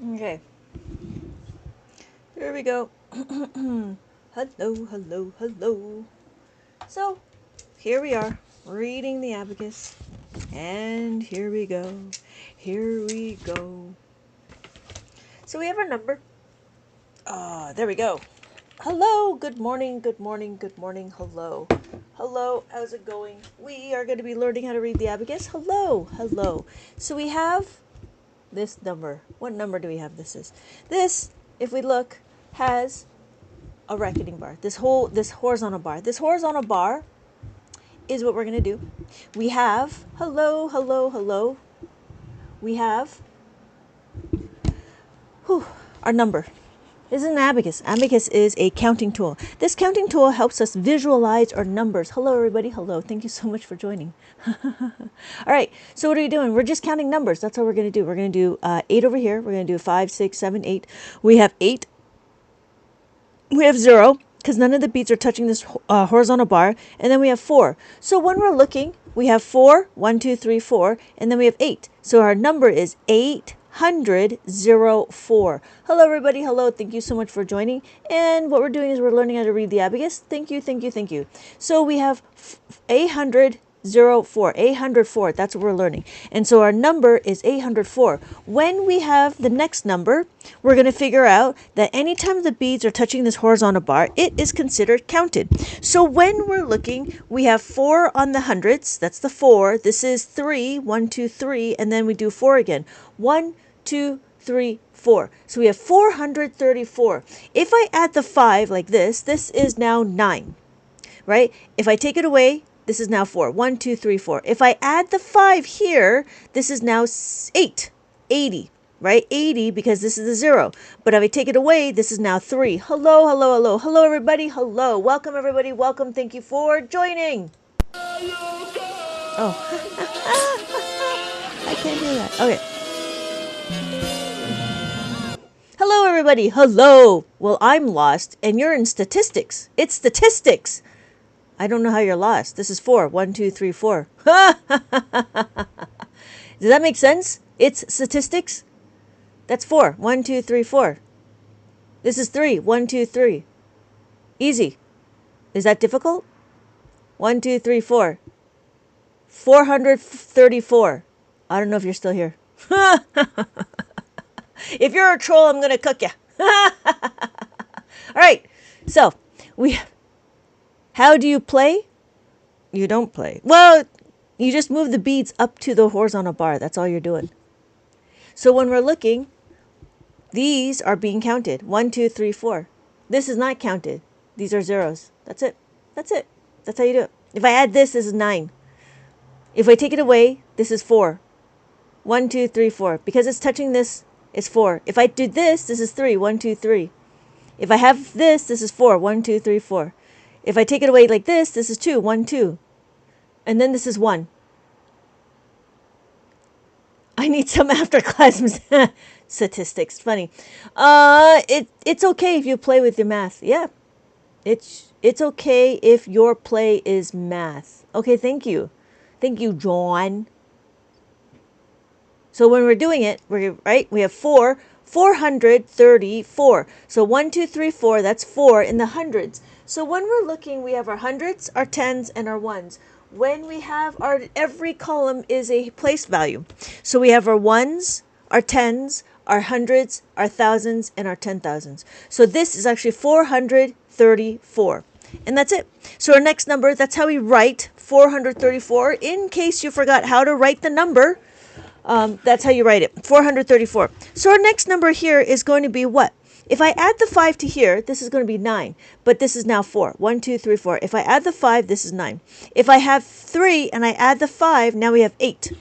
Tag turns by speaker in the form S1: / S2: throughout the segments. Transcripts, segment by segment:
S1: Okay, here we go. Hello, hello, hello. So, here we are, reading the Abacus. And here we go. Here we go. So we have our number. There we go. Hello, good morning, good morning, good morning, hello. Hello, how's it going? We are going to be learning how to read the Abacus. Hello, hello. So we have this number. What number do we have this is? This, if we look, has a reckoning bar. This horizontal bar. This horizontal bar is what we're going to do. We have hello, hello, hello. We have our number. This is an abacus. Abacus is a counting tool. This counting tool helps us visualize our numbers. Hello, everybody. Hello. Thank you so much for joining. All right. So what are we doing? We're just counting numbers. That's what we're going to do. We're going to do 8 over here. We're going to do 5, 6, 7, 8. We have 8. We have 0 because none of the beads are touching this horizontal bar. And then we have 4. So when we're looking, we have 4, 1, 2, 3, 4. And then we have 8. So our number is 804. Hello, everybody. Hello. Thank you so much for joining. And what we're doing is we're learning how to read the abacus. Thank you, thank you, thank you. So we have 804. That's what we're learning. And so our number is 804. When we have the next number, we're going to figure out that anytime the beads are touching this horizontal bar, it is considered counted. So when we're looking, we have 4 on the hundreds. That's the 4. This is 3. 1, 2, 3. And then we do 4 again. 1, 2, 3, 4. So we have 434. If I add the 5 like this is now 9, right? If I take it away, this is now 4. 1, 2, 3, 4. If I add the 5 here, this is now 8. 80, right? 80 because this is the 0. But if I take it away, this is now 3. Hello, hello, hello. Hello, everybody. Hello. Welcome, everybody. Welcome. Thank you for joining. Oh, I can't do that. Okay. Hello, everybody. Hello. Well, I'm lost, and you're in statistics. It's statistics. I don't know how you're lost. This is 4. 1, 2, 3, 4. Does that make sense? It's statistics. That's 4. 1, 2, 3, 4. This is 3. 1, 2, 3. Easy. Is that difficult? 1, 2, 3, 4. 434. I don't know if you're still here. If you're a troll, I'm going to cook you. All right. So, how do you play? You don't play. Well, you just move the beads up to the horizontal bar. That's all you're doing. So when we're looking, these are being counted. 1, 2, 3, 4. This is not counted. These are zeros. That's it. That's it. That's how you do it. If I add this is 9. If I take it away, this is 4. 1, 2, 3, 4. Because it's touching this, it's 4. If I do this is 3. 1, 2, 3. If I have this is 4. 1, 2, 3, 4. If I take it away like this is 2. 1, 2. And then this is 1. I need some after class statistics. Funny. It's okay if you play with your math. Yeah. It's okay if your play is math. Okay, thank you. Thank you, John. So when we're doing it, we have 434. So 1, 2, 3, 4, that's 4 in the hundreds. So when we're looking, we have our hundreds, our tens, and our ones. When we have every column is a place value. So we have our ones, our tens, our hundreds, our thousands, and our 10,000s. So this is actually 434. And that's it. So our next number, that's how we write 434. In case you forgot how to write the number, that's how you write it. 434. So our next number here is going to be what? If I add the 5 to here, this is going to be 9. But this is now 4. 1, 2, 3, 4. If I add the 5, this is 9. If I have 3 and I add the 5, now we have 8.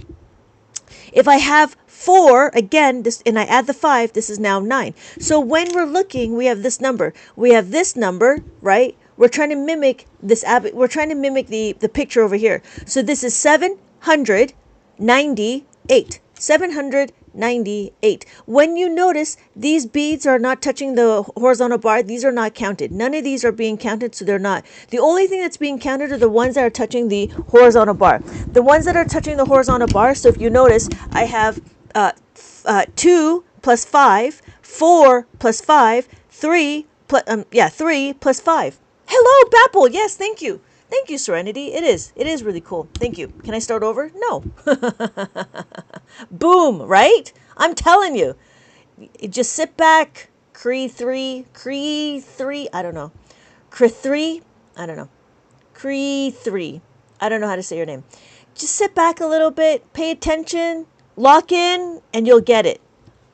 S1: If I have 4, again, and I add the 5, this is now 9. So when we're looking, we have this number. We have this number, right? We're trying to mimic this. We're trying to mimic the picture over here. So this is 798. 798. When you notice these beads are not touching the horizontal bar, these are not counted. None of these are being counted, so they're not. The only thing that's being counted are the ones that are touching the horizontal bar. The ones that are touching the horizontal bar, so if you notice, I have 2 plus 5, 4 plus 5, 3 plus 3 plus 5. Hello, Bapple. Yes, thank you. Thank you, Serenity. It is. It is really cool. Thank you. Can I start over? No. Boom, right? I'm telling you. Just sit back. Cree 3, I don't know. Cree 3, I don't know. Cree 3. I don't know how to say your name. Just sit back a little bit, pay attention, lock in, and you'll get it.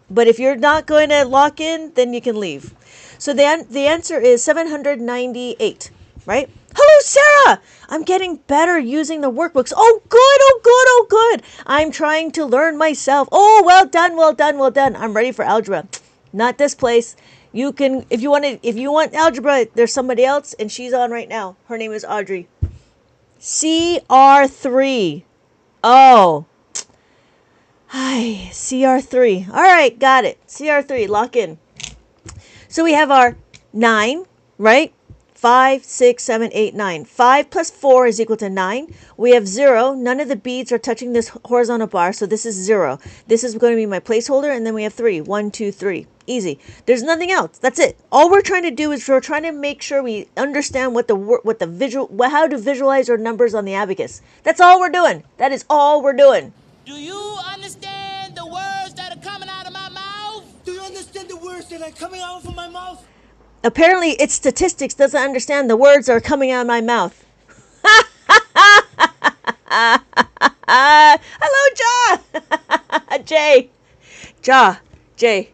S1: But if you're not going to lock in, then you can leave. So the answer is 798, right? Hello, Sarah! I'm getting better using the workbooks. Oh, good, oh, good, oh, good. I'm trying to learn myself. Oh, well done, well done, well done. I'm ready for algebra. Not this place. You can, if you want algebra, there's somebody else, and she's on right now. Her name is Audrey. CR3. Oh. Hi, CR3. All right, got it. CR3, lock in. So we have our 9, right? 5, 6, 7, 8, 9. 5 plus 4 is equal to 9. We have 0. None of the beads are touching this horizontal bar, so this is 0. This is going to be my placeholder, and then we have 3. 1, 2, 3. Easy. There's nothing else. That's it. All we're trying to do is we're trying to make sure we understand how to visualize our numbers on the abacus. That's all we're doing. That is all we're doing.
S2: Do you understand the words that are coming out of my mouth?
S3: Do you understand the words that are coming out of my mouth?
S1: Apparently, its statistics doesn't understand the words that are coming out of my mouth. Hello, Ja. Jay. Jay.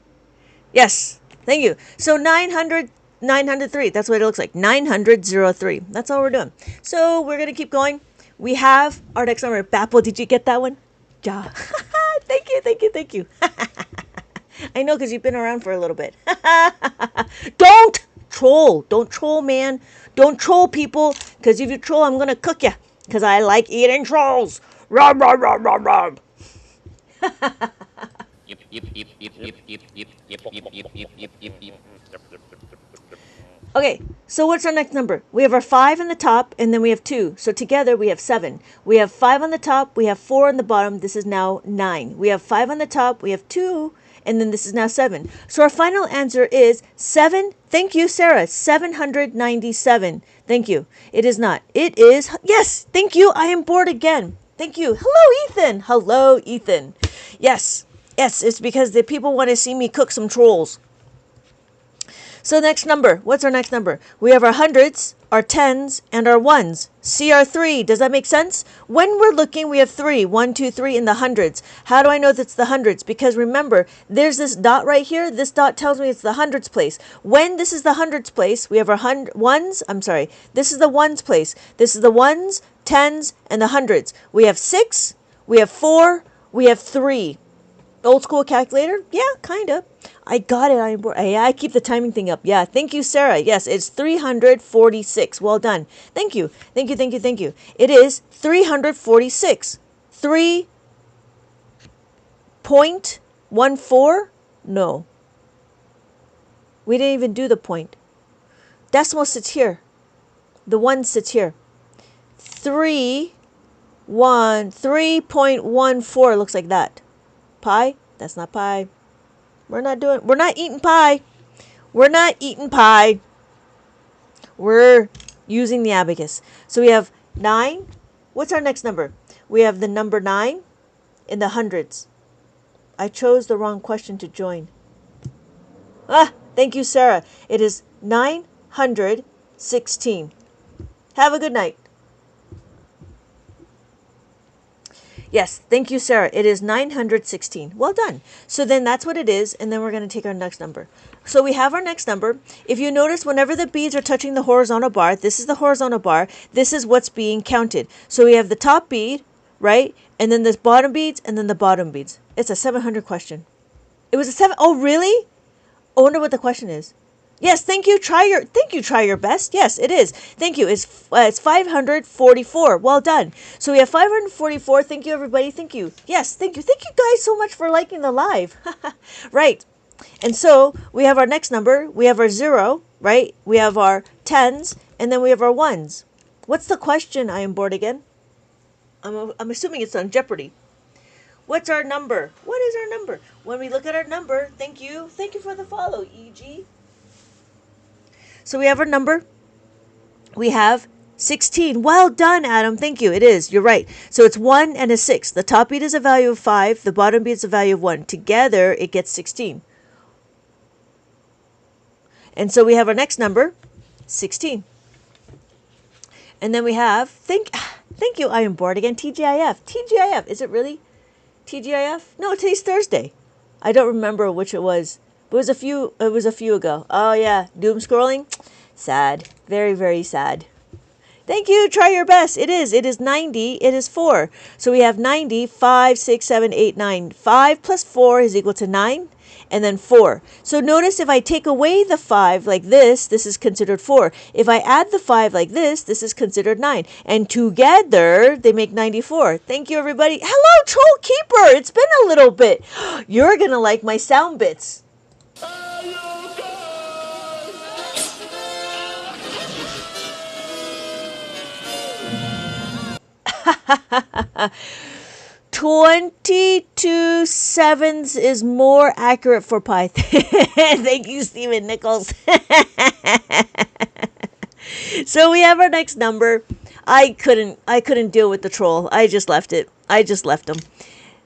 S1: Yes. Thank you. So 903. That's what it looks like. 903. That's all we're doing. So we're going to keep going. We have our next number. Bapple, did you get that one? Ja. Thank you. I know, because you've been around for a little bit. Don't troll, man. Don't troll people, because if you troll, I'm gonna cook you, because I like eating trolls. Rob. Okay, so what's our next number? We have our 5 on the top, and then we have 2. So together we have 7. We have 5 on the top, we have 4 on the bottom. This is now 9. We have 5 on the top, we have 2, and then this is now 7. So our final answer is 7. Thank you, Sarah. 797. Thank you. It is not. It is. Yes. Thank you. I am bored again. Thank you. Hello, Ethan. Yes. It's because the people want to see me cook some trolls. So next number. What's our next number? We have our hundreds, our tens, and our ones. CR3. Does that make sense? When we're looking, we have 3. 1, 2, 3 in the hundreds. How do I know that's the hundreds? Because remember, there's this dot right here. This dot tells me it's the hundreds place. When this is the hundreds place, we have our ones. I'm sorry. This is the ones place. This is the ones, tens, and the hundreds. We have 6. We have 4. We have 3. Old school calculator? Yeah, kind of. I got it. I keep the timing thing up. Yeah, thank you, Sarah. Yes, it's 346. Well done. Thank you. It is 346. 3.14? No. We didn't even do the point. Decimal sits here. The 1 sits here. 3.14 looks like that. Pi? That's not pi. We're not eating pie. We're using the abacus. So we have 9. What's our next number? We have the number 9 in the hundreds. I chose the wrong question to join. Thank you, Sarah. It is 916. Have a good night. Yes, thank you, Sarah. It is 916. Well done. So then that's what it is, and then we're going to take our next number. So we have our next number. If you notice, whenever the beads are touching the horizontal bar, this is the horizontal bar, this is what's being counted. So we have the top bead, right? And then the bottom beads, and then the bottom beads. It's a 700 question. It was a 7. Oh, really? I wonder what the question is. Yes, thank you. Try your best. Yes, it is. Thank you. It's 544. Well done. So we have 544. Thank you, everybody. Thank you. Yes, thank you. Thank you guys so much for liking the live. Right. And so we have our next number. We have our 0, right? We have our tens, and then we have our ones. What's the question? I am bored again. I'm assuming it's on Jeopardy. What's our number? What is our number? When we look at our number, thank you for the follow, EG. So we have our number. We have 16. Well done, Adam. Thank you. It is. You're right. So it's 1 and a 6. The top beat is a value of 5. The bottom beat is a value of 1. Together, it gets 16. And so we have our next number, 16. And then we have, thank you, I am bored again, TGIF. TGIF, is it really TGIF? No, today's Thursday. I don't remember which it was. It was a few ago. Oh yeah, doom scrolling. Sad. Very, very sad. Thank you. Try your best. It is 90. It is 4. So we have 90, 5, 6, 7, 8, 9. 5 plus 4 is equal to 9. And then 4. So notice if I take away the 5 like this is considered 4. If I add the 5 like this is considered 9. And together, they make 94. Thank you, everybody. Hello, Troll Keeper. It's been a little bit. You're going to like my sound bits. 22 sevens is more accurate for pi. Thank you, Stephen Nichols. So we have our next number. I couldn't deal with the troll. I just left it. I just left them.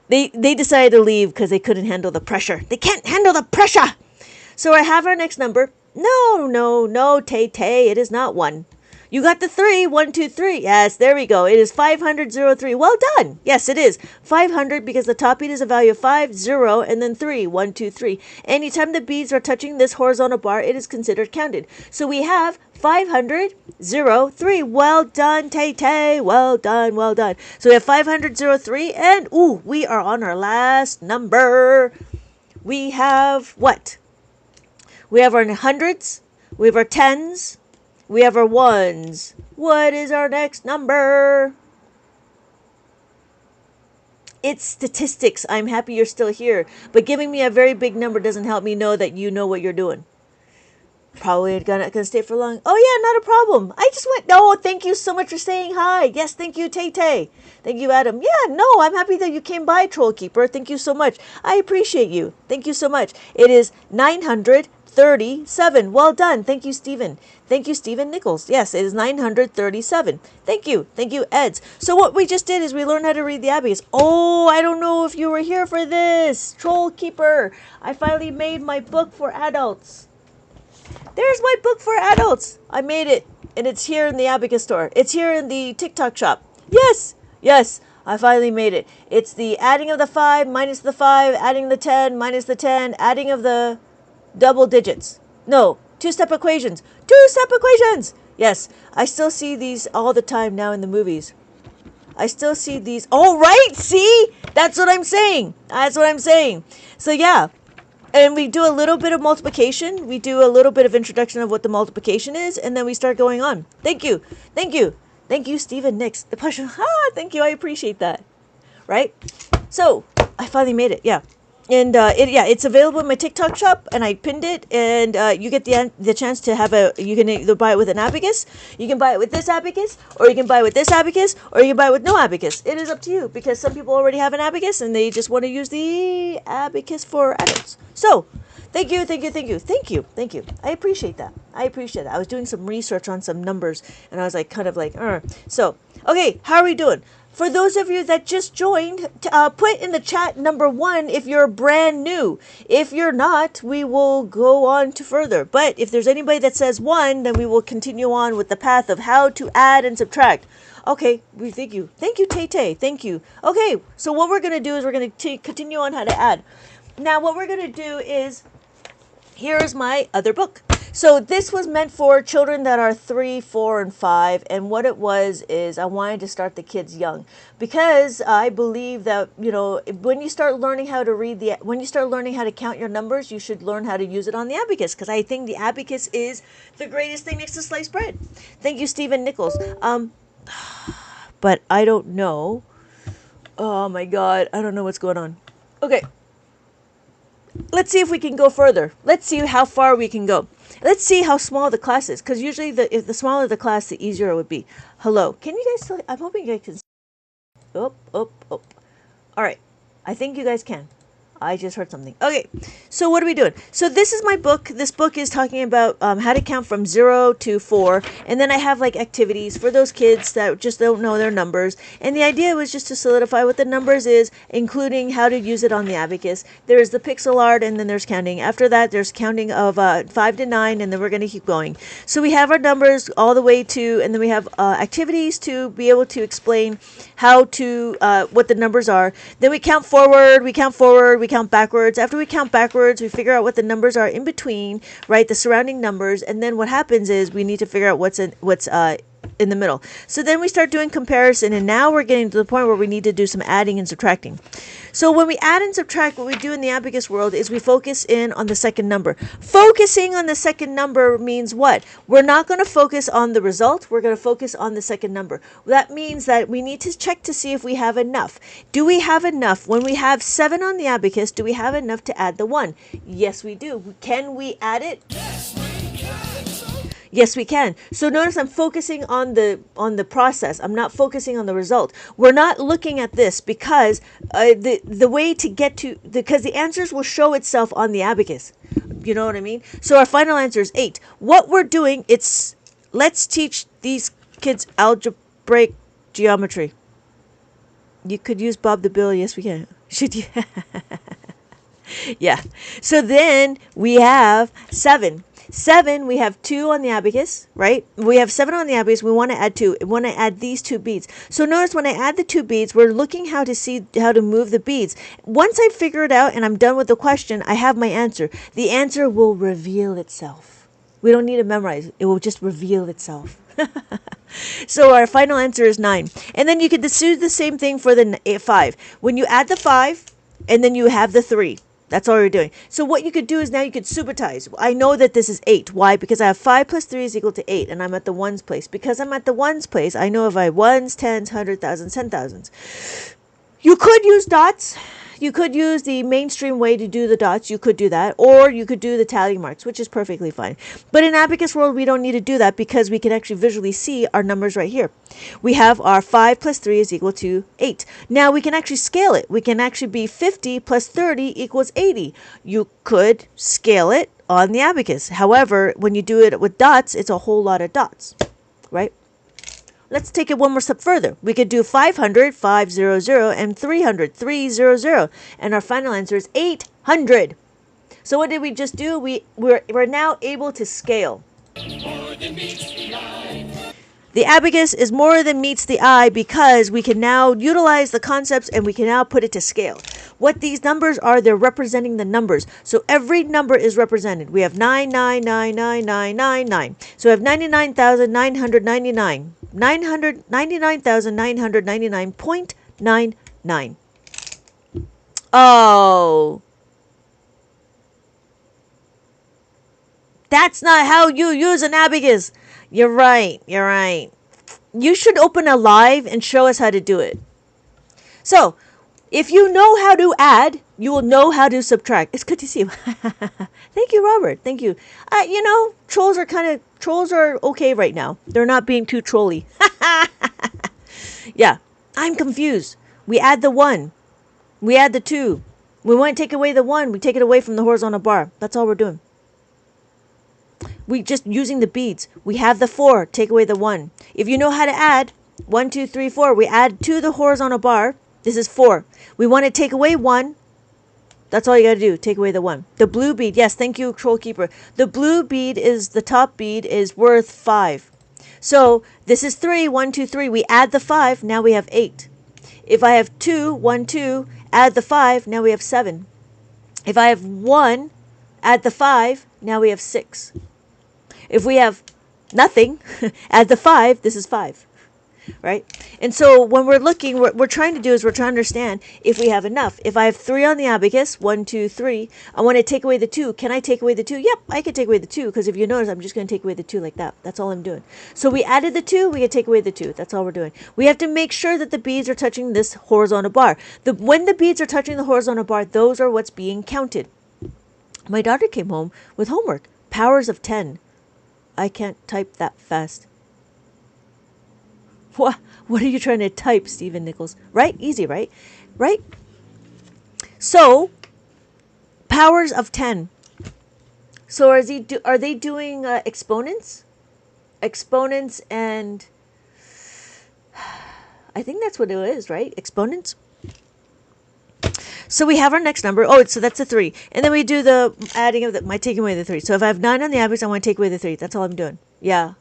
S1: They decided to leave because they couldn't handle the pressure. They can't handle the pressure. So I have our next number. No, Tay. It is not 1. You got the 3. 1, 2, 3. Yes, there we go. It is 500.03. Well done. Yes, it is 500 because the top beat is a value of 5, 0, and then 3. 1, 2, 3. Anytime the beads are touching this horizontal bar, it is considered counted. So we have 500.03. Well done, Tay. Well done. So we have 500.03, and we are on our last number. We have what? We have our hundreds. We have our tens. We have our ones. What is our next number? It's statistics. I'm happy you're still here. But giving me a very big number doesn't help me know that you know what you're doing. Probably gonna stay for long. Oh yeah, not a problem. I just went. No, thank you so much for saying hi. Yes, thank you, Tay. Thank you, Adam. Yeah, no, I'm happy that you came by, Troll Keeper. Thank you so much. I appreciate you. Thank you so much. It is 937. Well done. Thank you, Stephen. Thank you, Stephen Nichols. Yes, it is 937. Thank you, Eds. So what we just did is we learned how to read the Abacus. Oh, I don't know if you were here for this, Troll Keeper. I finally made my book for adults. There's my book for adults. I made it, and it's here in the Abacus store. It's here in the TikTok shop. Yes, I finally made it. It's the adding of the 5 minus the 5, adding the 10 minus the 10, adding of the double digits. No, two-step equations. Yes, I still see these all the time now in the movies. I still see these. All right, see? That's what I'm saying. So yeah. And we do a little bit of multiplication. We do a little bit of introduction of what the multiplication is, and then we start going on. Thank you, Stephen Nicks. The push. Thank you. I appreciate that. Right? So I finally made it. Yeah. And it's available in my TikTok shop, and I pinned it, and you get the chance to have you can either buy it with an abacus, you can buy it with this abacus, or you can buy it with this abacus, or you can buy it with no abacus. It is up to you, because some people already have an abacus, and they just want to use the abacus for adults. So, thank you. I appreciate that. I was doing some research on some numbers, and I was like, So, okay, how are we doing? For those of you that just joined, put in the chat number 1 if you're brand new. If you're not, we will go on to further. But if there's anybody that says 1, then we will continue on with the path of how to add and subtract. Okay, we thank you. Thank you, Tay. Thank you. Okay, so what we're going to do is we're going to continue on how to add. Now, what we're going to do is, here is my other book. So this was meant for children that are 3, 4, and 5. And what it was is I wanted to start the kids young, because I believe that, when you start learning how to when you start learning how to count your numbers, you should learn how to use it on the abacus, because I think the abacus is the greatest thing next to sliced bread. Thank you, Stephen Nichols. But I don't know. Oh my God, I don't know what's going on. Okay. Let's see if we can go further. Let's see how far we can go. Let's see how small the class is, because usually if the smaller the class, the easier it would be. Hello. Can you guys still, I'm hoping you guys can. All right. I think you guys can. I just heard something. Okay, so what are we doing? So this is my book. This book is talking about how to count from 0 to 4. And then I have like activities for those kids that just don't know their numbers. And the idea was just to solidify what the numbers is, including how to use it on the abacus. There's the pixel art, and then there's counting. After that, there's counting of 5 to 9, and then we're going to keep going. So we have our numbers all the way to, and then we have activities to be able to explain how to, what the numbers are. Then we count forward, we count backwards. After we count backwards, we figure out what the numbers are in between, right? The surrounding numbers. And then what happens is we need to figure out what's in the middle. So then we start doing comparison, and now we're getting to the point where we need to do some adding and subtracting. So when we add and subtract, what we do in the abacus world is we focus in on the second number. Focusing on the second number means what? We're not going to focus on the result. We're going to focus on the second number. That means that we need to check to see if we have enough. Do we have enough? When we have 7 on the abacus, do we have enough to add the 1? Yes, we do. Can we add it? Yes, we can. So notice I'm focusing on the process. I'm not focusing on the result. We're not looking at this because the way to get to, because the answers will show itself on the abacus. You know what I mean? So our final answer is 8. What we're doing, let's teach these kids algebraic geometry. You could use Bob the Builder. Yes, we can. Should you? Yeah. So then we have 7. 7, we have 2 on the abacus, right? We have 7 on the abacus. We want to add 2. We want to add these 2 beads. So notice when I add the 2 beads, we're looking how to see how to move the beads. Once I figure it out and I'm done with the question, I have my answer. The answer will reveal itself. We don't need to memorize. It will just reveal itself. So our final answer is 9. And then you could do the same thing for the 5. When you add the 5 and then you have the 3. That's all you're doing. So what you could do is now you could supertize. I know that this is 8. Why? Because I have 5 plus 3 is equal to 8, and I'm at the ones place. Because I'm at the ones place, I know if I have ones, tens, 100,000s, 10,000s. You could use dots. You could use the mainstream way to do the dots. You could do that. Or you could do the tally marks, which is perfectly fine. But in Abacus World, we don't need to do that because we can actually visually see our numbers right here. We have our 5 plus 3 is equal to 8. Now we can actually scale it. We can actually be 50 plus 30 equals 80. You could scale it on the abacus. However, when you do it with dots, it's a whole lot of dots, right? Let's take it one more step further. We could do 500, 500, and 300, 300. And our final answer is 800. So what did we just do? We're now able to scale. The abacus is more than meets the eye because we can now utilize the concepts and we can now put it to scale. What these numbers are, they're representing the numbers. So every number is represented. We have 9999999. So we have 99,999. 999,999.99. Oh. That's not how you use an abacus. You're right. You're right. You should open a live and show us how to do it. So, if you know how to add, you will know how to subtract. It's good to see you. Thank you, Robert. Thank you. You know, trolls are okay right now. They're not being too trolly. Yeah, I'm confused. We add the 1. We add the 2. We want to take away the 1. We take it away from the horizontal bar. That's all we're doing. We just using the beads. We have the 4. Take away the 1. If you know how to add 1, 2, 3, 4, we add to the horizontal bar. This is 4. We want to take away 1. That's all you got to do. Take away the 1. The blue bead. Yes, thank you, Troll Keeper. The blue bead is the top bead is worth 5. So this is 3. 1, 2, 3. We add the 5. Now we have 8. If I have 2, 1, 2, add the 5. Now we have 7. If I have 1, add the 5. Now we have 6. If we have nothing, add the 5. This is 5. Right? And so when we're looking, what we're trying to do is we're trying to understand if we have enough. If I have 3 on the abacus, 1, 2, 3, I want to take away the 2. Can I take away the 2? Yep, I can take away the 2 because if you notice, I'm just going to take away the 2 like that. That's all I'm doing. So we added the 2, we can take away the 2. That's all we're doing. We have to make sure that the beads are touching this horizontal bar. When the beads are touching the horizontal bar, those are what's being counted. My daughter came home with homework. Powers of 10. I can't type that fast. What are you trying to type, Stephen Nichols? Right? Easy, right? Right? So, powers of 10. So are they doing exponents? Exponents and I think that's what it is, right? Exponents. So we have our next number. Oh, so that's a 3. And then we do the adding of my taking away the 3. So if I have 9 on the abacus, I want to take away the 3. That's all I'm doing. Yeah.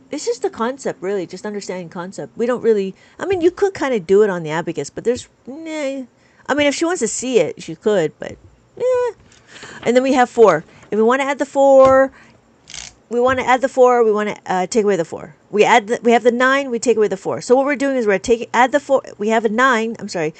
S1: It's just the concept, really. Just understanding concept. We don't really... I mean, you could kind of do it on the abacus, but there's... Nah. I mean, if she wants to see it, she could, but... And then we have 4. If we want to add the 4... We want to add the 4. We want to take away the 4. We have the 9. We take away the 4. So what we're doing is add the 4. We have a 9. I'm sorry.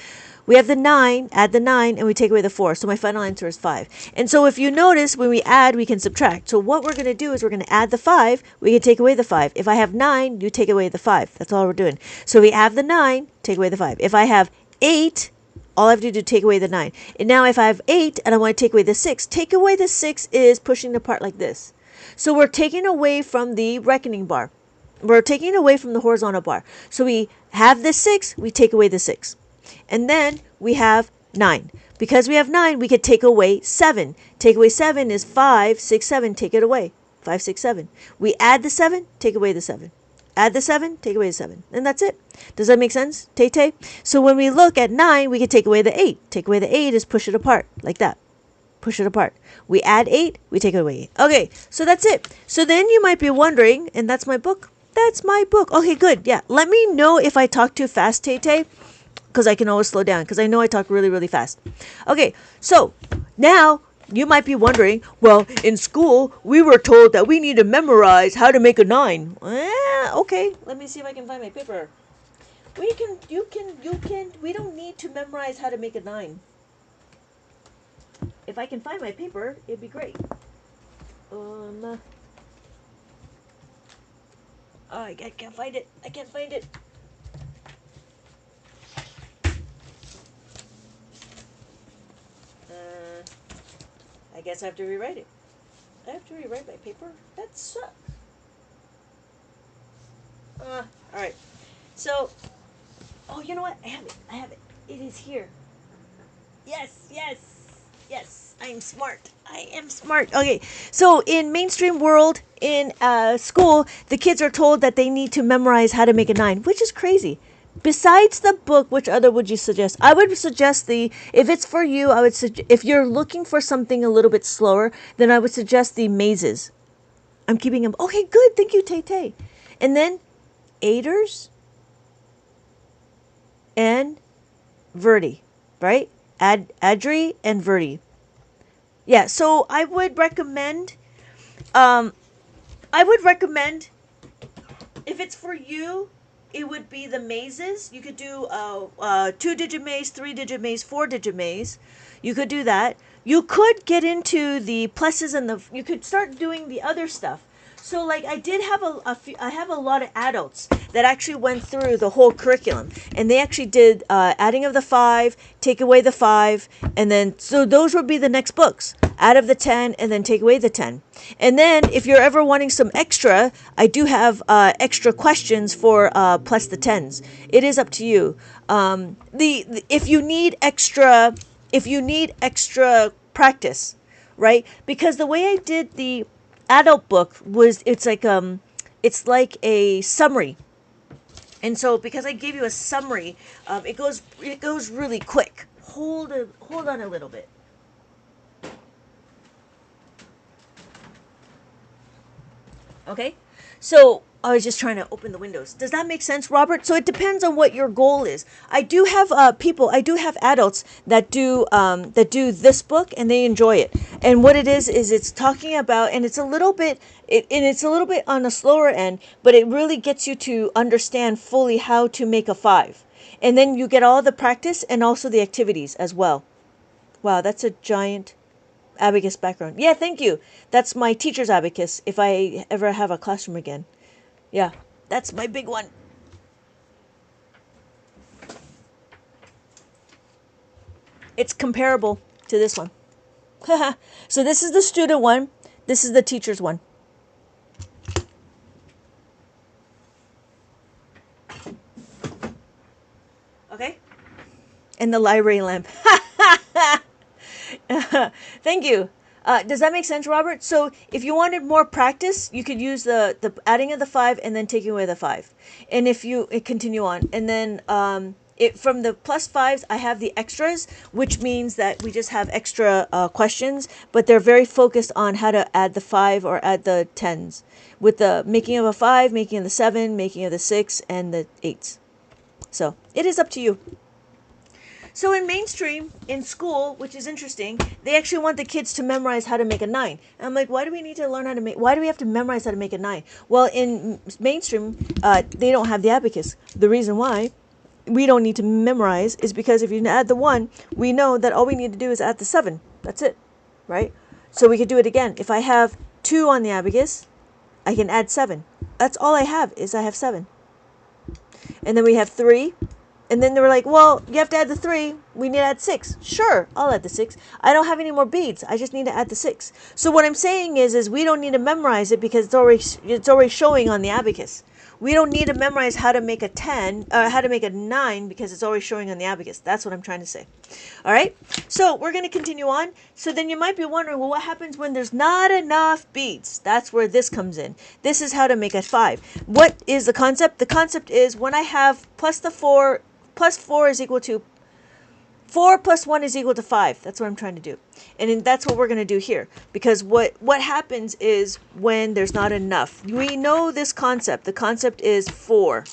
S1: We have the 9. Add the 9, and we take away the 4. So my final answer is 5. And so if you notice, when we add, we can subtract. So what we're going to do is we're going to add the 5. We can take away the 5. If I have 9, you take away the 5. That's all we're doing. So we have the 9. Take away the 5. If I have 8. All I have to do is take away the 9. And now if I have 8 and I want to take away the 6, take away the 6 is pushing the part like this. So we're taking away from the reckoning bar. We're taking away from the horizontal bar. So we have the 6, we take away the 6. And then we have 9. Because we have 9, we could take away 7. Take away 7 is 5, 6, 7. Take it away. 5, 6, 7. We add the 7, take away the 7. Add the 7, take away the 7. And that's it. Does that make sense, Tay-Tay? So when we look at 9, we can take away the 8. Take away the 8 is push it apart, like that. Push it apart. We add 8, we take it away. Okay, so that's it. So then you might be wondering, and that's my book. That's my book. Okay, good. Yeah, let me know if I talk too fast, Tay-Tay, because I can always slow down, because I know I talk really, really fast. Okay, so now you might be wondering, well, in school, we were told that we need to memorize how to make a 9. Okay, let me see if I can find my paper. We don't need to memorize how to make a 9. If I can find my paper, it'd be great. I can't find it. I can't find it. I guess I have to rewrite it. I have to rewrite my paper? That sucks. Alright. So, oh, you know what? I have it. I have it. It is here. Yes, yes. Yes, I'm smart. I am smart. Okay, so in mainstream world, in school, the kids are told that they need to memorize how to make a 9, which is crazy. Besides the book, which other would you suggest? I would suggest if it's for you, I would if you're looking for something a little bit slower, then I would suggest the mazes. I'm keeping them. Okay, good. Thank you, Tay-Tay. And then Aiders and Verdi, right? Adri and Verdi. Yeah, so I would recommend if it's for you, it would be the mazes. You could do 2-digit maze, 3-digit maze, 4-digit maze. You could do that. You could get into the pluses and you could start doing the other stuff. So like I did have I have a lot of adults that actually went through the whole curriculum, and they actually did adding of the 5, take away the 5, and then so those would be the next books. Add of the 10 and then take away the 10. And then if you're ever wanting some extra, I do have extra questions for plus the 10s. It is up to you. If you need extra practice, right? Because the way I did the adult book was it's like a summary. And so because I gave you a summary, it goes really quick. Hold on a little bit. Okay, so I was just trying to open the windows. Does that make sense, Robert? So it depends on what your goal is. I do have adults that do this book and they enjoy it. And what it is it's talking about, and it's a little bit on the slower end, but it really gets you to understand fully how to make a 5. And then you get all the practice and also the activities as well. Wow, that's a giant Abacus background. Yeah, thank you. That's my teacher's Abacus if I ever have a classroom again. Yeah, that's my big one. It's comparable to this one. So this is the student one. This is the teacher's one. and the library lamp. Thank you. Does that make sense, Robert? So if you wanted more practice, you could use the adding of the 5 and then taking away the 5. And if you continue on, and then from the plus 5s, I have the extras, which means that we just have extra questions, but they're very focused on how to add the 5 or add the 10s, with the making of a 5, making of the 7, making of the 6, and the 8s. So it is up to you. So in mainstream, in school, which is interesting, they actually want the kids to memorize how to make a 9. And I'm like, why do we need to learn how to make, why do we have to memorize how to make a 9? Well, in mainstream, they don't have the abacus. The reason why we don't need to memorize is because if you add the 1, we know that all we need to do is add the 7. That's it, right? So we could do it again. If I have 2 on the abacus, I can add 7. That's all I have, is I have 7. And then we have 3. And then they were like, well, you have to add the 3. We need to add 6. Sure, I'll add the 6. I don't have any more beads. I just need to add the 6. So what I'm saying is we don't need to memorize it because it's already showing on the abacus. We don't need to memorize how to make a 10, how to make a 9 because it's always showing on the abacus. That's what I'm trying to say. All right. So we're going to continue on. So then you might be wondering, well, what happens when there's not enough beads? That's where this comes in. This is how to make a 5. What is the concept? The concept is when I have plus 4 is equal to 4 plus 1 is equal to 5. That's what I'm trying to do. And that's what we're going to do here. Because what happens is when there's not enough. We know this concept. The concept is 4.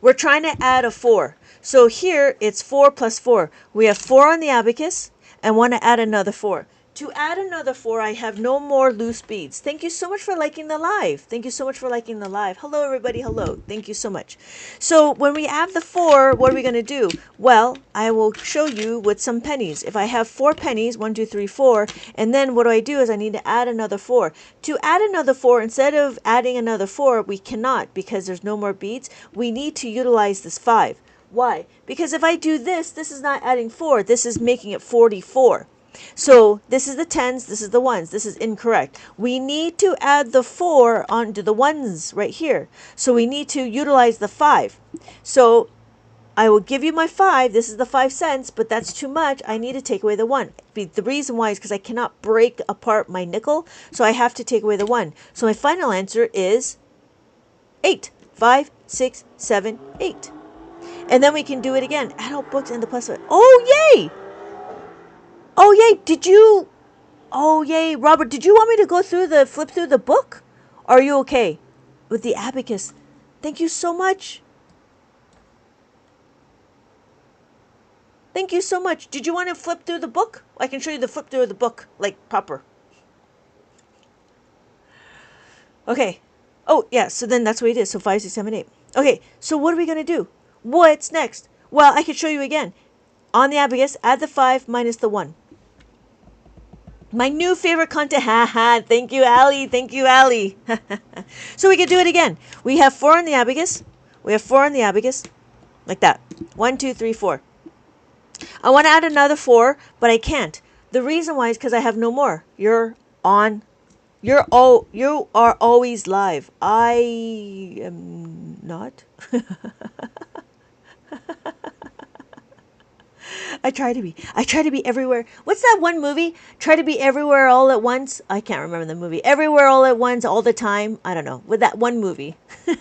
S1: We're trying to add a 4. So here it's 4 plus 4. We have 4 on the abacus and want to add another 4. To add another 4, I have no more loose beads. Thank you so much for liking the live. Thank you so much for liking the live. Hello, everybody. Hello. Thank you so much. So when we add the 4, what are we going to do? Well, I will show you with some pennies. If I have 4 pennies, 1, 2, 3, 4, and then what I do is I need to add another 4. To add another 4, instead of adding another 4, we cannot because there's no more beads. We need to utilize this 5. Why? Because if I do this, this is not adding 4. This is making it 44. So this is the 10s, this is the 1s. This is incorrect. We need to add the 4 onto the 1s right here. So we need to utilize the 5. So I will give you my 5. This is the 5 cents, but that's too much. I need to take away the 1. The reason why is because I cannot break apart my nickel, so I have to take away the 1. So my final answer is 8. 5, 6, 7, 8. And then we can do it again. Adult books and the plus 5. Oh, yay! Oh, yay, Robert, did you want me to flip through the book? Are you okay with the abacus? Thank you so much. Thank you so much. Did you want to flip through the book? I can show you the flip through of the book, like proper. Okay. Oh, yeah, so then that's what it is. So 5, 6, 7, 8. Okay, so what are we going to do? What's next? Well, I can show you again. On the abacus, add the 5 minus the 1. My new favorite content. Haha. Thank you, Allie. Thank you, Allie. So we can do it again. We have 4 on the abacus. We have 4 on the abacus. Like that. 1, 2, 3, 4. I want to add another 4, but I can't. The reason why is because I have no more. You are always live. I am not. I try to be. I try to be everywhere. What's that one movie? Try to be everywhere all at once. I can't remember the movie. Everywhere all at once all the time. I don't know. With that one movie. All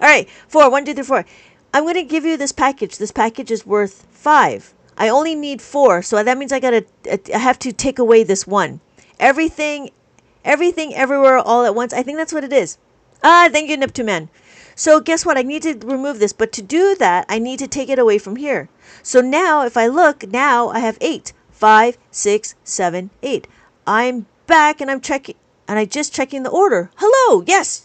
S1: right. 4. 1, 2, 3, 4. I'm going to give you this package. This package is worth 5. I only need 4. So that means I have to take away this 1. Everything, everywhere all at once. I think that's what it is. Thank you, Neptune Man. So guess what? I need to remove this. But to do that, I need to take it away from here. So now, if I look, now I have 8. 5, 6, 7, 8. I'm back and I'm checking. And I'm just checking the order. Hello. Yes.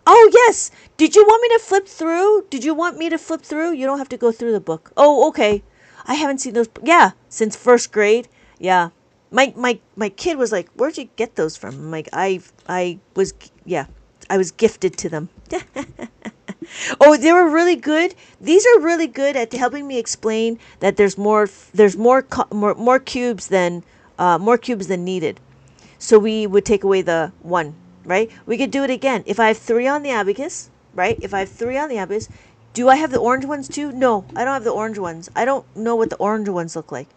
S1: Oh, yes. Did you want me to flip through? Did you want me to flip through? You don't have to go through the book. Oh, okay. I haven't seen those. Yeah. Since first grade. Yeah. My kid was like, where'd you get those from? I'm like, I was gifted to them. Oh, they were really good. These are really good at helping me explain that there's more cubes than needed. So we would take away the 1, right? We could do it again. If I have 3 on the abacus, right? If I have 3 on the abacus, Do I have the orange ones too? No, I don't have the orange ones. I don't know what the orange ones look like.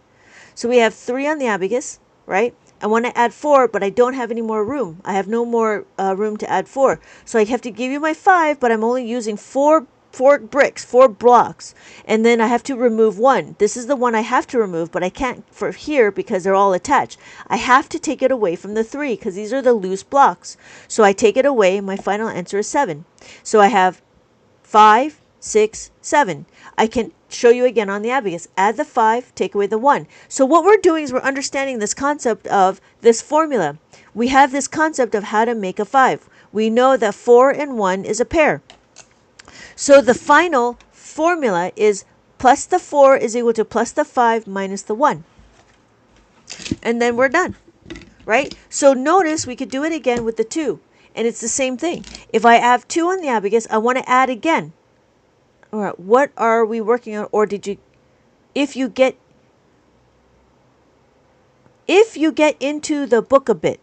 S1: So we have 3 on the abacus, right? I want to add 4, but I don't have any more room. I have no more room to add 4. So I have to give you my 5, but I'm only using 4 bricks, 4 blocks. And then I have to remove 1. This is the one I have to remove, but I can't for here because they're all attached. I have to take it away from the 3 because these are the loose blocks. So I take it away, and my final answer is 7. So I have 5, 6, 7. I can show you again on the abacus. Add the 5, take away the 1. So what we're doing is we're understanding this concept of this formula. We have this concept of how to make a 5. We know that 4 and 1 is a pair. So the final formula is plus the 4 is equal to plus the 5 minus the 1. And then we're done, right? So notice we could do it again with the 2. And it's the same thing. If I have 2 on the abacus, I want to add again. All right, what are we working on? Or did you, if you get into the book a bit,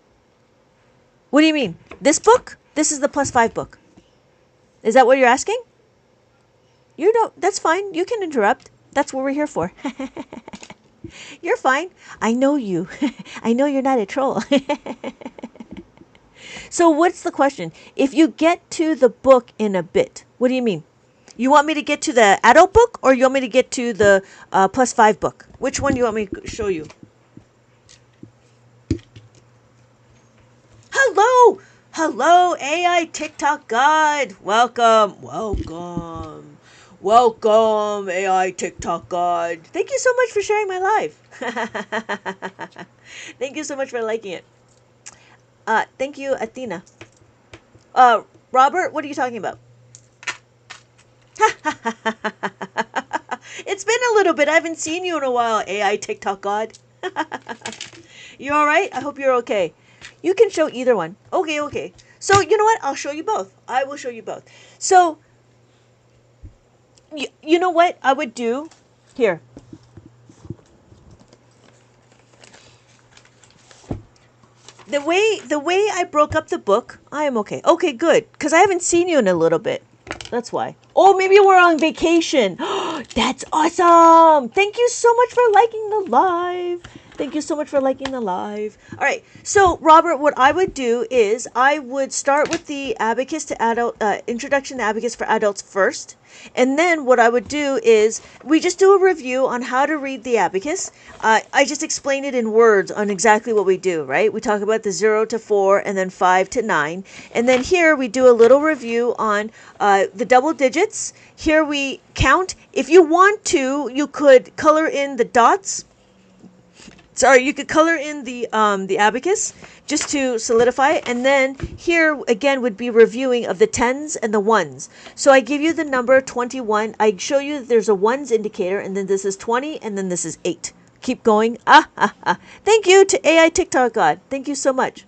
S1: what do you mean? This book? This is the plus 5 book. Is that what you're asking? You don't, that's fine. You can interrupt. That's what we're here for. You're fine. I know you. I know you're not a troll. So what's the question? If you get to the book in a bit, what do you mean? You want me to get to the adult book or you want me to get to the plus 5 book? Which one do you want me to show you? Hello! Hello, AI TikTok God. Welcome. Welcome. Welcome, AI TikTok God. Thank you so much for sharing my live. Thank you so much for liking it. Thank you, Athena. Robert, what are you talking about? It's been a little bit. I haven't seen you in a while, AI TikTok God. You all right? I hope you're okay. You can show either one. Okay. So, you know what? I'll show you both. I will show you both. So, you know what I would do? Here. The way I broke up the book, I am okay. Okay, good. Because I haven't seen you in a little bit. That's why. Oh, maybe we're on vacation. That's awesome. Thank you so much for liking the live. Thank you so much for liking the live. All right. So, Robert, what I would do is I would start with the Abacus to Adult, Introduction to Abacus for Adults first. And then what I would do is we just do a review on how to read the Abacus. I just explain it in words on exactly what we do, right? We talk about the 0 to 4 and then 5 to 9. And then here we do a little review on the double digits. Here we count. If you want to, you could color in the dots. Sorry, you could color in the abacus just to solidify it. And then here again would be reviewing of the 10s and the 1s. So I give you the number 21. I show you that there's a 1s indicator, and then this is 20, and then this is 8. Keep going. Thank you to AI TikTok God. Thank you so much.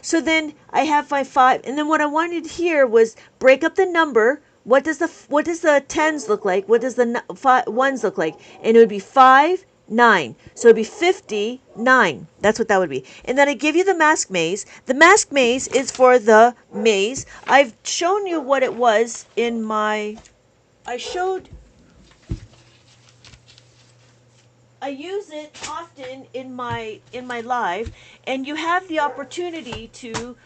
S1: So then I have my 5, and then what I wanted here was break up the number. What does the 10s look like? What does the 1s look like? And it would be 5, 9. So it'd be 59. That's what that would be. And then I give you the mask maze. The mask maze is for the maze. I've shown you what it was in my... I use it often in my live, and you have the opportunity to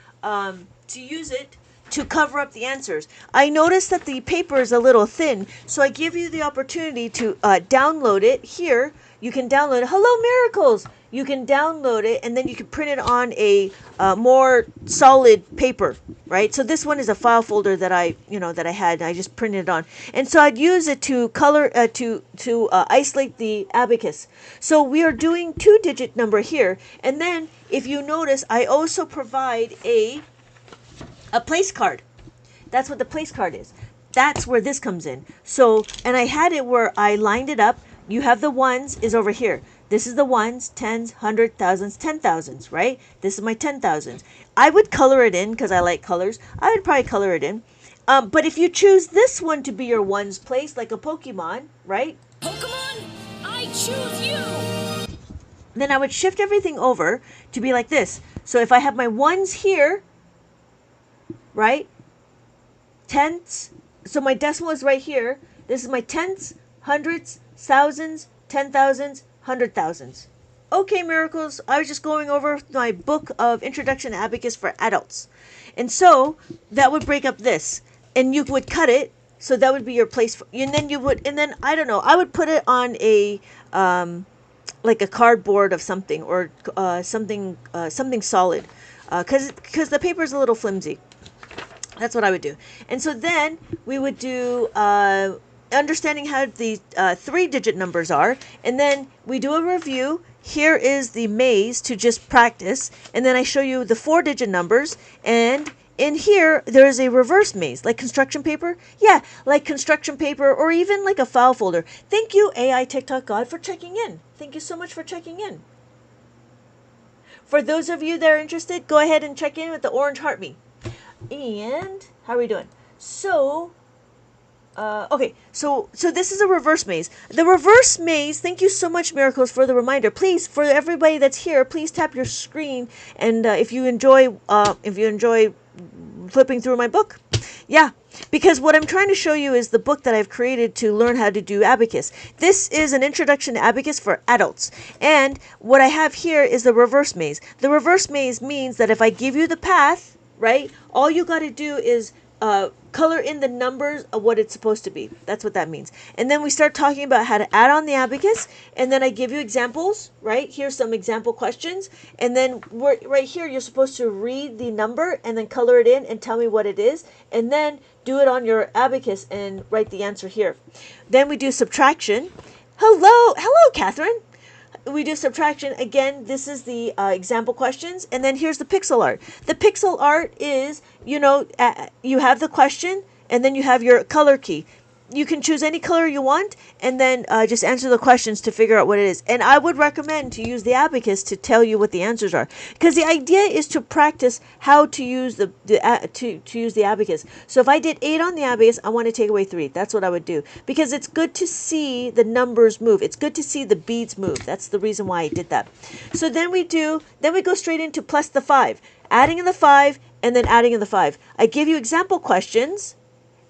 S1: use it to cover up the answers. I noticed that the paper is a little thin, so I give you the opportunity to download it here. You can download it. Hello, Miracles! You can download it, and then you can print it on a more solid paper, right? So this one is a file folder that I had. I just printed it on, and so I'd use it to color to isolate the abacus. So we are doing 2-digit number here, and then if you notice, I also provide a place card. That's what the place card is. That's where this comes in. So, and I had it where I lined it up. You have the 1s is over here. This is the 1s, 10s, 100, thousands, 10,000s, right? This is my 10,000s. I would color it in because I like colors. I would probably color it in. But if you choose this one to be your 1s place, like a Pokemon, right?
S2: Pokemon, I choose you.
S1: Then I would shift everything over to be like this. So if I have my 1s here, right? Tenths. So my decimal is right here. This is my tenths, hundreds, thousands, 10,000s, 100,000s. Okay, miracles. I was just going over my book of Introduction to Abacus for Adults. And so that would break up this. And you would cut it. So that would be your place. And then I don't know. I would put it on a, like a cardboard of something or something solid. Because the paper is a little flimsy. That's what I would do. And so then we would do understanding how the 3-digit numbers are. And then we do a review. Here is the maze to just practice. And then I show you the 4-digit numbers. And in here, there is a reverse maze, like construction paper. Yeah, like construction paper or even like a file folder. Thank you, AI TikTok God, for checking in. Thank you so much for checking in. For those of you that are interested, go ahead and check in with the orange heart me. And how are we doing? So, okay, so this is a reverse maze. The reverse maze, thank you so much, Miracles, for the reminder. Please, for everybody that's here, please tap your screen. And if you enjoy flipping through my book, yeah, because what I'm trying to show you is the book that I've created to learn how to do Abacus. This is an introduction to Abacus for adults. And what I have here is the reverse maze. The reverse maze means that if I give you the path, right, all you got to do is color in the numbers of what it's supposed to be. That's what that means. And then we start talking about how to add on the abacus. And then I give you examples, right? Here's some example questions. And then right here, you're supposed to read the number and then color it in and tell me what it is. And then do it on your abacus and write the answer here. Then we do subtraction. Hello, Catherine. We do subtraction. Again, this is the example questions. And then here's the pixel art. The pixel art is, you have the question and then you have your color key. You can choose any color you want and then just answer the questions to figure out what it is. And I would recommend to use the abacus to tell you what the answers are, because the idea is to practice how to use to use the abacus. So if I did 8 on the abacus, I want to take away 3. That's what I would do, because it's good to see the numbers move. It's good to see the beads move. That's the reason why I did that. So then we go straight into plus the 5, adding in the 5 and then adding in the 5. I give you example questions.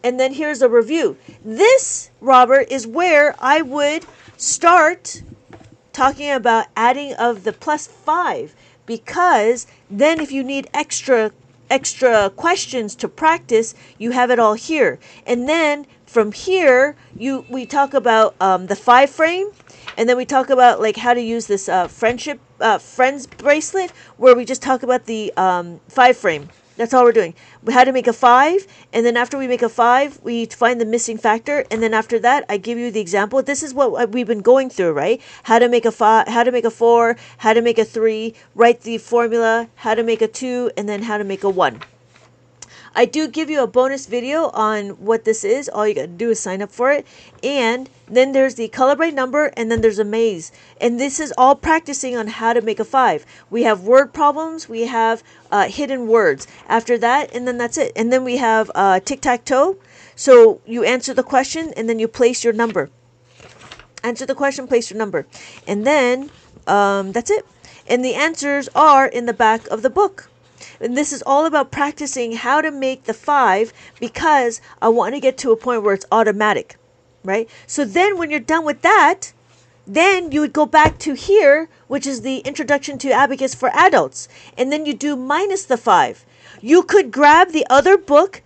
S1: And then here's a review. This, Robert, is where I would start talking about adding of the plus 5, because then if you need extra questions to practice, you have it all here. And then from here, we talk about the 5 frame, and then we talk about like how to use this friends bracelet, where we just talk about the 5 frame. That's all we're doing. We had to make a 5, and then after we make a 5, we find the missing factor, and then after that, I give you the example. This is what we've been going through, right? How to make a 5, how to make a 4, how to make a 3, write the formula, how to make a 2, and then how to make a 1. I do give you a bonus video on what this is. All you got to do is sign up for it. And then there's the color by number, and then there's a maze. And this is all practicing on how to make a 5. We have word problems. We have hidden words. After that, and then that's it. And then we have tic-tac-toe. So you answer the question, and then you place your number. Answer the question, place your number. And then that's it. And the answers are in the back of the book. And this is all about practicing how to make the 5, because I want to get to a point where it's automatic, right? So then when you're done with that, then you would go back to here, which is the Introduction to Abacus for Adults. And then you do minus the 5. You could grab the other book,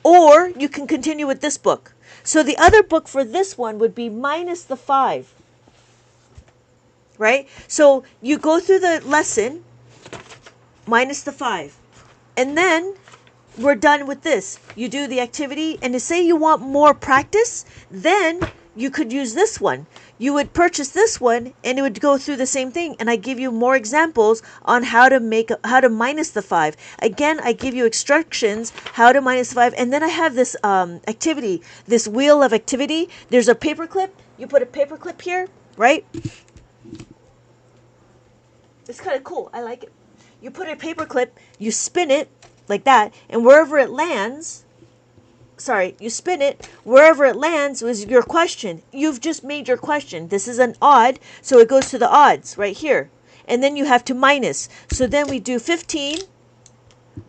S1: or you can continue with this book. So the other book for this one would be minus the 5, right? So you go through the lesson, minus the 5. And then we're done with this. You do the activity, and to say you want more practice, then you could use this one. You would purchase this one, and it would go through the same thing. And I give you more examples on how to minus the 5. Again, I give you instructions how to minus the 5. And then I have this activity, this wheel of activity. There's a paper clip. You put a paper clip here, right? It's kind of cool. I like it. You put a paper clip, you spin it like that, and wherever it lands, you spin it, wherever it lands was your question. You've just made your question. This is an odd, so it goes to the odds right here. And then you have to minus. So then we do 15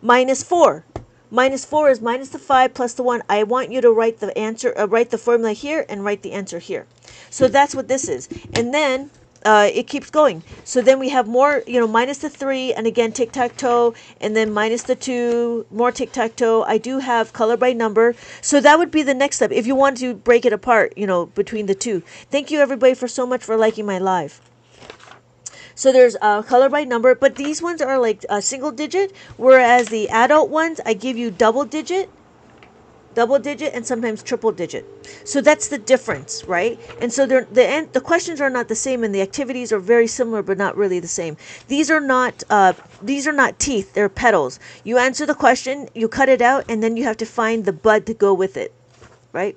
S1: minus 4. Minus 4 is minus the 5 plus the 1. I want you to write the answer, write the formula here and write the answer here. So that's what this is. And then it keeps going. So then we have more, minus the 3, and again, tic-tac-toe, and then minus the 2, more tic-tac-toe. I do have color by number. So that would be the next step if you want to break it apart, between the two. Thank you, everybody, for so much for liking my live. So there's color by number, but these ones are like a single digit, whereas the adult ones, I give you double digit, and sometimes triple digit. So that's the difference, right? And so the questions are not the same, and the activities are very similar, but not really the same. These are not teeth; they're petals. You answer the question, you cut it out, and then you have to find the bud to go with it, right?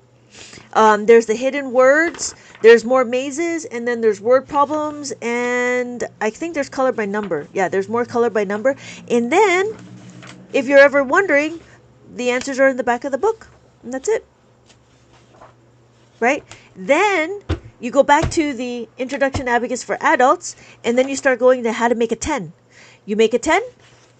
S1: There's the hidden words. There's more mazes, and then there's word problems, and I think there's color by number. Yeah, there's more color by number. And then, if you're ever wondering, the answers are in the back of the book, and that's it. Right? Then, you go back to the Introduction to Abacus for Adults, and then you start going to how to make a 10. You make a 10,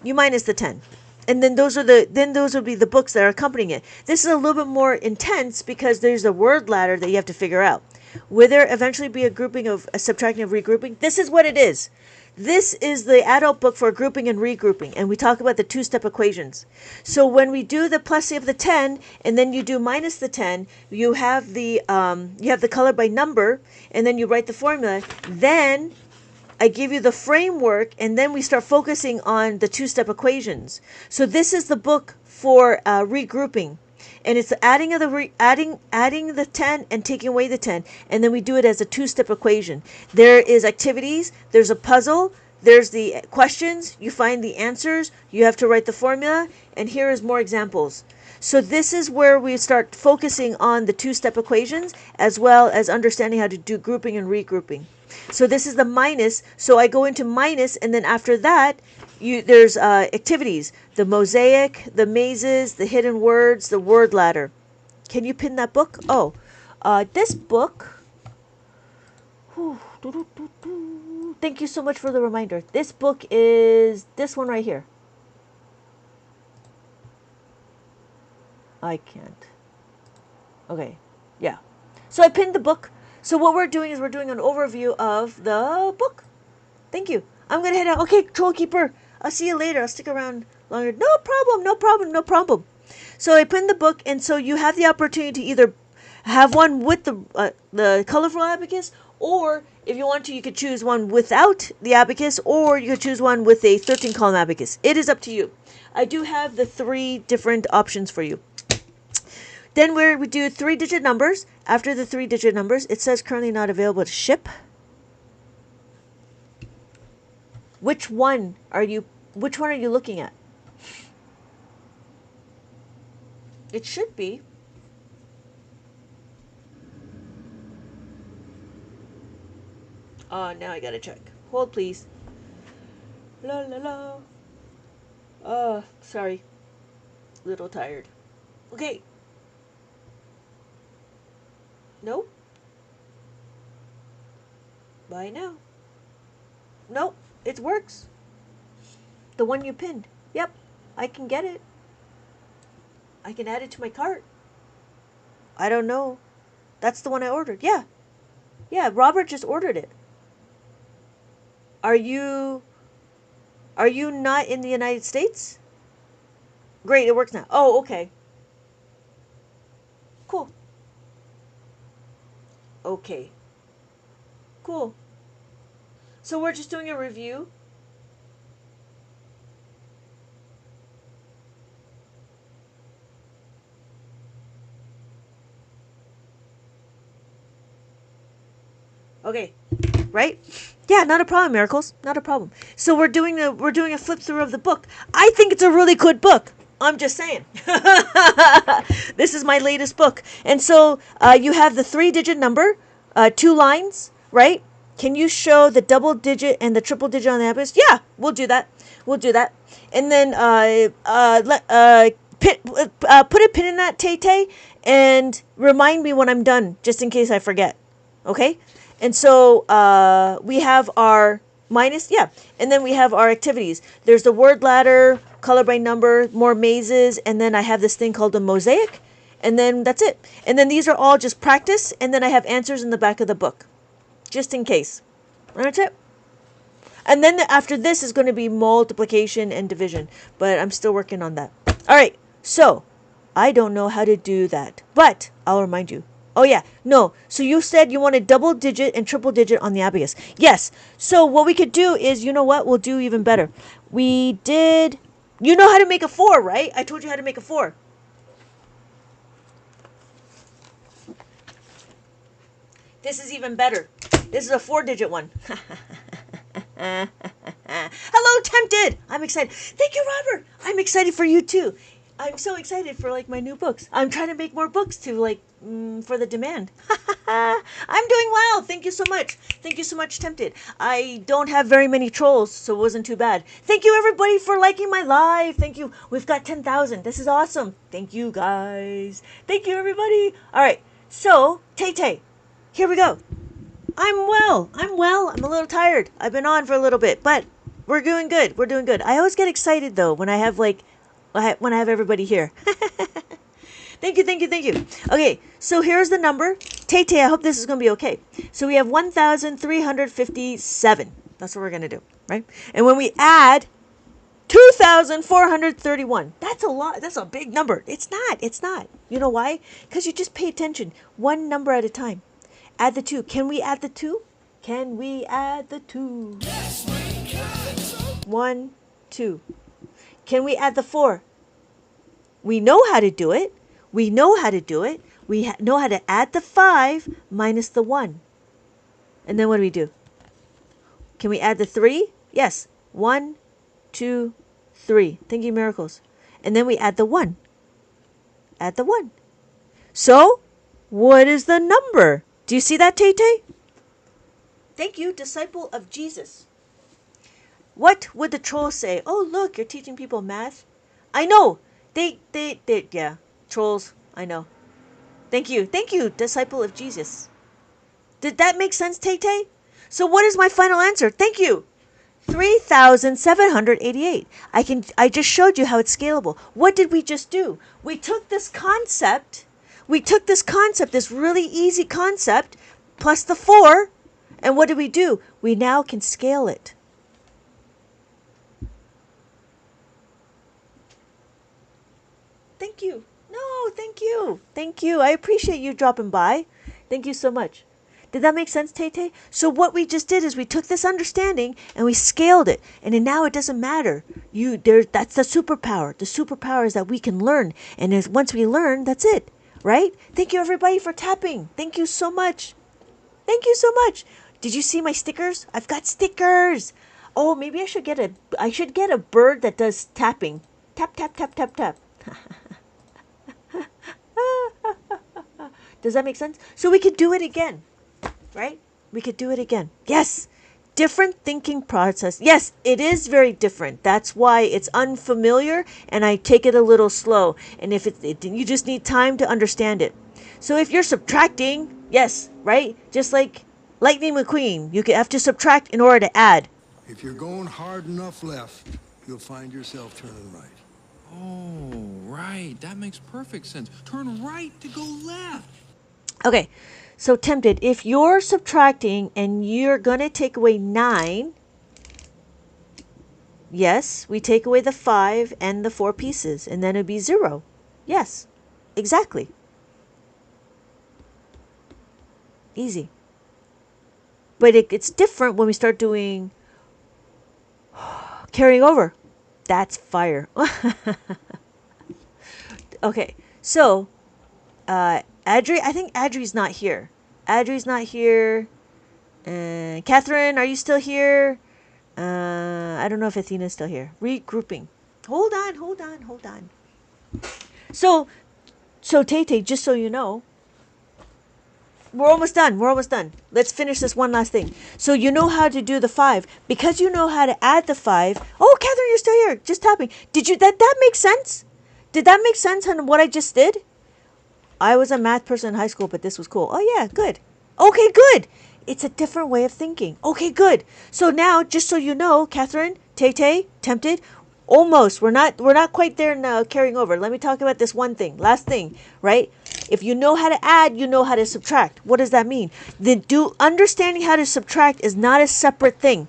S1: you minus the 10. And then those would be the books that are accompanying it. This is a little bit more intense because there's a word ladder that you have to figure out. Will there eventually be a grouping of a subtracting of regrouping? This is what it is. This is the adult book for grouping and regrouping, and we talk about the two-step equations. So when we do the plus of the 10, and then you do minus the 10, you have the color by number, and then you write the formula. Then I give you the framework, and then we start focusing on the two-step equations. So this is the book for regrouping, and it's the adding of the adding the 10 and taking away the 10, and then we do it as a two-step equation. There is activities, there's a puzzle, there's the questions, you find the answers, you have to write the formula, and here is more examples. So this is where we start focusing on the two-step equations as well as understanding how to do grouping and regrouping. So this is the minus. So I go into minus, and then after that, there's activities, the mosaic, the mazes, the hidden words, the word ladder. Can you pin that book? Oh, this book. Thank you so much for the reminder. This book is this one right here. I can't. Okay, yeah. So I pinned the book. So what we're doing is we're doing an overview of the book. Thank you. I'm going to head out. Okay, Troll Keeper, I'll see you later. I'll stick around longer. No problem, no problem, no problem. So I pinned the book, and so you have the opportunity to either have one with the colorful abacus, or if you want to, you could choose one without the abacus, or you could choose one with a 13-column abacus. It is up to you. I do have the 3 different options for you. Then we do 3-digit numbers. After the 3-digit numbers, it says currently not available to ship. Which one are you looking at? It should be. Now I gotta check. Hold, please. La la la. Sorry. Little tired. Okay. Nope. Buy now. Nope. It works. The one you pinned. Yep. I can get it. I can add it to my cart. I don't know. That's the one I ordered. Yeah. Yeah, Robert just ordered it. Are you not in the United States? Great, it works now. Oh, okay. Cool. Okay. Cool. So we're just doing a review. Okay. Right? Yeah, not a problem, Miracles. Not a problem. So we're doing a flip through of the book. I think it's a really good book. I'm just saying. This is my latest book. And so you have the 3-digit number, 2 lines, right? Can you show the double digit and the triple digit on the abacus? Yeah, we'll do that. We'll do that. And then put a pin in that, Tay-Tay, and remind me when I'm done, just in case I forget. Okay? And so we have our minus, yeah. And then we have our activities. There's the word ladder, color by number, more mazes, and then I have this thing called a mosaic, and then that's it. And then these are all just practice, and then I have answers in the back of the book, just in case. And that's it. And then after this is going to be multiplication and division, but I'm still working on that. All right, so I don't know how to do that, but I'll remind you. Oh yeah, no. So you said you wanted double digit and triple digit on the Abacus. Yes. So what we could do is, you know what? We'll do even better. We did, you know how to make a 4, right? I told you how to make a 4. This is even better. This is a 4-digit one. Hello, Tempted. I'm excited. Thank you, Robert. I'm excited for you too. I'm so excited for like my new books. I'm trying to make more books to like for the demand. I'm doing well. Thank you so much. Thank you so much, Tempted. I don't have very many trolls, so it wasn't too bad. Thank you everybody for liking my live. Thank you. We've got 10,000. This is awesome. Thank you guys. Thank you everybody. All right. So, Tay, here we go. I'm well. I'm a little tired. I've been on for a little bit, but we're doing good. We're doing good. I always get excited though when I have everybody here. Thank you. Okay, so here's the number. Tay, I hope this is going to be okay. So we have 1,357. That's what we're going to do, right? And when we add 2,431, that's a lot. That's a big number. It's not. You know why? Because you just pay attention. One number at a time. Add the 2. Can we add the 2? Can we add the 2? Yes, we can. 1, 2. Can we add the 4? We know how to do it. We know how to add the 5 minus the 1. And then what do? Can we add the 3? Yes. 1, 2, 3. Thinking miracles. And then we add the 1. Add the 1. So, what is the number? Do you see that, Tay? Thank you, disciple of Jesus. What would the trolls say? Oh, look, you're teaching people math. I know. Yeah, trolls, I know. Thank you, disciple of Jesus. Did that make sense, Tay? So what is my final answer? Thank you. 3,788. I just showed you how it's scalable. What did we just do? We took this concept, this really easy concept, plus the 4, and what did we do? We now can scale it. Thank you. No, thank you. Thank you. I appreciate you dropping by. Thank you so much. Did that make sense, Tay? So what we just did is we took this understanding and we scaled it. And then now it doesn't matter. That's the superpower. The superpower is that we can learn. And once we learn, that's it. Right? Thank you, everybody, for tapping. Thank you so much. Thank you so much. Did you see my stickers? I've got stickers. Oh, maybe I should get a bird that does tapping. Tap, tap, tap, tap, tap. Does that make sense? So we could do it again, right? We could do it again. Yes. Different thinking process. Yes, it is very different. That's why it's unfamiliar and I take it a little slow. And if you just need time to understand it. So if you're subtracting, yes, right? Just like Lightning McQueen, you have to subtract in order to add.
S4: If you're going hard enough left, you'll find yourself turning right.
S5: Oh, right. That makes perfect sense. Turn right to go left.
S1: Okay, so Tempted, if you're subtracting and you're going to take away 9, yes, we take away the 5 and the 4 pieces, and then it'd be 0. Yes, exactly. Easy. But it's different when we start doing carrying over. That's fire. Okay, so Adri, I think Adri's not here. Catherine, are you still here? I don't know if Athena's still here. Regrouping. Hold on. So Tay, just so you know, we're almost done. Let's finish this one last thing. So you know how to do the 5. Because you know how to add the 5. Oh, Catherine, you're still here. Just tapping. That make sense? Did that make sense on what I just did? I was a math person in high school, but this was cool. Oh, yeah, good. Okay, good. It's a different way of thinking. Okay, good. So now, just so you know, Catherine, Tay, Tempted, Almost. We're not quite there now carrying over. Let me talk about this one thing. Last thing, right? If you know how to add, you know how to subtract. What does that mean? Understanding how to subtract is not a separate thing.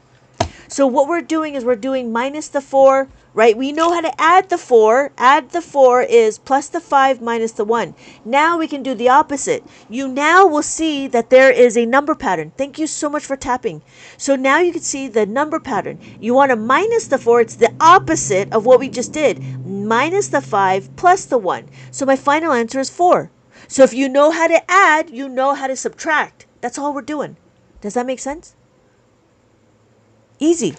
S1: So what we're doing is we're doing minus the 4, right? We know how to add the 4. Add the 4 is plus the 5 minus the 1. Now we can do the opposite. You now will see that there is a number pattern. Thank you so much for tapping. So now you can see the number pattern. You want to minus the 4. It's the opposite of what we just did. Minus the 5 plus the 1. So my final answer is 4. So if you know how to add, you know how to subtract. That's all we're doing. Does that make sense? Easy.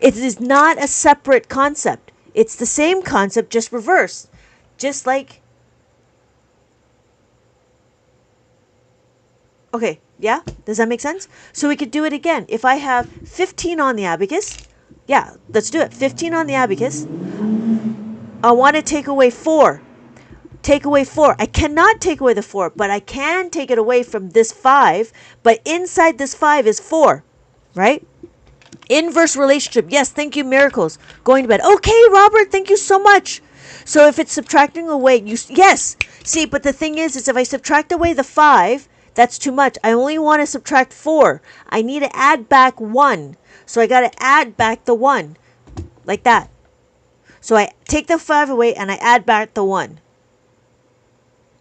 S1: It is not a separate concept. It's the same concept, just reversed. Just like, okay, yeah? Does that make sense? So we could do it again. If I have 15 on the abacus, yeah, let's do it. 15 on the abacus. I want to take away 4. Take away 4. I cannot take away the 4, but I can take it away from this 5. But inside this 5 is 4, right? Inverse relationship. Yes, thank you, miracles. Going to bed. Okay, Robert, thank you so much. So if it's subtracting away, yes. See, but the thing is if I subtract away the 5, that's too much. I only want to subtract 4. I need to add back 1. So I got to add back the 1. Like that. So I take the 5 away and I add back the 1.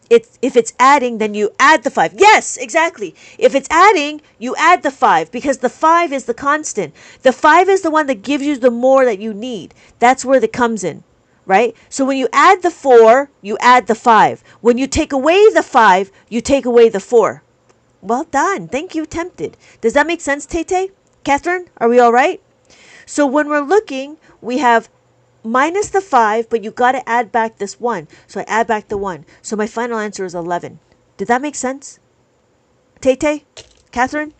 S1: If it's adding, then you add the 5. Yes, exactly. If it's adding, you add the 5 because the 5 is the constant. The 5 is the one that gives you the more that you need. That's where it comes in, right? So when you add the 4, you add the 5. When you take away the 5, you take away the 4. Well done. Thank you, Tempted. Does that make sense, Tay? Catherine, are we all right? So when we're looking, we have minus the 5, but you got to add back this 1. So I add back the 1. So my final answer is 11. Did that make sense? Tay? Catherine?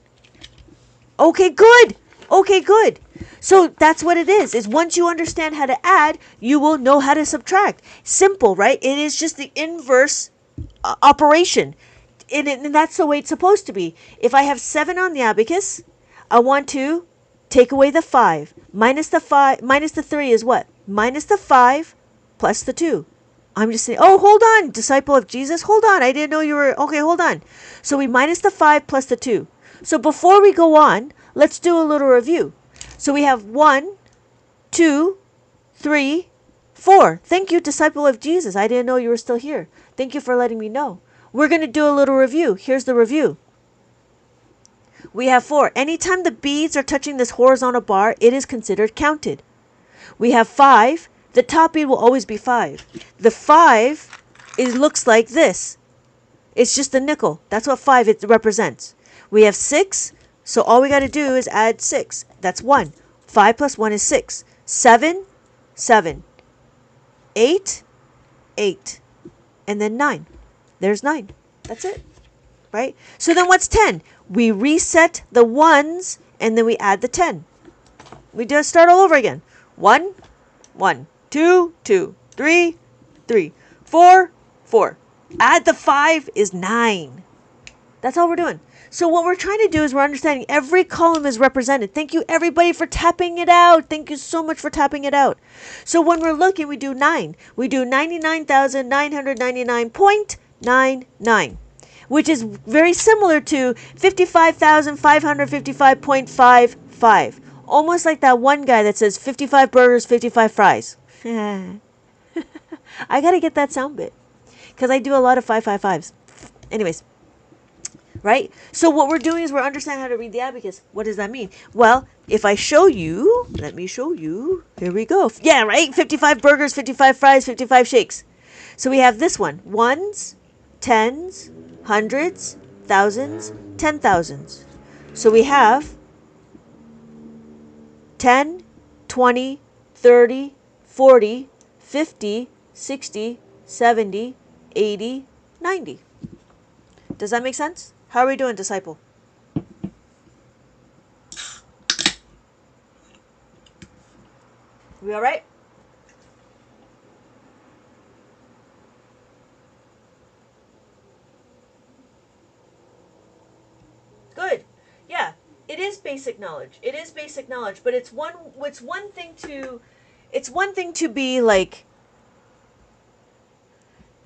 S1: Okay, good. Okay, good. So that's what it is once you understand how to add, you will know how to subtract. Simple, right? It is just the inverse operation. And that's the way it's supposed to be. If I have 7 on the abacus, I want to take away the 5. Minus the 3 is what? Minus the 5 plus the 2. I'm just saying, oh, hold on, disciple of Jesus. Hold on. I didn't know you were, okay, hold on. So we minus the 5 plus the 2. So before we go on, let's do a little review. So we have 1, 2, 3, 4. Thank you, disciple of Jesus. I didn't know you were still here. Thank you for letting me know. We're going to do a little review. Here's the review. We have 4. Anytime the beads are touching this horizontal bar, it is considered counted. We have 5. The top bead will always be 5. The 5 looks like this. It's just a nickel. That's what 5 it represents. We have 6. So all we got to do is add 6. That's 1. 5 plus 1 is 6. 7, 7. 8, 8. And then 9. There's 9. That's it. Right? So then what's 10? We reset the 1s and then we add the 10. We just start all over again. 1, 1, 2, 2, 3, 3, 4, 4. Add the 5 is 9. That's all we're doing. So what we're trying to do is we're understanding every column is represented. Thank you everybody for tapping it out. Thank you so much for tapping it out. So when we're looking, we do 9. We do 99,999.99, which is very similar to 55,555.55. Almost like that one guy that says 55 burgers, 55 fries. I got to get that sound bit because I do a lot of 555s. Anyways, right? So what we're doing is we're understanding how to read the abacus. What does that mean? Well, if I show you, let me show you. Here we go. Yeah, right? 55 burgers, 55 fries, 55 shakes. So we have this one. Ones, tens, hundreds, thousands, 10,000s. So we have 10, 20, 30, 40, 50, 60, 70, 80, 90. Does that make sense? How are we doing, disciple? We all right? Good. Yeah, it is basic knowledge. It is basic knowledge, but it's one thing to It's one thing to be like,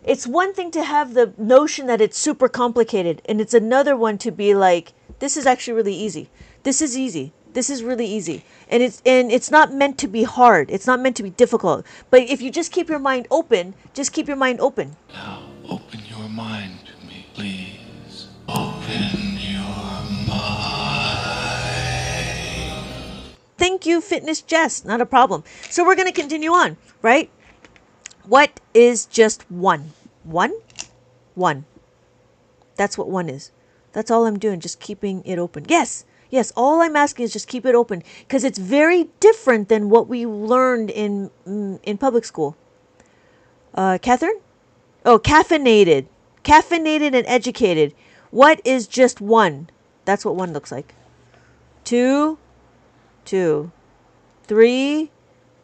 S1: it's one thing to have the notion that it's super complicated, and it's another one to be like, this is actually really easy. This is easy. This is really easy. And it's not meant to be hard. It's not meant to be difficult. But if you just keep your mind open, just keep your mind open.
S5: Now, open your mind to me, please. Open your mind.
S1: Thank you, Fitness Jess. Not a problem. So we're going to continue on, right? What is just one? One? One. That's what one is. That's all I'm doing, just keeping it open. Yes, yes, all I'm asking is just keep it open, because it's very different than what we learned in public school. Catherine? Oh, caffeinated. Caffeinated and educated. What is just one? That's what one looks like. Two. Three.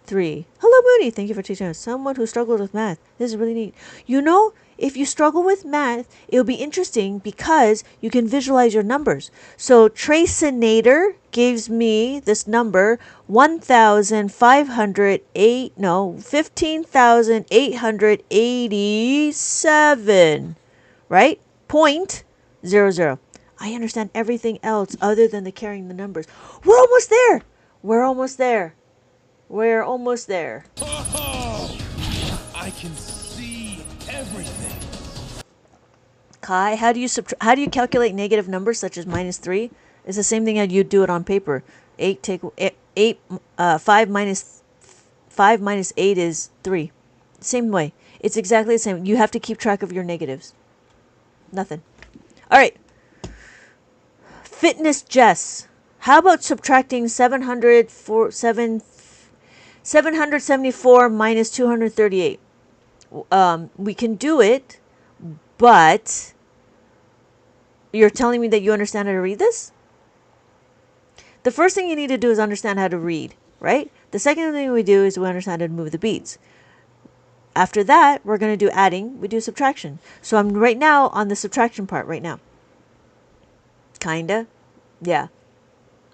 S1: Hello, Moody. Thank you for teaching us. Someone who struggled with math. This is really neat. You know, if you struggle with math, it'll be interesting because you can visualize your numbers. So Tracinator gives me this number 15,887, right? 0.00. I understand everything else other than the carrying the numbers. We're almost there. We're almost there. We're almost there.
S3: Oh, I can see everything.
S1: Kai, how do you calculate negative numbers such as -3? It's the same thing as you do it on paper. 5 minus 8 is 3. Same way. It's exactly the same. You have to keep track of your negatives. Nothing. All right. Fitness Jess. How about subtracting 774 minus 238? We can do it, but you're telling me that you understand how to read this? The first thing you need to do is understand how to read, right? The second thing we do is we understand how to move the beads. After that, we're going to do adding. We do subtraction. So I'm right now on the subtraction part right now. Kinda. Yeah.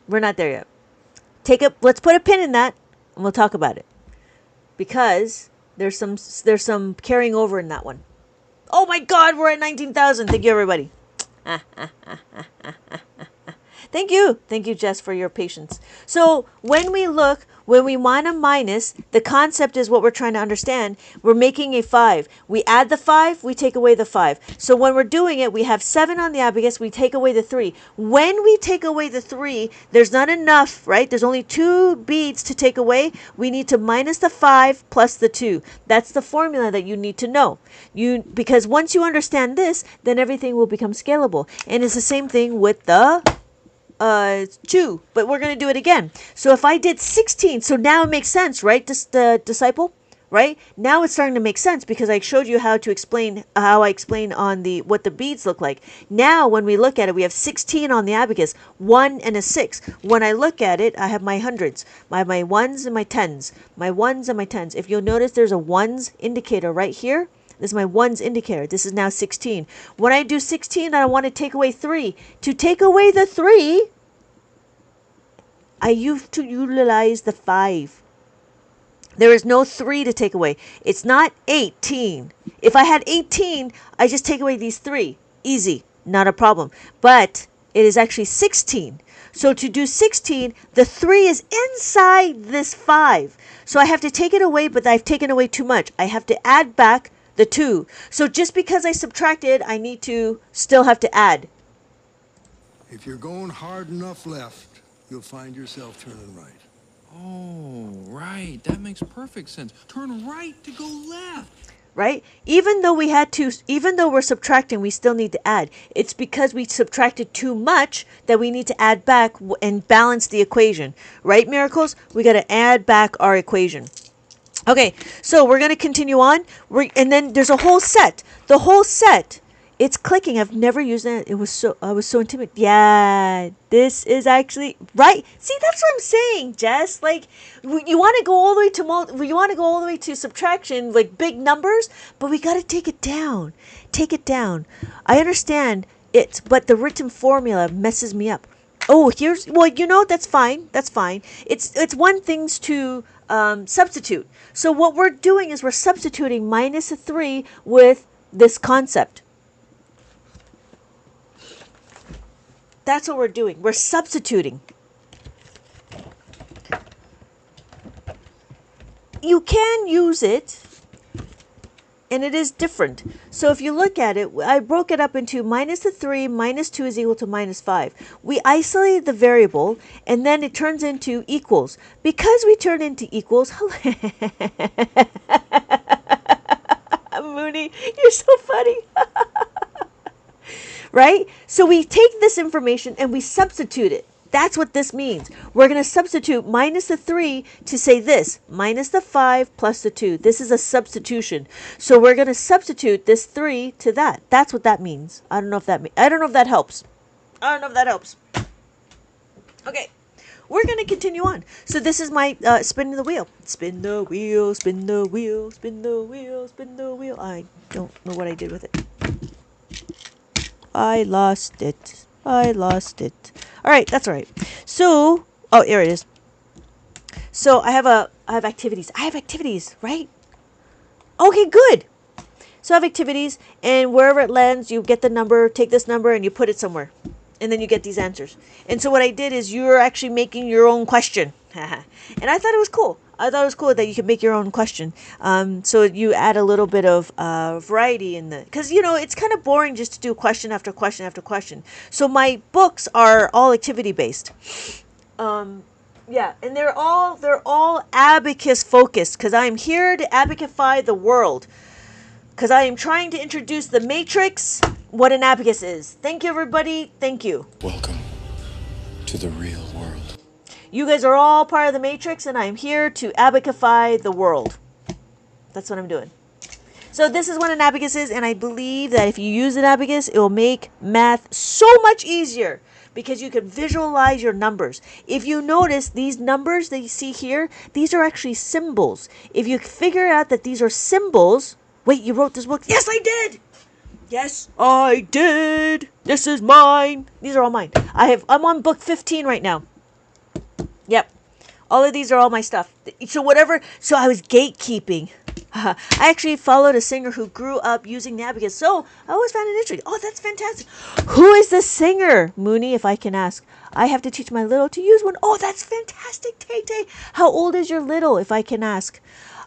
S1: We're not there yet. Let's put a pin in that and we'll talk about it. Because there's some carrying over in that one. Oh my God, we're at 19,000. Thank you, everybody. Thank you, Jess, for your patience. So when we want to minus, the concept is what we're trying to understand. We're making a 5. We add the 5, we take away the 5. So when we're doing it, we have 7 on the abacus, we take away the 3. When we take away the 3, there's not enough, right? There's only 2 beads to take away. We need to minus the 5 plus the 2. That's the formula that you need to know. Because once you understand this, then everything will become scalable. And it's the same thing with the 2, but we're going to do it again. So if I did 16, so now it makes sense, right? The disciple, right? Now it's starting to make sense because I showed you how I explain on what the beads look like. Now when we look at it, we have 16 on the abacus, 1 and a 6. When I look at it, I have my hundreds, my ones and my tens, my ones and my tens. If you'll notice, there's a ones indicator right here. This is my ones indicator. This is now 16. When I do 16, I want to take away 3. To take away the 3, I used to utilize the 5. There is no 3 to take away. It's not 18. If I had 18, I just take away these 3. Easy. Not a problem. But it is actually 16. So to do 16, the 3 is inside this 5. So I have to take it away, but I've taken away too much. I have to add back the 2. So just because I subtracted, I need to still have to add.
S4: If you're going hard enough left, you'll find yourself turning right.
S5: Oh, right. That makes perfect sense. Turn right to go left.
S1: Right? Even though we're subtracting, we still need to add. It's because we subtracted too much that we need to add back and balance the equation. Right, Miracles? We got to add back our equation. Okay, so we're going to continue on. And then there's a whole set. The whole set, it's clicking. I've never used it. I was so intimidated. Yeah, this is actually right. See, that's what I'm saying, Jess. Like, you want to go all the way to subtraction, like big numbers, but we got to take it down. Take it down. I understand it, but the written formula messes me up. Oh, that's fine. That's fine. It's one thing to substitute. So what we're doing is we're substituting minus a 3 with this concept. That's what we're doing. We're substituting. You can use it, and it is different. So if you look at it, I broke it up into minus a 3, minus 2 is equal to minus 5. We isolated the variable, and then it turns into equals. Because we turn into equals, Mooney, you're so funny. Right? So we take this information and we substitute it. That's what this means. We're going to substitute minus the 3 to say this, minus the 5 plus the 2. This is a substitution. So we're going to substitute this 3 to that. That's what that means. I don't know if that helps. I don't know if that helps. Okay. We're going to continue on. So this is my spinning the wheel. Spin the wheel, spin the wheel, spin the wheel, spin the wheel. I don't know what I did with it. I lost it. I lost it. All right, that's all right. So, oh, here it is. So I have activities. I have activities, right? Okay, good. So I have activities, and wherever it lands, you get the number, take this number, and you put it somewhere. And then you get these answers. And so what I did is you're actually making your own question. And I thought it was cool. I thought it was cool that you could make your own question. So you add a little bit of variety in the... Because, it's kind of boring just to do question after question after question. So my books are all activity-based. Yeah, and they're all abacus focused. Because I am here to abacify the world. Because I am trying to introduce the matrix, what an abacus is. Thank you, everybody. Thank you.
S3: Welcome to the real world.
S1: You guys are all part of the matrix, and I'm here to abacify the world. That's what I'm doing. So this is what an abacus is, and I believe that if you use an abacus, it will make math so much easier because you can visualize your numbers. If you notice, these numbers that you see here, these are actually symbols. If you figure out that these are symbols... Wait, you wrote this book? Yes, I did! Yes, I did! This is mine! These are all mine. I'm on book 15 right now. Yep. All of these are all my stuff. So I was gatekeeping. I actually followed a singer who grew up using the abacus. So I always found it interesting. Oh, that's fantastic. Who is the singer? Mooney, if I can ask. I have to teach my little to use one. Oh, that's fantastic, Tay-Tay. How old is your little, if I can ask?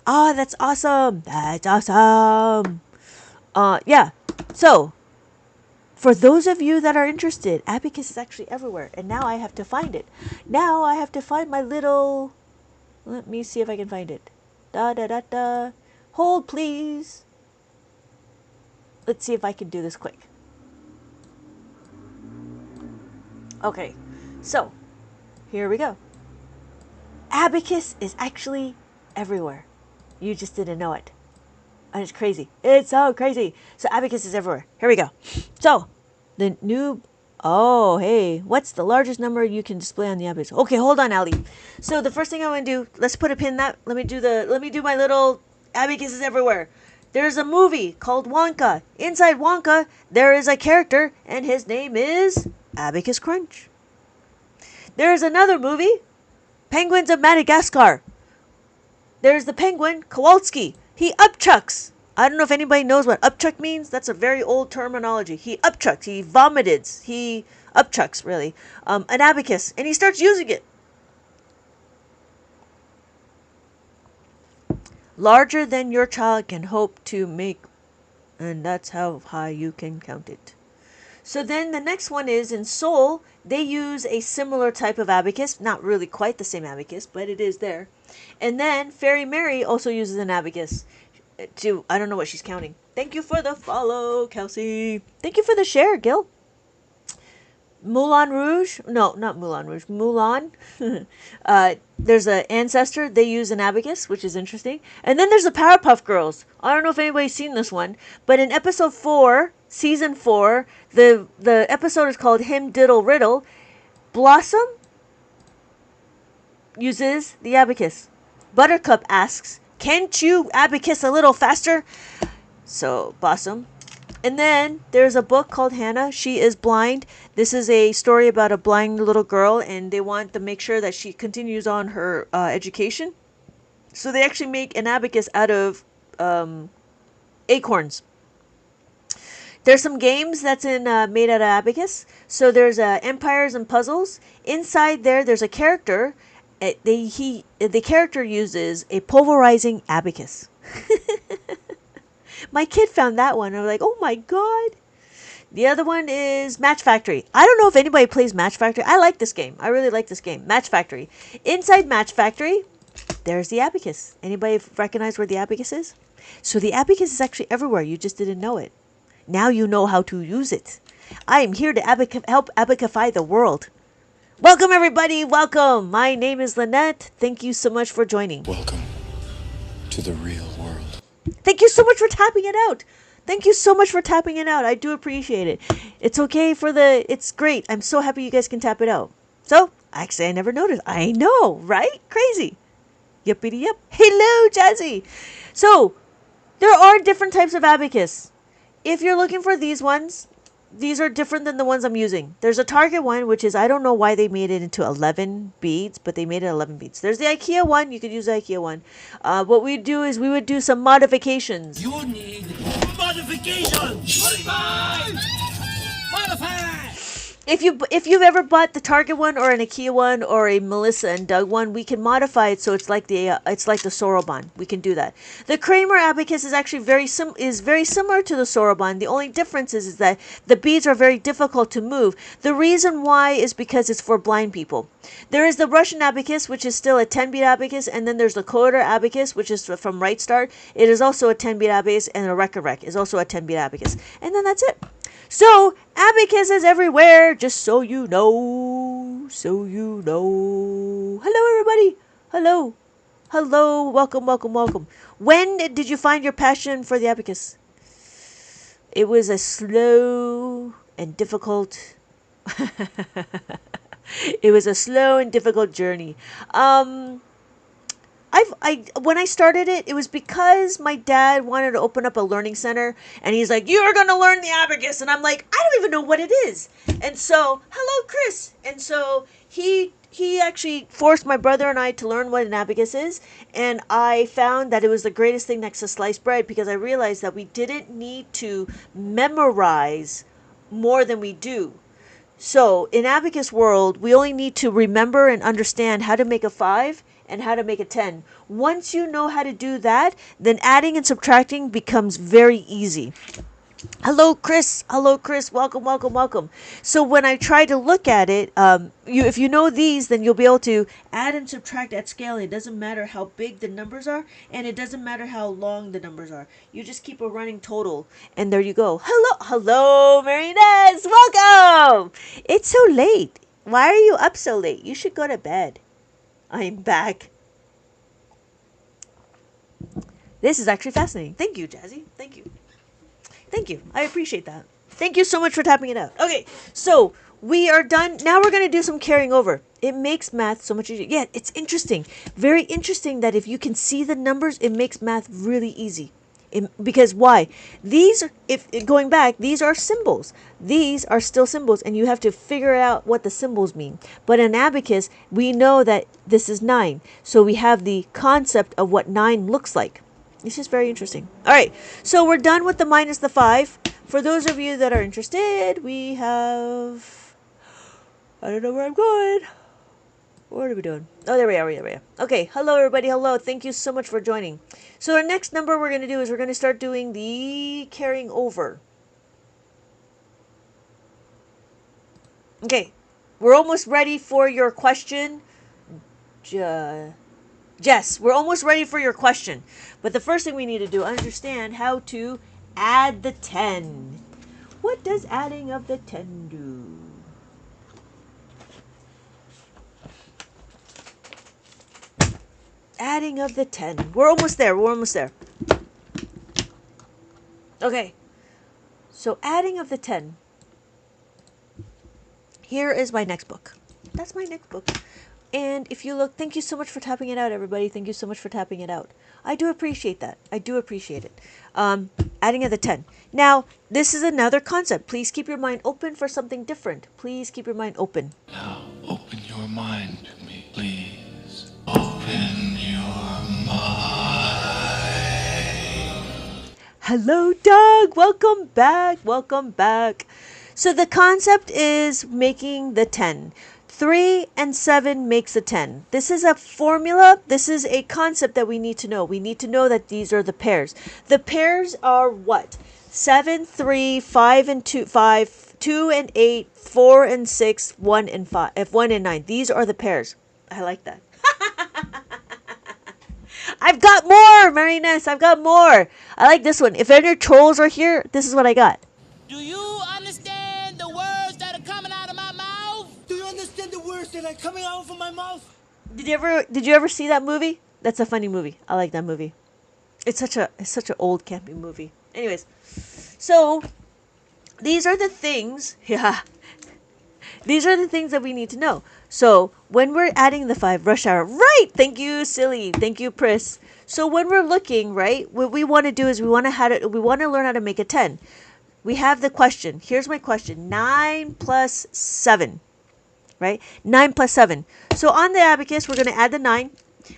S1: Oh, that's awesome. That's awesome. Yeah. So, for those of you that are interested, abacus is actually everywhere. And now I have to find it. Now I have to find my little... Let me see if I can find it. Da-da-da-da. Hold, please. Let's see if I can do this quick. Okay. So, here we go. Abacus is actually everywhere. You just didn't know it. And it's crazy. It's so crazy. So abacus is everywhere. Here we go. So, the new... Oh, hey. What's the largest number you can display on the abacus? Okay, hold on, Ali. So the first thing I want to do... Let's put a pin in that. Let me do my little... Abacus is everywhere. There's a movie called Wonka. Inside Wonka, there is a character, and his name is Abacus Crunch. There's another movie, Penguins of Madagascar. There's the penguin, Kowalski. He upchucks. I don't know if anybody knows what upchuck means. That's a very old terminology. He upchucks. He vomited. He upchucks, really. An abacus. And he starts using it. Larger than your child can hope to make. And that's how high you can count it. So then the next one is in Seoul. They use a similar type of abacus. Not really quite the same abacus, but it is there. And then Fairy Mary also uses an abacus. I don't know what she's counting. Thank you for the follow, Kelsey. Thank you for the share, Gil. Moulin Rouge. No, not Moulin Rouge. Mulan. There's an ancestor. They use an abacus, which is interesting. And then there's the Powerpuff Girls. I don't know if anybody's seen this one. But in episode 4, season 4, the episode is called Him Diddle Riddle. Blossom uses the abacus. Buttercup asks, "Can't you abacus a little faster?" So, Blossom. And then there's a book called Hannah. She is blind. This is a story about a blind little girl, and they want to make sure that she continues on her education. So they actually make an abacus out of acorns. There's some games that's made out of abacus. So there's empires and puzzles. Inside there's a character. The character uses a pulverizing abacus. My kid found that one. I was like, oh my god. The other one is Match Factory. I don't know if anybody plays Match Factory. I like this game. I really like this game. Match Factory. Inside Match Factory, there's the abacus. Anybody recognize where the abacus is? So the abacus is actually everywhere. You just didn't know it. Now you know how to use it. I am here to help abacify the world. Welcome, everybody. Welcome. My name is Lynette. Thank you so much for joining.
S3: Welcome to the real world.
S1: Thank you so much for tapping it out. Thank you so much for tapping it out. I do appreciate it. It's okay it's great. I'm so happy you guys can tap it out. So, actually, I never noticed. I know, right? Crazy. Yippity yip. Hello, Jazzy. So, there are different types of abacus. If you're looking for these ones, these are different than the ones I'm using. There's a Target one, which is, I don't know why they made it into 11 beads, but they made it 11 beads. There's the IKEA one. You could use the IKEA one. What we do is we would do some modifications.
S2: You need modifications. Modify.
S1: If you've ever bought the Target one or an IKEA one or a Melissa and Doug one, we can modify it so it's like the Soroban. We can do that. The Kramer abacus is actually very similar to the Soroban. The only difference is that the beads are very difficult to move. The reason why is because it's for blind people. There is the Russian abacus, which is still a 10-bead abacus, and then there's the Coder abacus, which is from Right Start. It is also a 10-bead abacus, and a Rec is also a 10-bead abacus. And then that's it. So, abacus is everywhere, just so you know. So you know. Hello, everybody. Hello. Hello. Welcome, welcome, welcome. When did you find your passion for the abacus? It was a slow and difficult... It was a slow and difficult journey. When I started it, it was because my dad wanted to open up a learning center, and he's like, "You're gonna learn the abacus," and I'm like, "I don't even know what it is." And so, hello, Chris. And so he actually forced my brother and I to learn what an abacus is, and I found that it was the greatest thing next to sliced bread, because I realized that we didn't need to memorize more than we do. So in abacus world, we only need to remember and understand how to make a 5 and how to make a 10. Once you know how to do that, then adding and subtracting becomes very easy. Hello, Chris. Hello, Chris. Welcome, welcome, welcome. So when I try to look at it, if you know these, then you'll be able to add and subtract at scale. It doesn't matter how big the numbers are, and it doesn't matter how long the numbers are. You just keep a running total, and there you go. Hello, Mary Inez. Welcome. It's so late. Why are you up so late? You should go to bed. I'm back. This is actually fascinating. Thank you, Jazzy. Thank you. Thank you. I appreciate that. Thank you so much for tapping it out. Okay, so we are done. Now we're going to do some carrying over. It makes math so much easier. Yeah, it's interesting. Very interesting that if you can see the numbers, it makes math really easy. Because why? These are symbols. These are still symbols, and you have to figure out what the symbols mean. But in abacus, we know that this is 9. So we have the concept of what 9 looks like. It's just very interesting. All right, so we're done with the minus the 5. For those of you that are interested, we have... I don't know where I'm going. What are we doing? Oh, there we are. Okay, hello, everybody. Hello. Thank you so much for joining. So our next number we're going to do is we're going to start doing the carrying over. Okay, we're almost ready for your question. Jess, we're almost ready for your question. But the first thing we need to do, understand how to add the 10. What does adding of the 10 do? Adding of the 10. We're almost there. Okay. So adding of the 10. Here is my next book. That's my next book. And if you look, thank you so much for tapping it out, everybody. Thank you so much for tapping it out. I do appreciate that. I do appreciate it. Adding of the 10. Now, this is another concept. Please keep your mind open for something different. Please keep your mind open.
S3: Now, open your mind to me, please. Open your mind.
S1: Hello, Doug. Welcome back. Welcome back. So the concept is making the 10. 3 and 7 makes a 10. This is a formula. This is a concept that we need to know. We need to know that these are the pairs. The pairs are what? 7, 3, 5 and 2, 5, 2 and 8, 4 and 6, 1 and 5, 1 and 9. These are the pairs. I like that. I've got more, Marinus. I've got more. I like this one. If any trolls are here, this is what I got.
S2: Do you understand the words that are coming out of my mouth?
S6: Do you understand the words that are coming out of my mouth?
S1: Did you ever see that movie? That's a funny movie. I like that movie. It's such an old camping movie. Anyways, so these are the things, yeah. These are the things that we need to know. So when we're adding the 5 rush hour, right? Thank you, Silly. Thank you, Pris. So when we're looking, right, what we want to do is we want to learn how to make a 10. We have the question. Here's my question. 9 plus 7, right? 9 plus 7. So on the abacus, we're going to add the 9.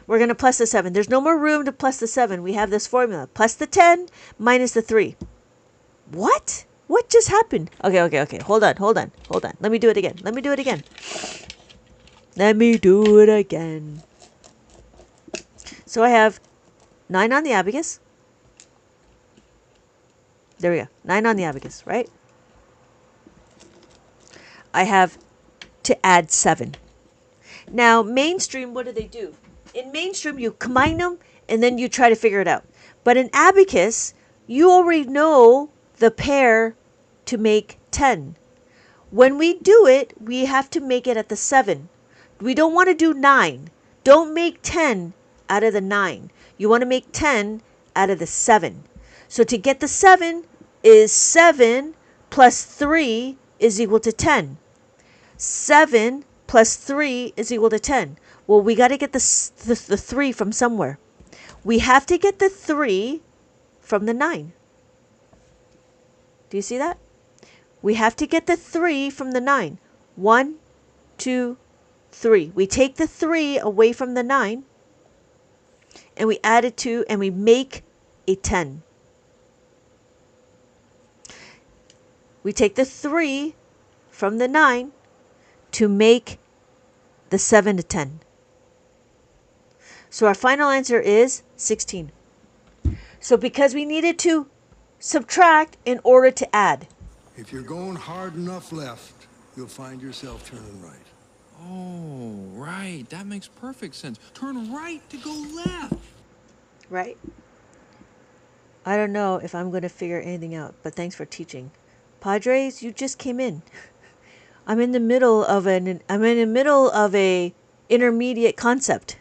S1: We're going to plus the 7. There's no more room to plus the 7. We have this formula. Plus the 10 minus the 3. What? What just happened? Okay. Hold on. Let me do it again. Let me do it again. So I have 9 on the abacus. There we go. 9 on the abacus, right? I have to add 7. Now, mainstream, what do? In mainstream, you combine them and then you try to figure it out. But in abacus, you already know the pair to make 10. When we do it, we have to make it at the 7. We don't want to do 9. Don't make 10 out of the 9. You want to make 10 out of the 7. So to get the 7 is 7 plus 3 is equal to 10. 7 plus 3 is equal to 10. Well, we got to get the 3 from somewhere. We have to get the 3 from the 9. Do you see that? We have to get the 3 from the 9. 1, 2, 3. We take the 3 away from the 9 and we add it to and we make a 10. We take the 3 from the 9 to make the 7 to 10. So our final answer is 16. So because we needed to subtract in order to add.
S4: If you're going hard enough left, you'll find yourself turning right.
S5: Oh, right. That makes perfect sense. Turn right to go left.
S1: Right? I don't know if I'm going to figure anything out, but thanks for teaching. Padres, you just came in. I'm in the middle of a intermediate concept.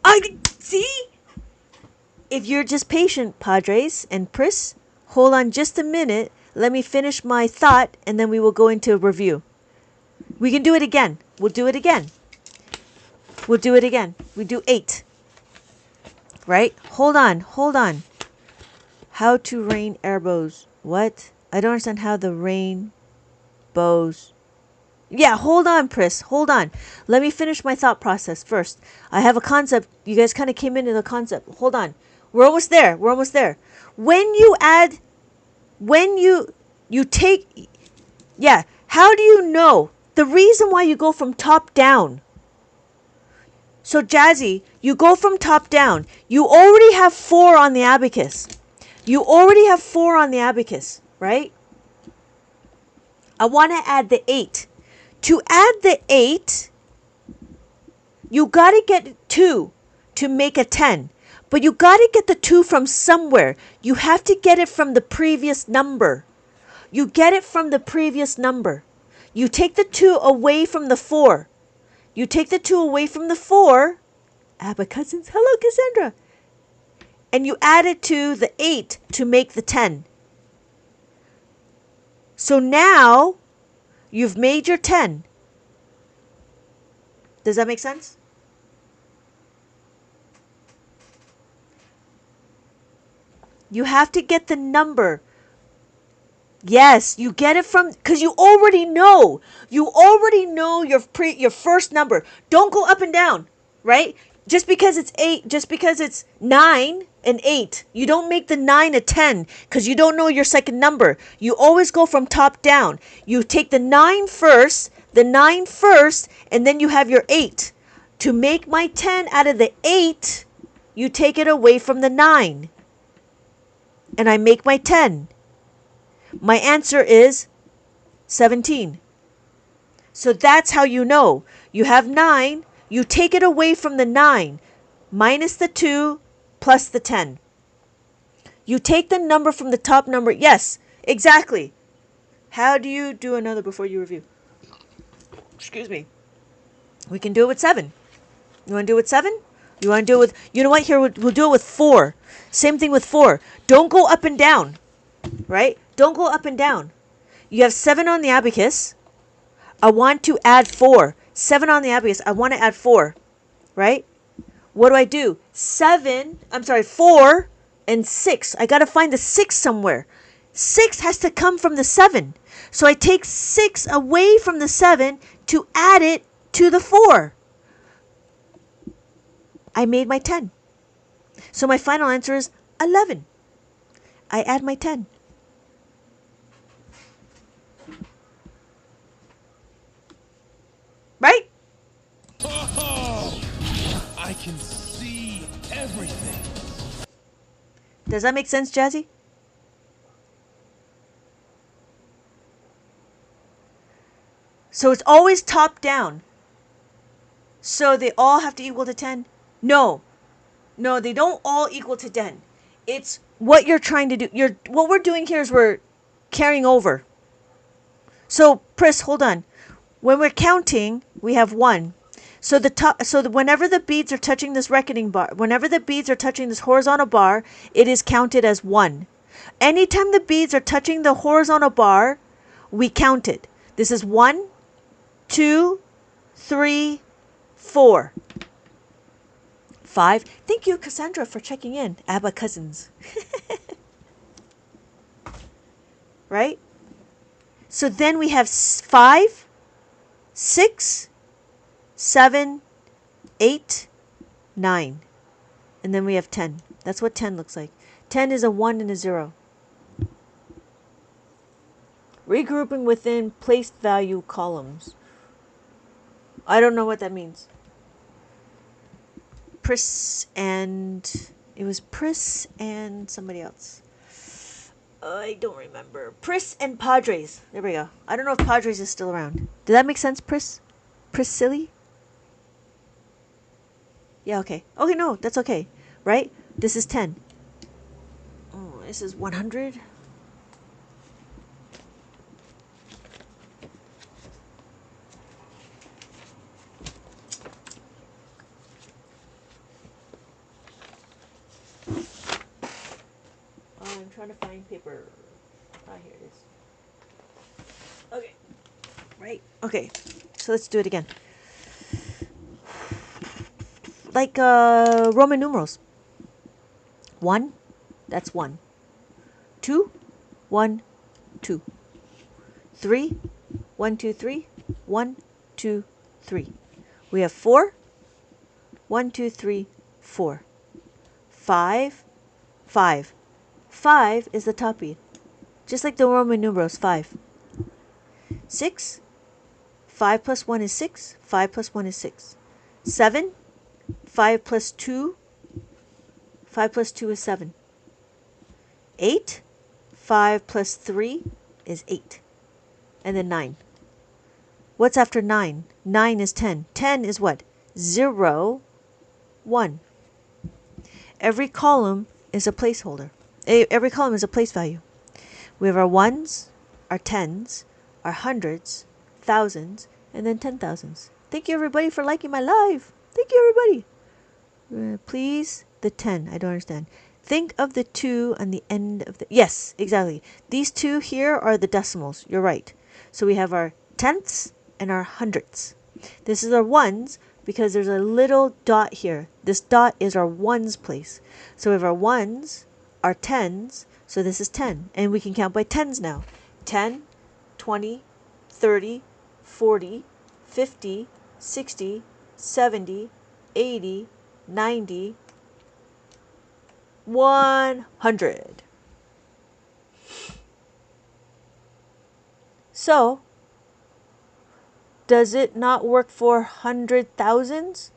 S1: I see. If you're just patient, Padres and Pris, hold on just a minute. Let me finish my thought, and then we will go into a review. We can do it again. We'll do it again. We do 8. Right? Hold on. How to rain air bows. What? I don't understand how the rain bows. Yeah, hold on, Pris. Hold on. Let me finish my thought process first. I have a concept. You guys kind of came into the concept. Hold on. We're almost there. When you take, yeah, how do you know? The reason why you go from top down. So, Jazzy, you go from top down. You already have 4 on the abacus. Right? I want to add the 8. To add the 8, you got to get 2 to make a 10. But you got to get the 2 from somewhere. You have to get it from the previous number. You take the 2 away from the 4. Abba Cousins, hello Cassandra. And you add it to the 8 to make the 10. So now you've made your 10. Does that make sense? You have to get the number. Yes, you get it from, because you already know. You already know your first number. Don't go up and down, right? Just because it's 8, just because it's 9 and 8, you don't make the 9 a 10 because you don't know your second number. You always go from top down. You take the 9 first, and then you have your 8. To make my 10 out of the 8, you take it away from the 9. And I make my 10. My answer is 17. So that's how you know. You have 9. You take it away from the 9, minus the 2, plus the 10. You take the number from the top number. Yes, exactly. How do you do another before you review? Excuse me. We can do it with 7. You want to do it with 7? You want to do it with, you know what? Here, we'll do it with 4. Same thing with 4. Don't go up and down, right? Don't go up and down. You have 7 on the abacus. I want to add 4. 7 on the abacus. I want to add 4, right? What do? 4 and 6. I got to find the 6 somewhere. 6 has to come from the 7. So I take 6 away from the 7 to add it to the 4. I made my 10. So my final answer is 11. I add my 10. Right?
S5: Oh, I can see everything.
S1: Does that make sense, Jazzy? So it's always top down. So they all have to equal to 10? No. No, they don't all equal to 10. It's what you're trying to do. What we're doing here is we're carrying over. So, Pris, hold on. When we're counting, we have 1. So whenever the beads are touching this reckoning bar, whenever the beads are touching this horizontal bar, it is counted as 1. Anytime the beads are touching the horizontal bar, we count it. This is 1, 2, 3, 4, 5. Thank you, Cassandra, for checking in. Abba Cousins. Right? So then we have 5, 6, 7, 8, 9. And then we have 10. That's what 10 looks like. 10 is a 1 and a 0. Regrouping within placed value columns. I don't know what that means. Pris and somebody else. I don't remember. Pris and Padres. There we go. I don't know if Padres is still around. Did that make sense, Pris? Priscilli? Yeah, okay. Okay, no, that's okay. Right? This is 10. Oh, this is 100. Oh, I'm trying to find paper. Ah, here it is. Okay. Right. Okay. So let's do it again. Like Roman numerals. 1, that's 1. 2, 1, 2. 3, 1, 2, 3, 1, 2, 3. We have 4, 1, 2, 3, 4. 5, 5. 5 is the top bead. Just like the Roman numerals, 5. 6, 5 plus 1 is 6. 5 plus 1 is 6. 7, 5 plus 2. 5 plus 2 is 7. 8, 5 plus 3 is 8. And then 9. What's after 9? 9 is 10. 10 is what? 0, 1. Every column is a placeholder. Every column is a place value. We have our 1s, our 10s, our 100s, thousands, and then 10,000s. Thank you, everybody, for liking my live. Thank you, everybody. Please, the 10. I don't understand. Think of the 2 on the end of the... Yes, exactly. These 2 here are the decimals. You're right. So we have our tenths and our hundredths. This is our 1s because there's a little dot here. This dot is our 1s place. So we have our 1s, our 10s. So this is 10. And we can count by 10s now. 10, 20, 30, 40, 50, 60, 70, 80, 90, 100. So, does it not work for hundred thousands?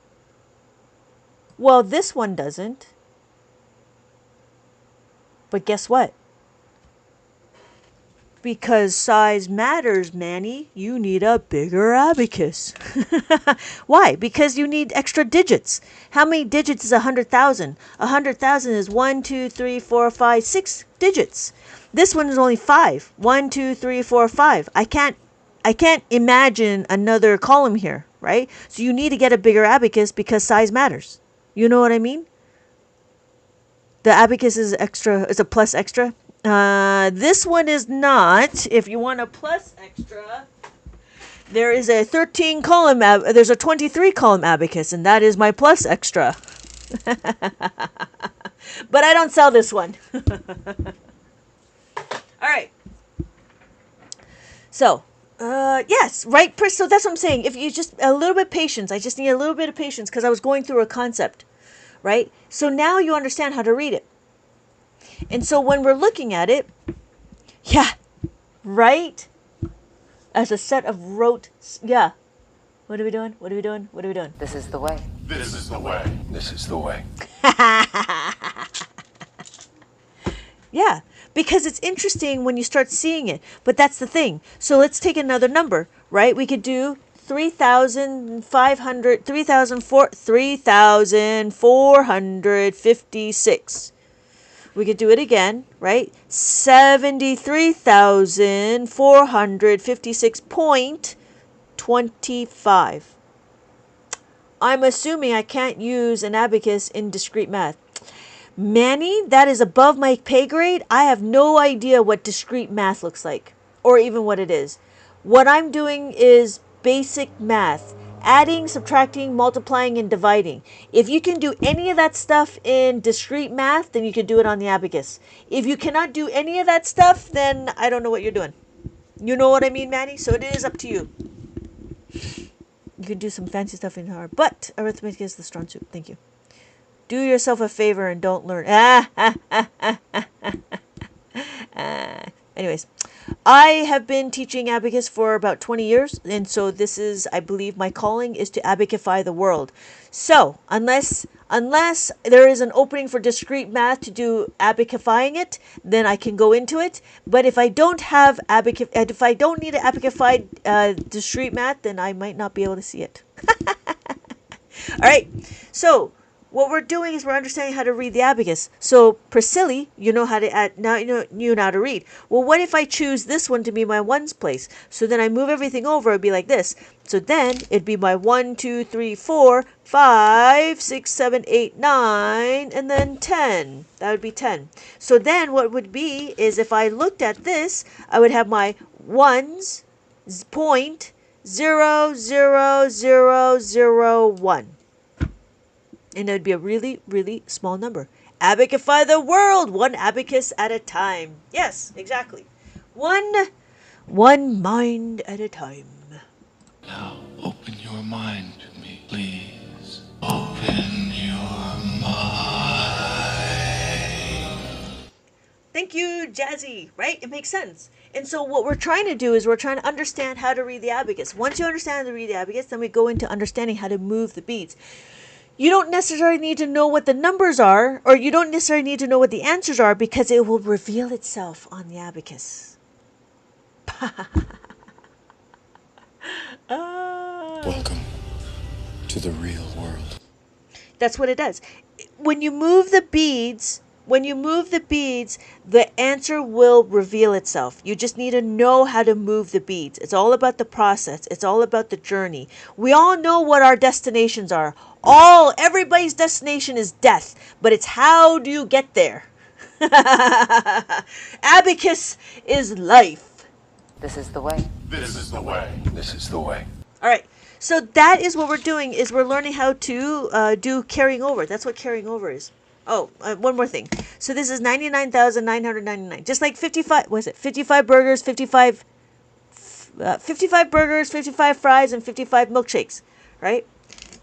S1: Well, this one doesn't. But guess what? Because size matters, Manny, you need a bigger abacus. Why? Because you need extra digits. How many digits is 100,000? 100,000 is 1, 2, 3, 4, 5, 6 digits. This one is only 5. 1, 2, 3, 4, 5. I can't imagine another column here, right? So you need to get a bigger abacus because size matters. You know what I mean? The abacus is extra, is a plus extra. This one is not. If you want a plus extra, there is a 13 column, there's a 23 column abacus, and that is my plus extra. But I don't sell this one. All right. So, yes, right, Pris. So that's what I'm saying. If you just a little bit of patience, I just need a little bit of patience because I was going through a concept, right? So now you understand how to read it. And so when we're looking at it, yeah, right? As a set of rote, yeah. What are we doing? What are we doing? What are we doing?
S7: This is the way.
S3: This is the way. This is the way.
S1: Yeah, because it's interesting when you start seeing it. But that's the thing. So let's take another number, right? We could do 3,456. We could do it again, right? 73,456.25. I'm assuming I can't use an abacus in discrete math. Manny, that is above my pay grade. I have no idea what discrete math looks like, or even what it is. What I'm doing is basic math. Adding, subtracting, multiplying, and dividing. If you can do any of that stuff in discrete math, then you can do it on the abacus. If you cannot do any of that stuff, then I don't know what you're doing. You know what I mean, Manny? So it is up to you. You can do some fancy stuff in hard, but arithmetic is the strong suit. Thank you. Do yourself a favor and don't learn. Anyways, I have been teaching abacus for about 20 years, and so this is, I believe, my calling is to abacify the world. So, unless there is an opening for discrete math to do abacifying it, then I can go into it. But if I don't have if I don't need to abacify discrete math, then I might not be able to see it. All right, so what we're doing is we're understanding how to read the abacus. So Priscilla, you know how to add, now you know how to read. Well, what if I choose this one to be my ones place? So then I move everything over, it'd be like this. So then it'd be my 1, 2, 3, 4, 5, 6, 7, 8, 9, and then 10. That would be 10. So then what would be is if I looked at this, I would have my ones, 0.00001. And it would be a really, really small number. Abacify the world, one abacus at a time. Yes, exactly. One mind at a time.
S3: Now, open your mind to me, please. Open your mind.
S1: Thank you, Jazzy. Right? It makes sense. And so what we're trying to do is we're trying to understand how to read the abacus. Once you understand how to read the abacus, then we go into understanding how to move the beads. You don't necessarily need to know what the numbers are, or you don't necessarily need to know what the answers are, because it will reveal itself on the abacus.
S3: Welcome to the real world.
S1: That's what it does. When you move the beads, the answer will reveal itself. You just need to know how to move the beads. It's all about the process. It's all about the journey. We all know what our destinations are. Everybody's destination is death, but it's how do you get there? Abacus is life.
S7: This is the way.
S3: This is the way. This is the way.
S1: All right. So that is what we're doing, is we're learning how to do carrying over. That's what carrying over is. Oh, one more thing. So this is 99,999. Just like 55, what is it? 55 burgers, 55 burgers, 55 fries, and 55 milkshakes, right?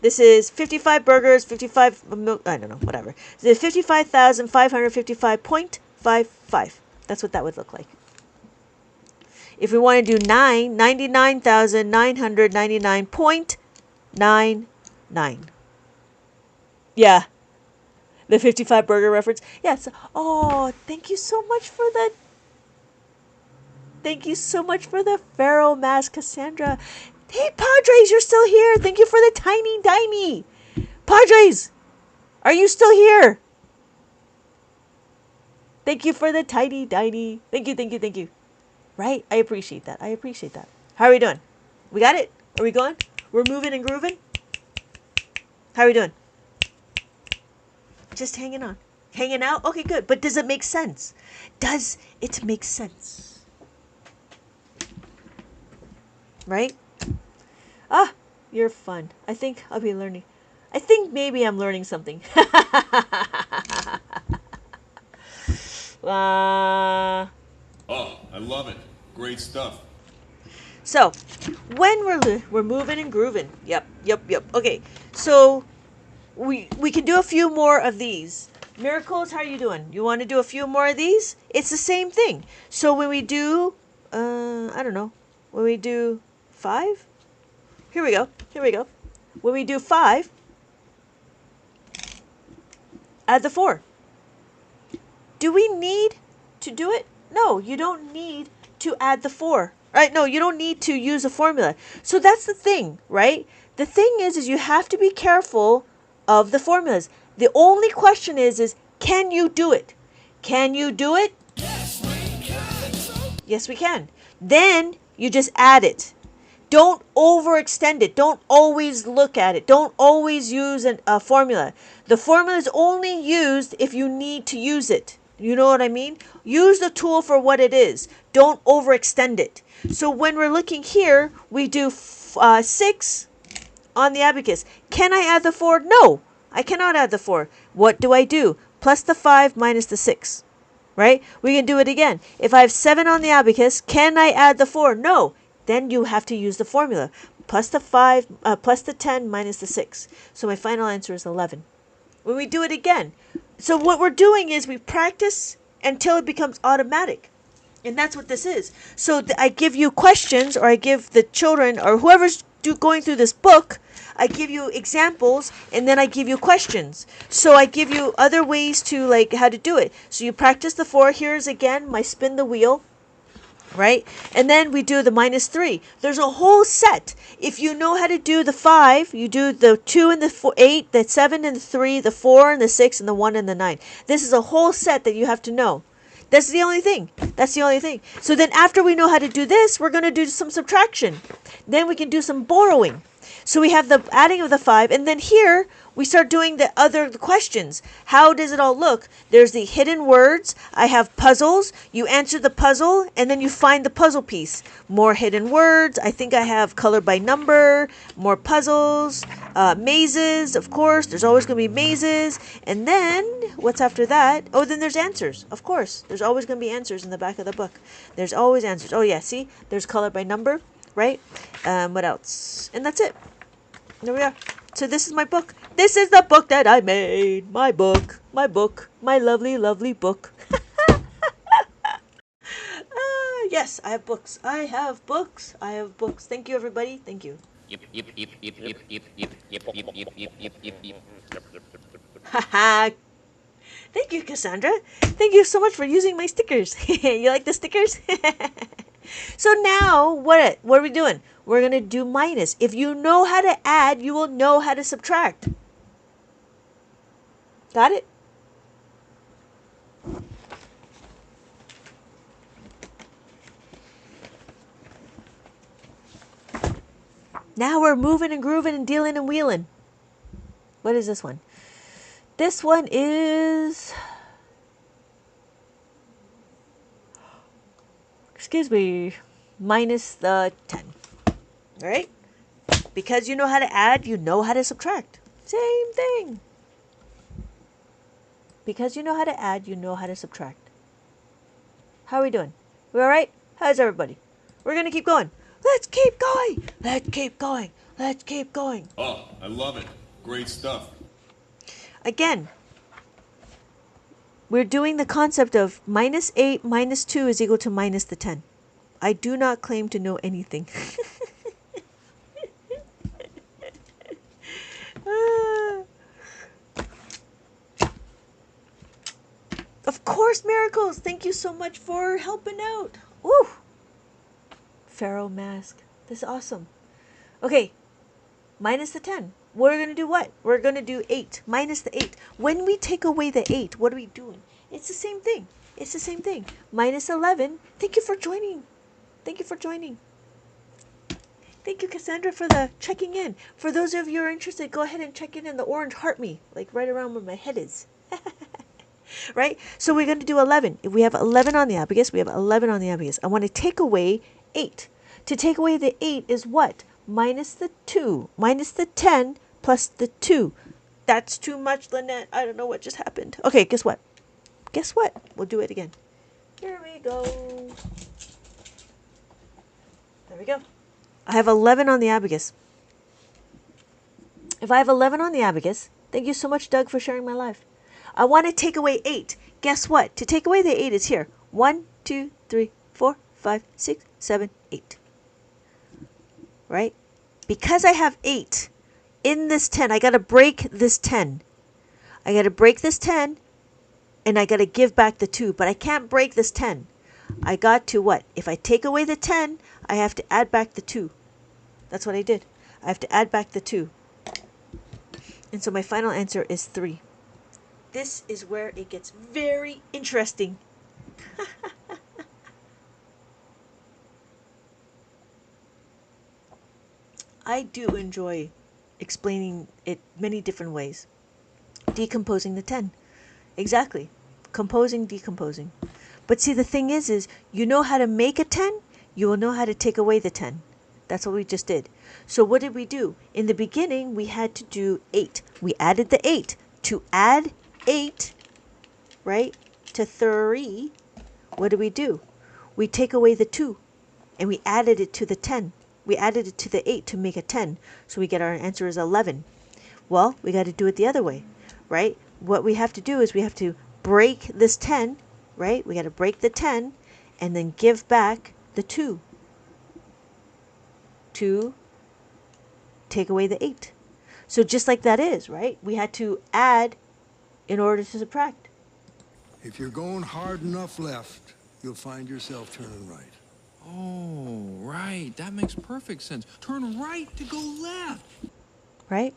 S1: This is 55 burgers, 55 milk, I don't know, whatever. This is 55,555.55. That's what that would look like. If we want to do 9, 99,999.99. Yeah. The 55 burger reference. Yes. Oh, thank you so much for that. Thank you so much for the Pharaoh mask, Cassandra. Hey, Padres, you're still here. Thank you for the tiny dimey. Padres, are you still here? Thank you for the tiny tiny. Thank you, thank you, thank you. Right? I appreciate that. I appreciate that. How are we doing? We got it? Are we going? We're moving and grooving? How are we doing? Just hanging on. Hanging out? Okay, good. But does it make sense? Does it make sense? Right? Ah, you're fun. I think I'll be learning. I think maybe I'm learning something.
S8: Oh, I love it. Great stuff.
S1: So, when we're moving and grooving. Yep. Okay, so we can do a few more of these. Miracles, how are you doing? You want to do a few more of these? It's the same thing. So when we do, I don't know, when we do 5, here we go. When we do 5, add the 4. Do we need to do it? No, you don't need to add the 4. Right? No, you don't need to use a formula. So that's the thing, right? The thing is you have to be careful of the formulas. The only question is can you do it? Can you do it? Yes, we can. Then you just add it. Don't overextend it. Don't always look at it. Don't always use a formula. The formula is only used if you need to use it. You know what I mean? Use the tool for what it is. Don't overextend it. So when we're looking here, we do 6 on the abacus. Can I add the 4? No, I cannot add the 4. What do? Plus the 5 minus the 6. Right? We can do it again. If I have 7 on the abacus, can I add the 4? No. Then you have to use the formula. Plus the 5, plus the 10 minus the 6. So my final answer is 11. When we do it again. So what we're doing is we practice until it becomes automatic. And that's what this is. So I give you questions, or I give the children, or whoever's going through this book, I give you examples, and then I give you questions. So I give you other ways to, like, how to do it. So you practice the 4. Here's again my spin the wheel. Right? And then we do the minus 3. There's a whole set. If you know how to do the 5, you do the 2 and the 8, the 7 and the 3, the 4 and the 6, and the 1 and the 9. This is a whole set that you have to know. That's the only thing. So then after we know how to do this, we're going to do some subtraction. Then we can do some borrowing. So we have the adding of the 5, and then here we start doing the other questions. How does it all look? There's the hidden words. I have puzzles. You answer the puzzle, and then you find the puzzle piece. More hidden words. I think I have color by number. More puzzles. Mazes, of course. There's always going to be mazes. And then, what's after that? Oh, then there's answers. Of course. There's always going to be answers in the back of the book. There's always answers. Oh, yeah, see? There's color by number, right? What else? And that's it. There we are. So this is my book. This is the book that I made. My book. My lovely, lovely book. Yes, I have books. I have books. Thank you, everybody. Thank you. Haha. Thank you, Cassandra. Thank you so much for using my stickers. You like the stickers? So now, what are we doing? We're going to do minus. If you know how to add, you will know how to subtract. Got it? Now we're moving and grooving and dealing and wheeling. What is this one? This one is... Excuse me. Minus the 10. All right? Because you know how to add, you know how to subtract. Same thing. Because you know how to add, you know how to subtract. How are we doing? We all right? How's everybody? We're going to keep going. Let's keep going. Let's keep going. Let's keep going.
S8: Oh, I love it. Great stuff.
S1: Again, we're doing the concept of minus 8 minus 2 is equal to minus the 10. I do not claim to know anything. Of course, Miracles. Thank you so much for helping out. Woo! Pharaoh mask. This is awesome. Okay, minus the 10. We're going to do what? We're going to do 8 minus the 8. When we take away the 8, what are we doing? It's the same thing. It's the same thing. Minus 11. Thank you for joining. Thank you for joining. Thank you, Cassandra, for the checking in. For those of you who are interested, go ahead and check in the orange heart me, like right around where my head is. Right? So we're going to do 11. If we have 11 on the abacus, we have 11 on the abacus. I want to take away 8. To take away the 8 is what? Minus the 2. Minus the 10 plus the 2. That's too much, Lynette. I don't know what just happened. Okay, guess what? Guess what? We'll do it again. Here we go. There we go. I have 11 on the abacus. If I have 11 on the abacus, thank you so much, Doug, for sharing my life. I want to take away 8. Guess what? To take away the 8 is here. 1, 2, 3, 4, 5, 6, 7, 8. Right? Because I have 8 in this 10, I got to break this 10. I got to break this 10, and I got to give back the 2. But I can't break this 10. I got to what? If I take away the 10, I have to add back the 2. That's what I did. I have to add back the 2. And so my final answer is 3. This is where it gets very interesting. I do enjoy explaining it many different ways. Decomposing the 10. Exactly. Composing, decomposing. But see, the thing is you know how to make a 10, you will know how to take away the 10. That's what we just did. So what did we do? In the beginning, we had to do 8. We added the 8. To add 8, right, to 3, what do? We take away the 2, and we added it to the 10. We added it to the 8 to make a 10. So we get our answer is 11. Well, we got to do it the other way, right? What we have to do is we have to break this 10, right? We got to break the 10 and then give back the 2 to take away the 8. So just like that is, right? We had to add in order to subtract.
S4: If you're going hard enough left, you'll find yourself turning right.
S5: Oh, right. That makes perfect sense. Turn right to go left.
S1: Right?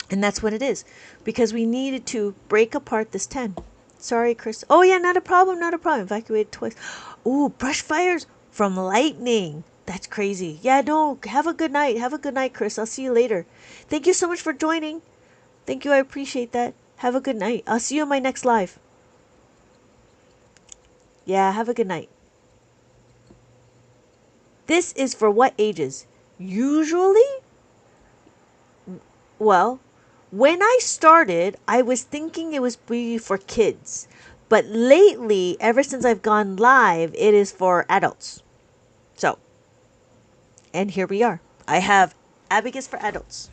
S1: And that's what it is. Because we needed to break apart this 10. Sorry, Chris. Oh, yeah, not a problem, not a problem. Evacuated twice. Ooh, brush fires from lightning. That's crazy. Yeah, no, have a good night. Have a good night, Chris. I'll see you later. Thank you so much for joining. Thank you. I appreciate that. Have a good night. I'll see you in my next live. Yeah, have a good night. This is for what ages? Usually, well, when I started, I was thinking it was for kids. But lately, ever since I've gone live, it is for adults. So, and here we are. I have Abacus for adults.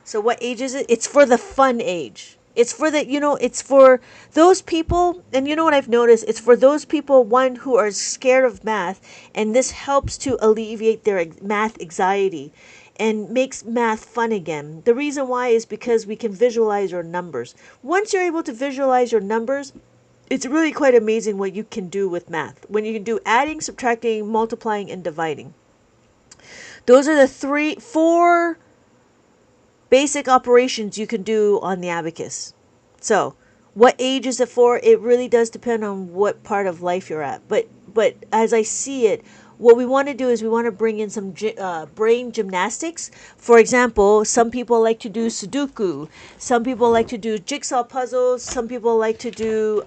S1: So what age is it? It's for the fun age. It's for the, it's for those people, and you know what I've noticed? It's for those people, one, who are scared of math, and this helps to alleviate their math anxiety and makes math fun again. The reason why is because we can visualize our numbers. Once you're able to visualize your numbers, it's really quite amazing what you can do with math. When you can do adding, subtracting, multiplying, and dividing. Those are the 4 basic operations you can do on the abacus. So, what age is it for? It really does depend on what part of life you're at. But as I see it, what we want to do is we want to bring in some brain gymnastics. For example, some people like to do Sudoku. Some people like to do jigsaw puzzles. Some people like to do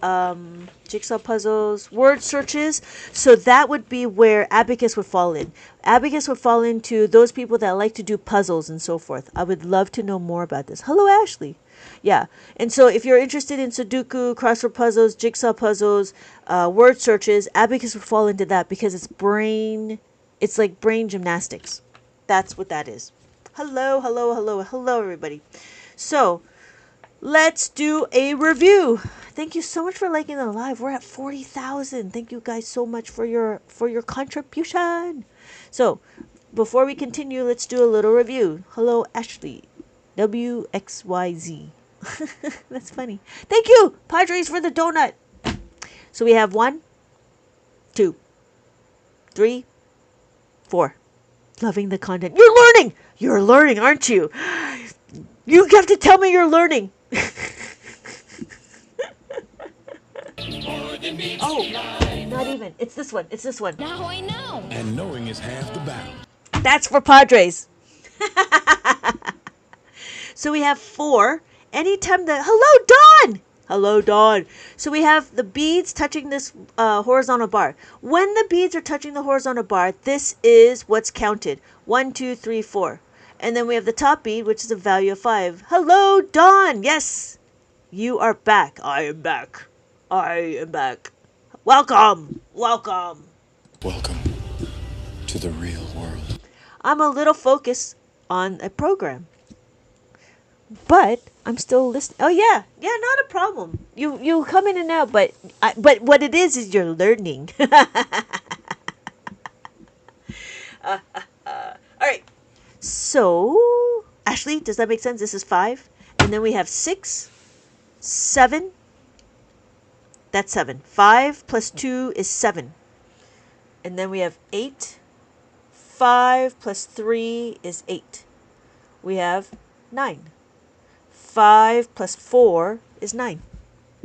S1: jigsaw puzzles, word searches. So that would be where Abacus would fall in. Abacus would fall into those people that like to do puzzles and so forth. I would love to know more about this. Hello, Ashley. Yeah, and so if you're interested in Sudoku, crossword puzzles, jigsaw puzzles, word searches, Abacus would fall into that because it's like brain gymnastics. That's what that is. Hello, hello, hello, hello, everybody. So, let's do a review. Thank you so much for liking the live. We're at 40,000. Thank you guys so much for your contribution. So, before we continue, let's do a little review. Hello, Ashley. WXYZ. That's funny. Thank you, Padres, for the donut. So we have 1, 2, 3, 4. Loving the content. You're learning! You're learning, aren't you? You have to tell me you're learning. Oh, not even. It's this one. It's this one.
S2: Now I know.
S9: And knowing is half the battle.
S1: That's for Padres. So we have 4. Anytime the... Hello, Dawn! Hello, Dawn. So we have the beads touching this horizontal bar. When the beads are touching the horizontal bar, this is what's counted. 1, 2, 3, 4. And then we have the top bead, which is a value of 5. Hello, Dawn! Yes! You are back. I am back. I am back. Welcome! Welcome!
S3: Welcome to the real world.
S1: I'm a little focused on a program. But I'm still listening. Oh yeah, not a problem. You come in and out, but what it is you're learning. All right. So Ashley, does that make sense? This is 5, and then we have 6, 7. That's 7. 5 plus 2 is 7, and then we have 8. 5 plus 3 is 8. We have 9. 5 plus 4 is 9.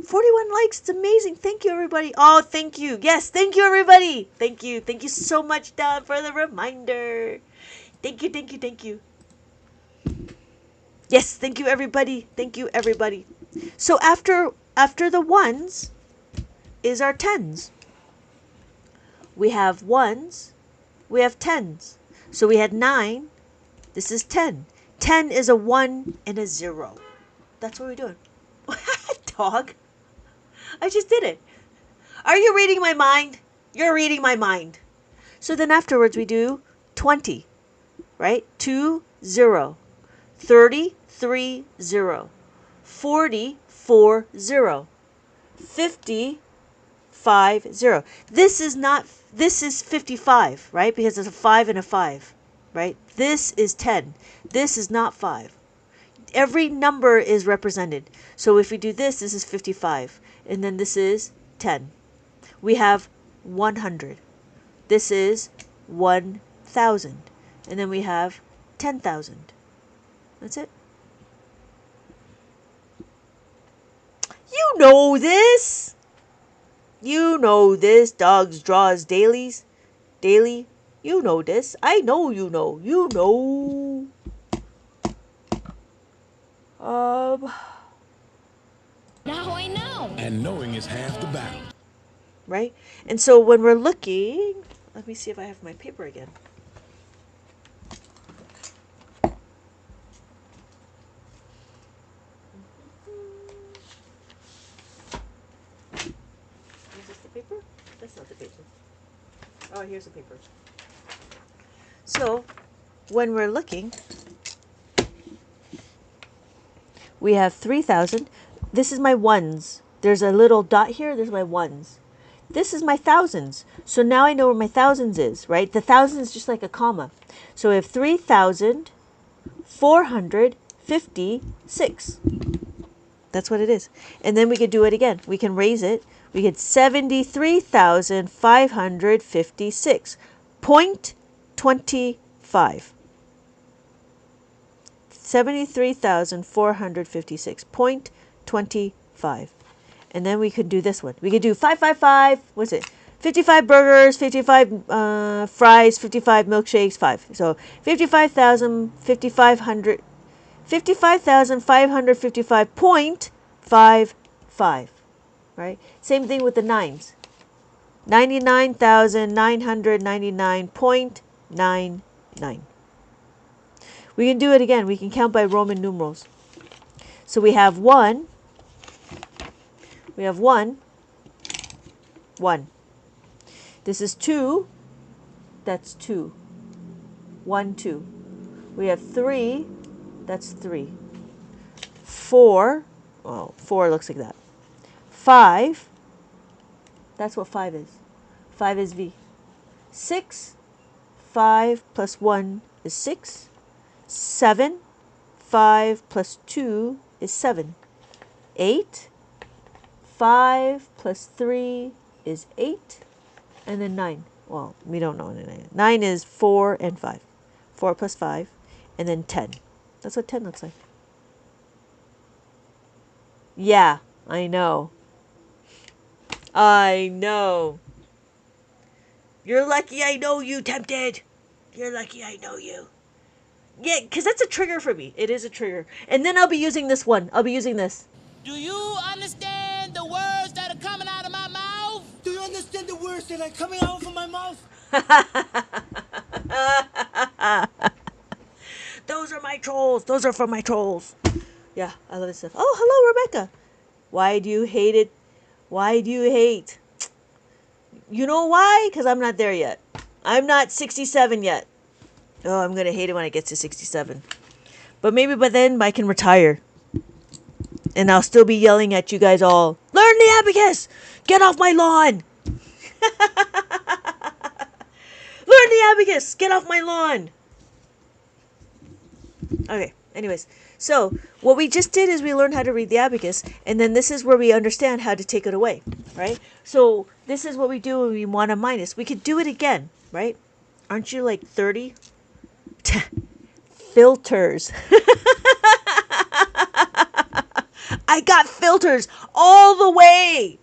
S1: 41 likes. It's amazing. Thank you, everybody. Oh, thank you. Yes, thank you, everybody. Thank you. Thank you so much, Don, for the reminder. Thank you, thank you, thank you. Yes, thank you, everybody. Thank you, everybody. So after the ones is our tens. We have ones. We have tens. So we had 9. This is 10. 10 is a 1 and a 0. That's what we're doing. Dog. I just did it. Are you reading my mind? You're reading my mind. So then afterwards we do 20. Right? 2, 0. 30, 3, 0. 40, 4, 0. 50, 5, 0. This is 55, right? Because it's a 5 and a 5, right? This is 10. This is not 5. Every number is represented. So if we do this, this is 55. And then this is 10. We have 100. This is 1,000. And then we have 10,000. That's it. You know this. You know this. Dogs, draws, dailies. Daily. You know this. I know you know. You know.
S2: Now I know.
S9: And knowing is half the battle.
S1: Right? And so when we're looking, let me see if I have my paper again. Is this the paper? That's not the paper. Oh, here's the paper. So when we're looking, we have 3,000. This is my ones. There's a little dot here. There's my ones. This is my thousands. So now I know where my thousands is, right? The thousands is just like a comma. So we have 3,456. That's what it is. And then we could do it again. We can raise it. We get 73,556. 0.25. 73,456. 0.25. And then we could do this one. We could do 555. What's it? 55 burgers, 55 fries, 55 milkshakes, 5. So 55,555. 55,555.55. Right? Same thing with the nines. 99,999.99. We can do it again. We can count by Roman numerals. So we have 1. We have 1. 1. This is 2. That's 2. 1, 2. We have 3, that's 3. 4, well, 4 looks like that. 5, that's what 5 is. 5 is V. 6, 5 plus 1 is 6. 7, 5 plus 2 is 7. 8, 5 plus 3 is 8. And then 9. Well, we don't know. 9 is 4 and 5. 4 plus 5. And then 10. That's what 10 looks like. Yeah, I know. I know. You're lucky I know you, Tempted. You're lucky I know you. Yeah, because that's a trigger for me. It is a trigger. And then I'll be using this one. I'll be using this.
S2: Do you understand the words that are coming out of my mouth?
S6: Do you understand the words that are coming out of my mouth?
S1: Those are my trolls. Those are from my trolls. Yeah, I love this stuff. Oh, hello, Rebecca. Why do you hate it? Why do you hate? You know why? Because I'm not there yet. I'm not 67 yet. Oh, I'm going to hate it when I get to 67. But maybe by then I can retire. And I'll still be yelling at you guys all. Learn the abacus! Get off my lawn! Learn the abacus! Get off my lawn! Okay, anyways. So, what we just did is we learned how to read the abacus. And then this is where we understand how to take it away. Right? So, this is what we do when we want a minus. We could do it again. Right? Aren't you like 30? Filters. I got filters all the way.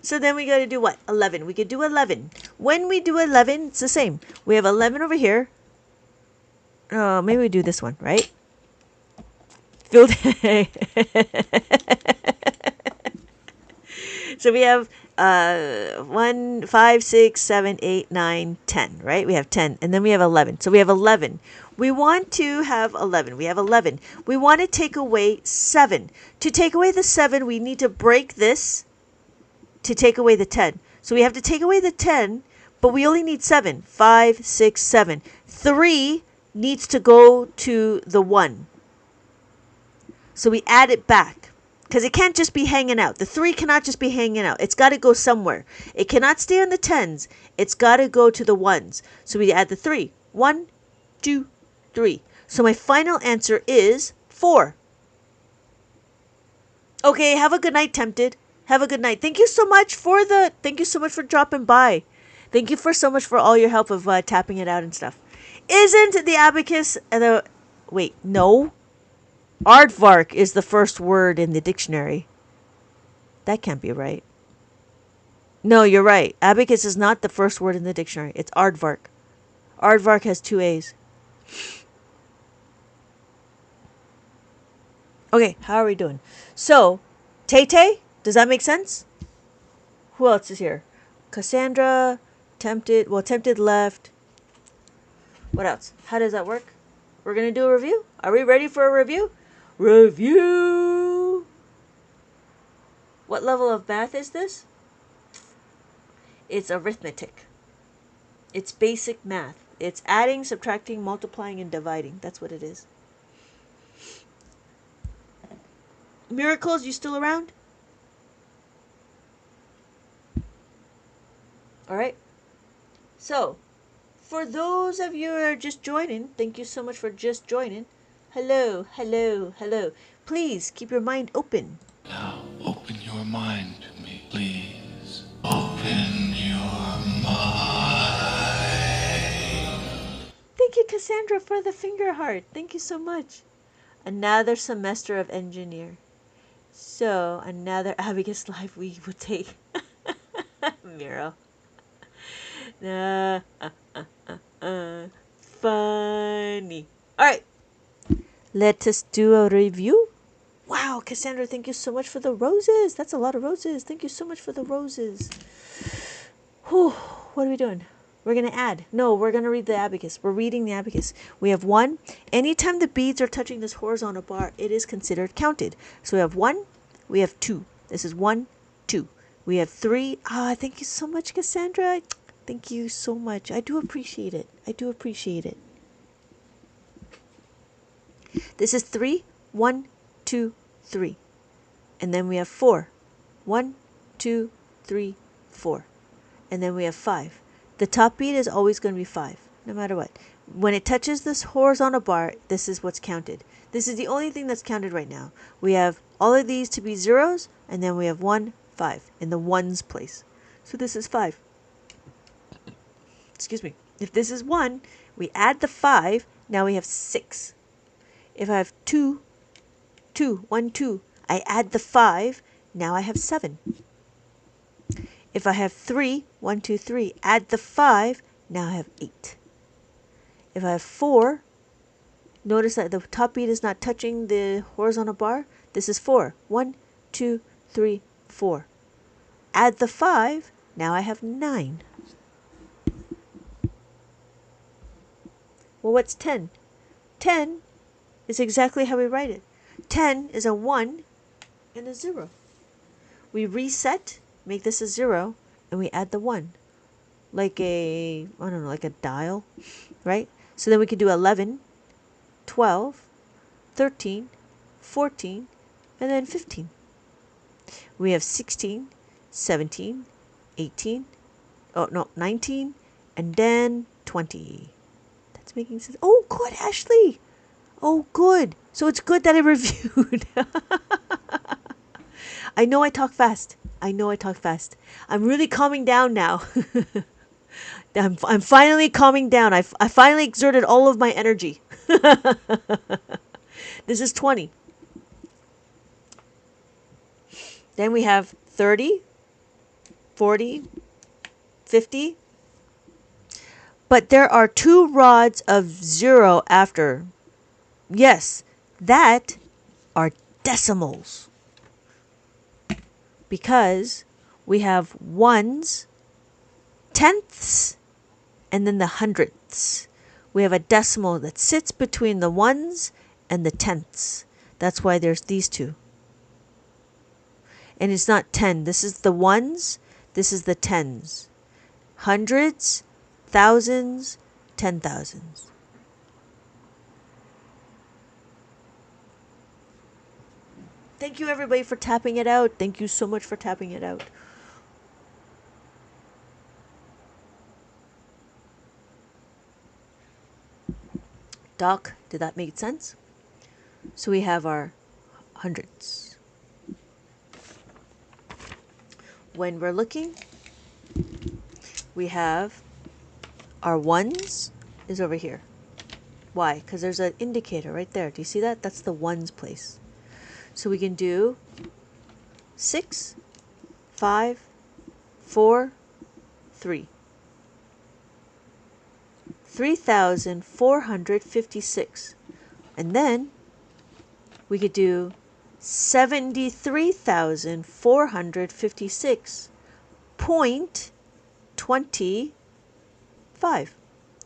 S1: So then we got to do what? 11. We could do 11. When we do 11, it's the same. We have 11 over here. Oh, maybe we do this one, right? Filter. So we have 1, 5, 6, 7, 8, 9, 10, right? We have 10, and then we have 11. So we have 11. We want to have 11. We have 11. We want to take away 7. To take away the 7, we need to break this to take away the 10. So we have to take away the 10, but we only need 7. 5, 6, 7. 3 needs to go to the 1. So we add it back. Because it can't just be hanging out. The 3 cannot just be hanging out. It's got to go somewhere. It cannot stay on the 10s. It's got to go to the 1s. So we add the 3. 1, 2, 3. So my final answer is 4. Okay, have a good night, Tempted. Have a good night. Thank you so much for dropping by. Thank you so much for all your help of tapping it out and stuff. Isn't the abacus wait, no. Aardvark is the first word in the dictionary. That can't be right. No, you're right. Abacus is not the first word in the dictionary. It's aardvark. Aardvark has 2 A's. Okay, how are we doing? So, Tay-Tay, does that make sense? Who else is here? Cassandra, Tempted. Well, Tempted left. What else? How does that work? We're going to do a review? Are we ready for a review? Review! What level of math is this? It's arithmetic. It's basic math. It's adding, subtracting, multiplying, and dividing. That's what it is. Miracles, you still around? Alright. So, for those of you who are just joining, thank you so much for just joining. Hello, hello, hello. Please keep your mind open.
S3: Now, open your mind to me, please. Open your mind.
S1: Thank you, Cassandra, for the finger heart. Thank you so much. Another semester of engineer. So, another Abacus Live we would take. Miro. Funny. Alright. Let us do a review. Wow, Cassandra, thank you so much for the roses. That's a lot of roses. Thank you so much for the roses. Whew, what are we doing? We're going to add. No, we're going to read the abacus. We're reading the abacus. We have 1. Anytime the beads are touching this horizontal bar, it is considered counted. So we have 1. We have 2. This is 1, 2. We have 3. Ah, thank you so much, Cassandra. Thank you so much. I do appreciate it. I do appreciate it. This is 3, 1, 2, 3. And then we have 4. 1, 2, 3, 4. And then we have 5. The top beat is always going to be 5, no matter what. When it touches this horizontal bar, this is what's counted. This is the only thing that's counted right now. We have all of these to be zeros, and then we have 1, 5 in the ones place. So this is 5. Excuse me. If this is 1, we add the 5, now we have 6. If I have 2, 1, 2, I add the 5, now I have 7. If I have 3, 1, 2, 3, add the 5, now I have 8. If I have 4, notice that the top beat is not touching the horizontal bar. This is 4. 1, 2, 3, 4. Add the 5, now I have 9. Well, what's 10? 10 is exactly how we write it. 10 is a 1 and a 0. We reset, make this a 0, and we add the 1. Like a, I don't know, like a dial, right? So then we can do 11, 12, 13, 14, and then 15. We have 16, 17, 18, oh no, 19, and then 20. That's making sense. Oh, good, Ashley. Oh, good. So it's good that I reviewed. I know I talk fast. I'm really calming down now. I'm finally calming down. I finally exerted all of my energy. This is 20. Then we have 30, 40, 50. But there are 2 rods of 0 after. Yes, that are decimals. Because we have ones, tenths, and then the hundredths. We have a decimal that sits between the ones and the tenths. That's why there's these 2. And it's not 10. This is the ones. This is the tens. Hundreds, thousands, 10,000s. Thank you, everybody, for tapping it out. Thank you so much for tapping it out. Doc, did that make sense? So we have our hundreds. When we're looking, we have our ones is over here. Why? Because there's an indicator right there. Do you see that? That's the ones place. So we can do 6, 5, 4, 3. 3,456. And then we could do 73,456.25.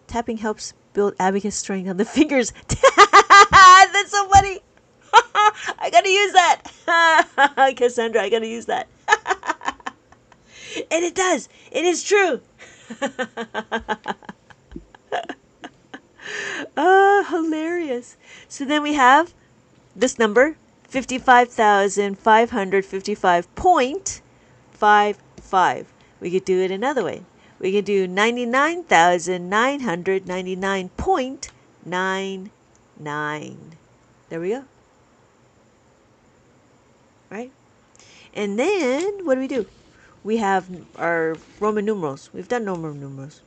S1: Tapping helps build abacus strength on the fingers. That's so funny. I gotta use that. Cassandra, I gotta use that. And it does. It is true. Hilarious. So then we have this number, 55,555.55. We could do it another way. We could do 99,999.99. There we go. Right? And then, what do? We have our Roman numerals. We've done Roman numerals.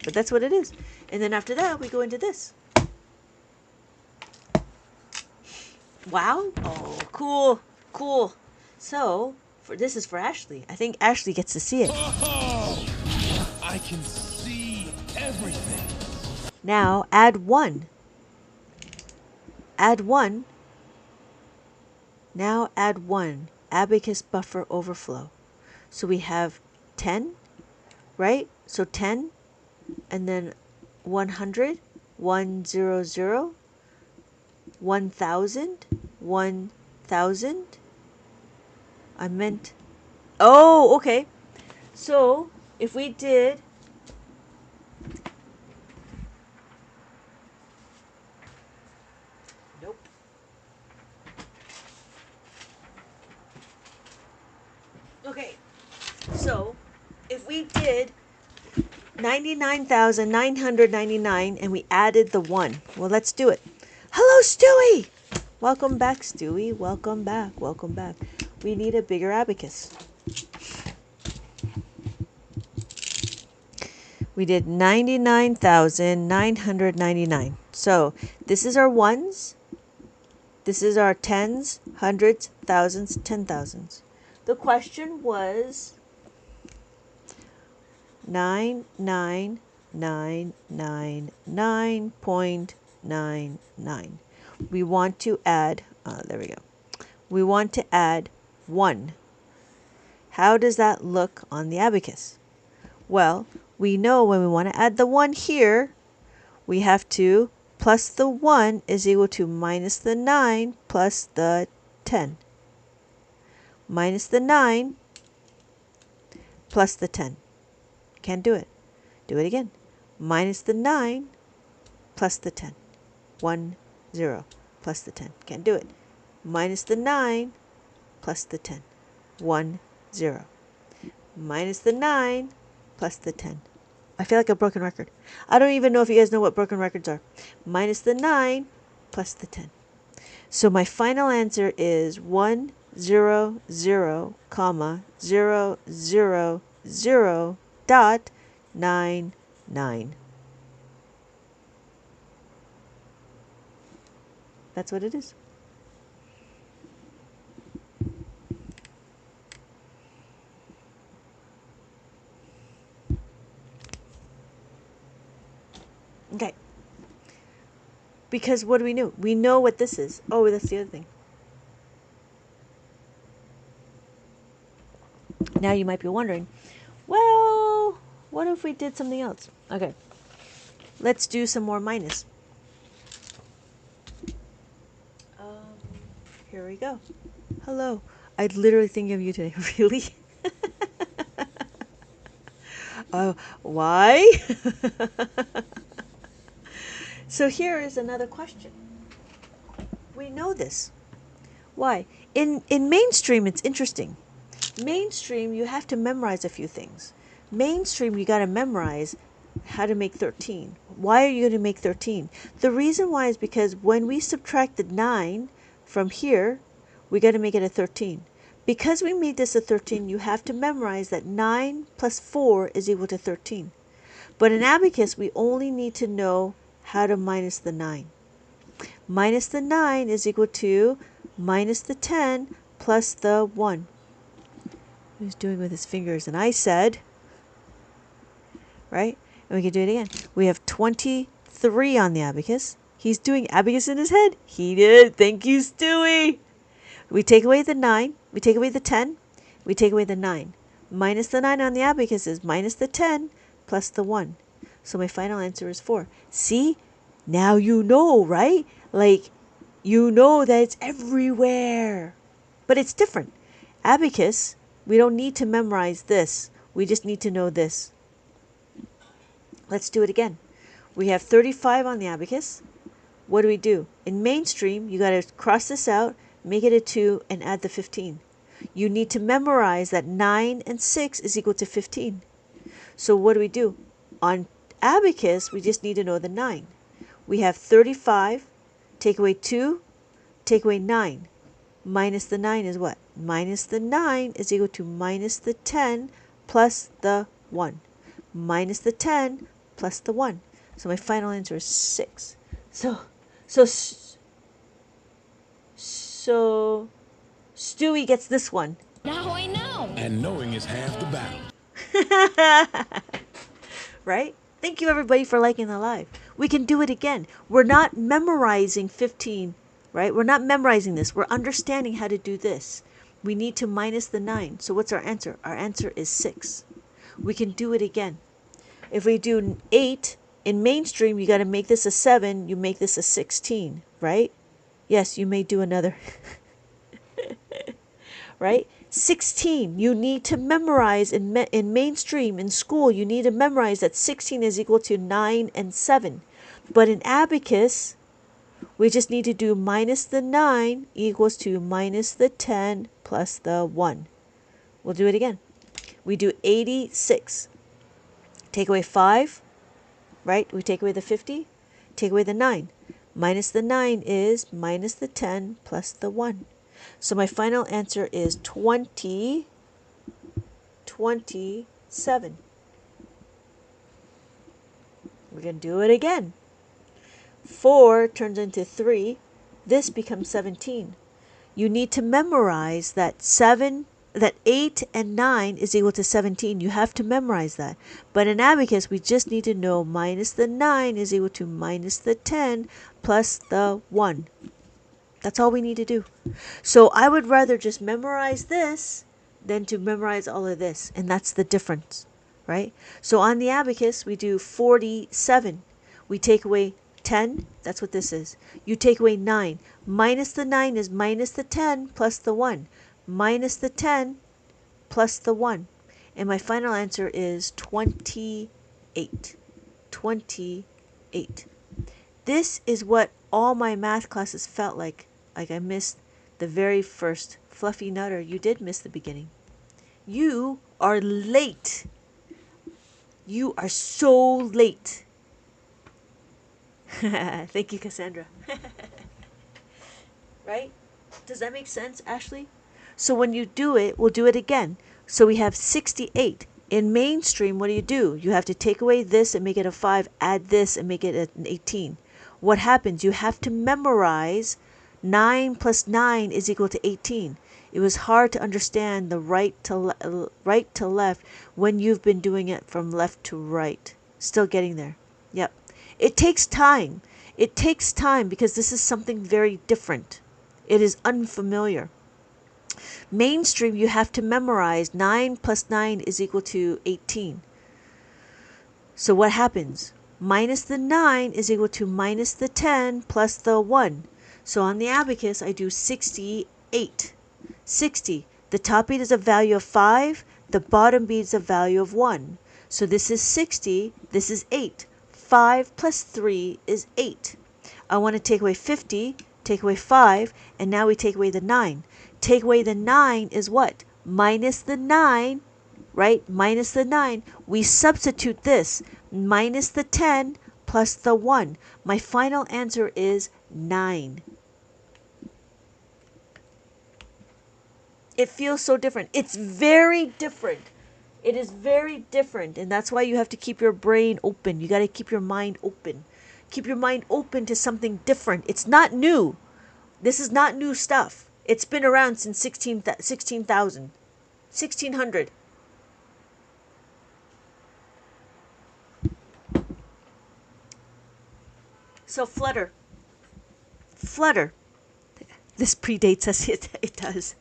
S1: But that's what it is. And then after that, we go into this. Wow. Oh, cool. Cool. So, this is for Ashley. I think Ashley gets to see it.
S9: Oh, I can see everything.
S1: Now, add 1. Add 1. Now add 1. Abacus buffer overflow. So we have 10, right? So 10, and then 100, 100, 1,000, 1,000. I meant Oh, okay. So if we did nope. Okay. So if we did 99,999 and we added the 1. Well, let's do it. Hello, Stewie! Welcome back, Stewie. Welcome back. Welcome back. We need a bigger abacus. We did 99,999. So this is our ones. This is our tens, hundreds, thousands, 10,000s. The question was 99999.99. We want to add, there we go. We want to add 1. How does that look on the abacus? Well, we know when we want to add the 1 here, we have to plus the 1 is equal to minus the 9 plus the 10. Minus the 9 plus the 10. Can't do it. Do it again. Minus the 9 plus the 10. 1, 0 plus the 10. Can't do it. Minus the 9 plus the 10. 1, 0. Minus the 9 plus the 10. I feel like a broken record. I don't even know if you guys know what broken records are. Minus the 9 plus the 10. So my final answer is 1, 0, 0, comma, 0, 0, 0, dot, 9, 9. That's what it is. Okay. Because what do we know? We know what this is. Oh, that's the other thing. Now you might be wondering, well, what if we did something else? Okay. Let's do some more minus. Here we go. Hello. I'd literally think of you today. Really? Why? So here is another question. We know this. Why? In mainstream, it's interesting. Mainstream, you have to memorize a few things. Mainstream, you got to memorize how to make 13. Why are you going to make 13? The reason why is because when we subtract the 9 from here, we got to make it a 13. Because we made this a 13, you have to memorize that 9 plus 4 is equal to 13. But in Abacus, we only need to know how to minus the 9. Minus the 9 is equal to minus the 10 plus the 1. He's doing with his fingers, and I said, right? And we can do it again. We have 23 on the abacus. He's doing abacus in his head. He did. Thank you, Stewie. We take away the 9. We take away the 10. We take away the 9. Minus the 9 on the abacus is minus the 10 plus the 1. So my final answer is 4. See? Now you know, right? Like, you know that it's everywhere. But it's different. Abacus, we don't need to memorize this. We just need to know this. Let's do it again. We have 35 on the abacus. What do? In mainstream, you got to cross this out, make it a 2, and add the 15. You need to memorize that 9 and 6 is equal to 15. So what do? On abacus, we just need to know the 9. We have 35, take away 2, take away 9. Minus the 9 is what? Minus the 9 is equal to minus the 10 plus the 1. Minus the 10 plus the 1. So my final answer is 6. So Stewie gets this one.
S2: Now I know.
S9: And knowing is half the battle.
S1: Right? Thank you everybody for liking the live. We can do it again. We're not memorizing 15, right? We're not memorizing this. We're understanding how to do this. We need to minus the 9. So what's our answer? Our answer is 6. We can do it again. If we do 8, in mainstream, you got to make this a 7. You make this a 16, right? Yes, you may do another. Right? 16, you need to memorize in mainstream, in school, you need to memorize that 16 is equal to 9 and 7. But in Abacus, we just need to do minus the 9 equals to minus the 10 plus the 1. We'll do it again. We do 86. Take away 5, right? We take away the 50, take away the 9. Minus the 9 is minus the 10 plus the 1. So my final answer is 27. We're going to do it again. 4 turns into 3. This becomes 17. You need to memorize that 8 and 9 is equal to 17. You have to memorize that. But in Abacus, we just need to know minus the 9 is equal to minus the 10 plus the 1. That's all we need to do. So I would rather just memorize this than to memorize all of this. And that's the difference, right? So on the Abacus, we do 47. We take away 10. That's what this is. You take away 9. Minus the 9 is minus the 10 plus the 1. Minus the 10 plus the 1. And my final answer is 28. 28. This is what all my math classes felt like. Like I missed the very first fluffy nutter. You did miss the beginning. You are late. You are so late. Thank you, Cassandra. Right? Does that make sense, Ashley? So when you do it, we'll do it again. So we have 68. In mainstream, what do? You have to take away this and make it a 5, add this and make it an 18. What happens? You have to memorize 9 plus 9 is equal to 18. It was hard to understand the right to left when you've been doing it from left to right. Still getting there. Yep. It takes time. It takes time because this is something very different. It is unfamiliar. Mainstream, you have to memorize 9 plus 9 is equal to 18. So what happens? Minus the 9 is equal to minus the 10 plus the 1. So on the Abacus, I do 68. 60. The top beat is a value of 5. The bottom beat is a value of 1. So this is 60. This is 8. 5 plus 3 is 8. I want to take away 50, take away 5, and now we take away the 9. Take away the 9 is what? Minus the 9, right? Minus the 9. We substitute this. Minus the 10 plus the 1. My final answer is 9. It feels so different. It's very different. It is very different. And that's why you have to keep your brain open. You got to keep your mind open. Keep your mind open to something different. It's not new. This is not new stuff. It's been around since 1600. So flutter. Flutter. This predates us. It does.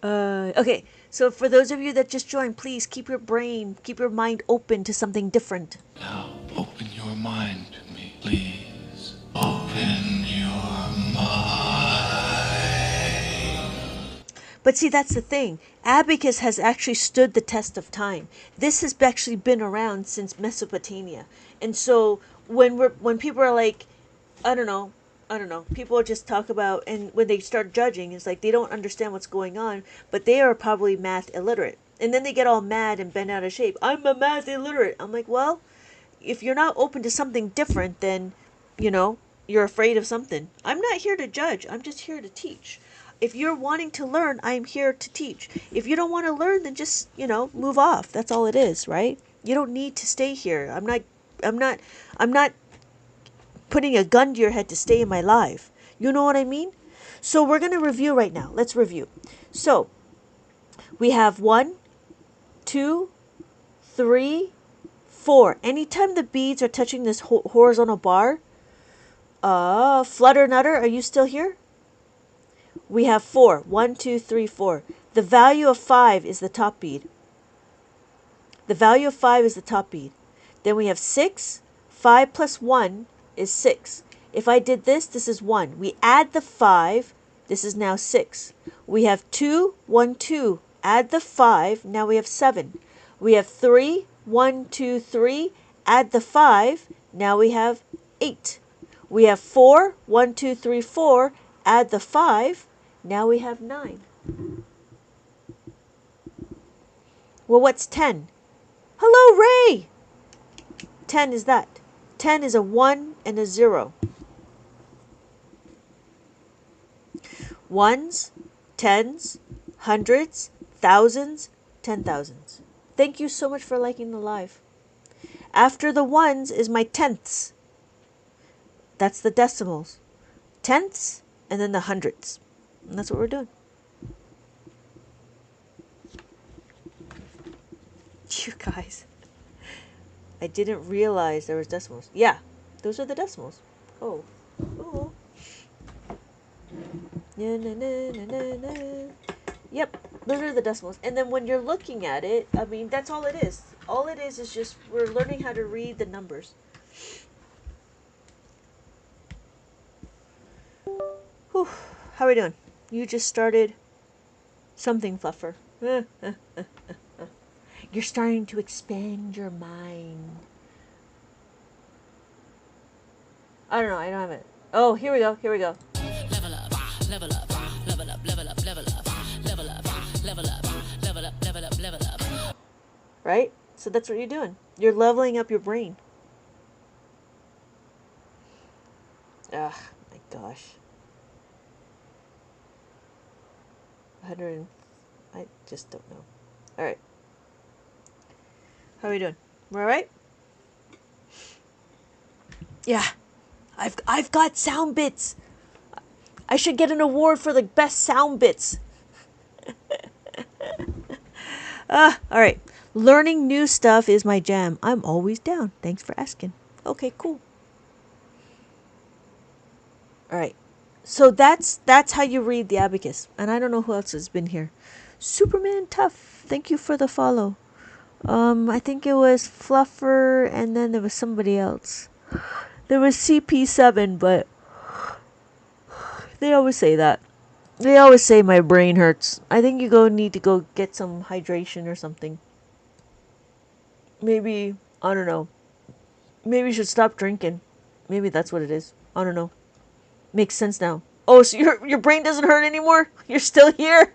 S1: Okay, so for those of you that just joined, please keep your mind open to something different.
S3: Now, open your mind to me, please. Open your mind.
S1: But see, that's the thing. Abacus has actually stood the test of time. This has actually been around since Mesopotamia. And so when people are like, I don't know, people just talk about, and when they start judging, it's like they don't understand what's going on, but they are probably math illiterate. And then they get all mad and bent out of shape. I'm a math illiterate. I'm like, well, if you're not open to something different, then, you're afraid of something. I'm not here to judge. I'm just here to teach. If you're wanting to learn, I'm here to teach. If you don't want to learn, then just, move off. That's all it is, right? You don't need to stay here. I'm not putting a gun to your head to stay in my life. You know what I mean? So we're going to review right now. Let's review. So we have 1, 2, 3, 4. Anytime the beads are touching this horizontal bar, Flutter Nutter, are you still here? We have 4. 1, 2, 3, 4. The value of 5 is the top bead. The value of 5 is the top bead. Then we have 6. 5 plus 1 is 6. If I did this, this is 1. We add the 5. This is now 6. We have 2, 1, 2. Add the 5. Now we have 7. We have 3, 1, 2, 3. Add the 5. Now we have 8. We have 4, 1, 2, 3, 4. Add the 5. Now we have 9. Well, what's 10? Hello, Ray! 10 is that. 10 is a 1 and a 0. Ones, tens, hundreds, thousands, 10,000s. Thank you so much for liking the live. After the ones is my tenths. That's the decimals. Tenths and then the hundreds. And that's what we're doing. You guys. I didn't realize there was decimals. Yeah, those are the decimals. Oh. Oh. Na, na, na, na, na, na. Yep, those are the decimals. And then when you're looking at it, I mean, that's all it is. All it is just we're learning how to read the numbers. Whew. How are we doing? You just started something, Fluffer. You're starting to expand your mind. I don't know. I don't have it. Oh, here we go. Here we go.
S2: Level up, level up, level up, level up, level up, level up, level up, level up, level up, level up.
S1: Right? So that's what you're doing. You're leveling up your brain. Ugh, my gosh. 100. I just don't know. All right. How are we doing? We're all right? Yeah. I've got sound bits. I should get an award for the best sound bits. All right. Learning new stuff is my jam. I'm always down. Thanks for asking. Okay, cool. All right. So that's how you read the abacus. And I don't know who else has been here. Superman Tough. Thank you for the follow. I think it was Fluffer and then there was somebody else. There was CP7, but they always say that. They always say my brain hurts. I think you need to go get some hydration or something. Maybe, I don't know. Maybe you should stop drinking. Maybe that's what it is. I don't know. Makes sense now. Oh, so your brain doesn't hurt anymore? You're still here?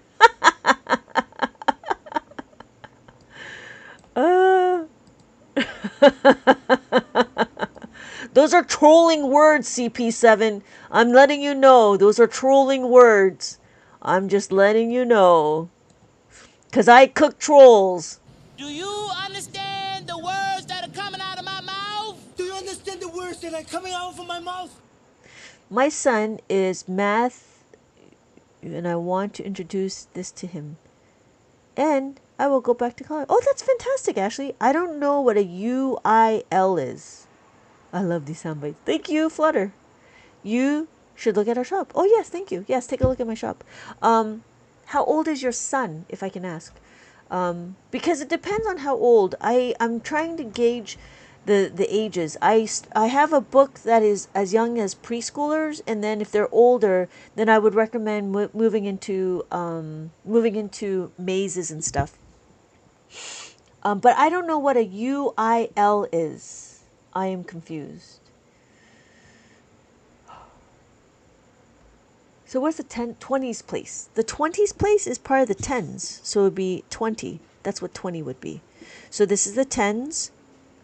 S1: Those are trolling words, CP7. I'm letting you know. Those are trolling words. I'm just letting you know. Because I cook trolls.
S2: Do you understand the words that are coming out of my mouth?
S6: Do you understand the words that are coming out of my mouth?
S1: My son is math, and I want to introduce this to him. And I will go back to college. Oh, that's fantastic, Ashley. I don't know what a UIL is. I love these sound bites. Thank you, Flutter. You should look at our shop. Oh, yes, thank you. Yes, take a look at my shop. How old is your son, if I can ask? Because it depends on how old. I'm trying to gauge the ages. I have a book that is as young as preschoolers, and then if they're older, then I would recommend moving into mazes and stuff. But I don't know what a UIL is. I am confused. So what's the 20s place? The 20s place is part of the 10s, so it would be 20. That's what 20 would be. So this is the 10s,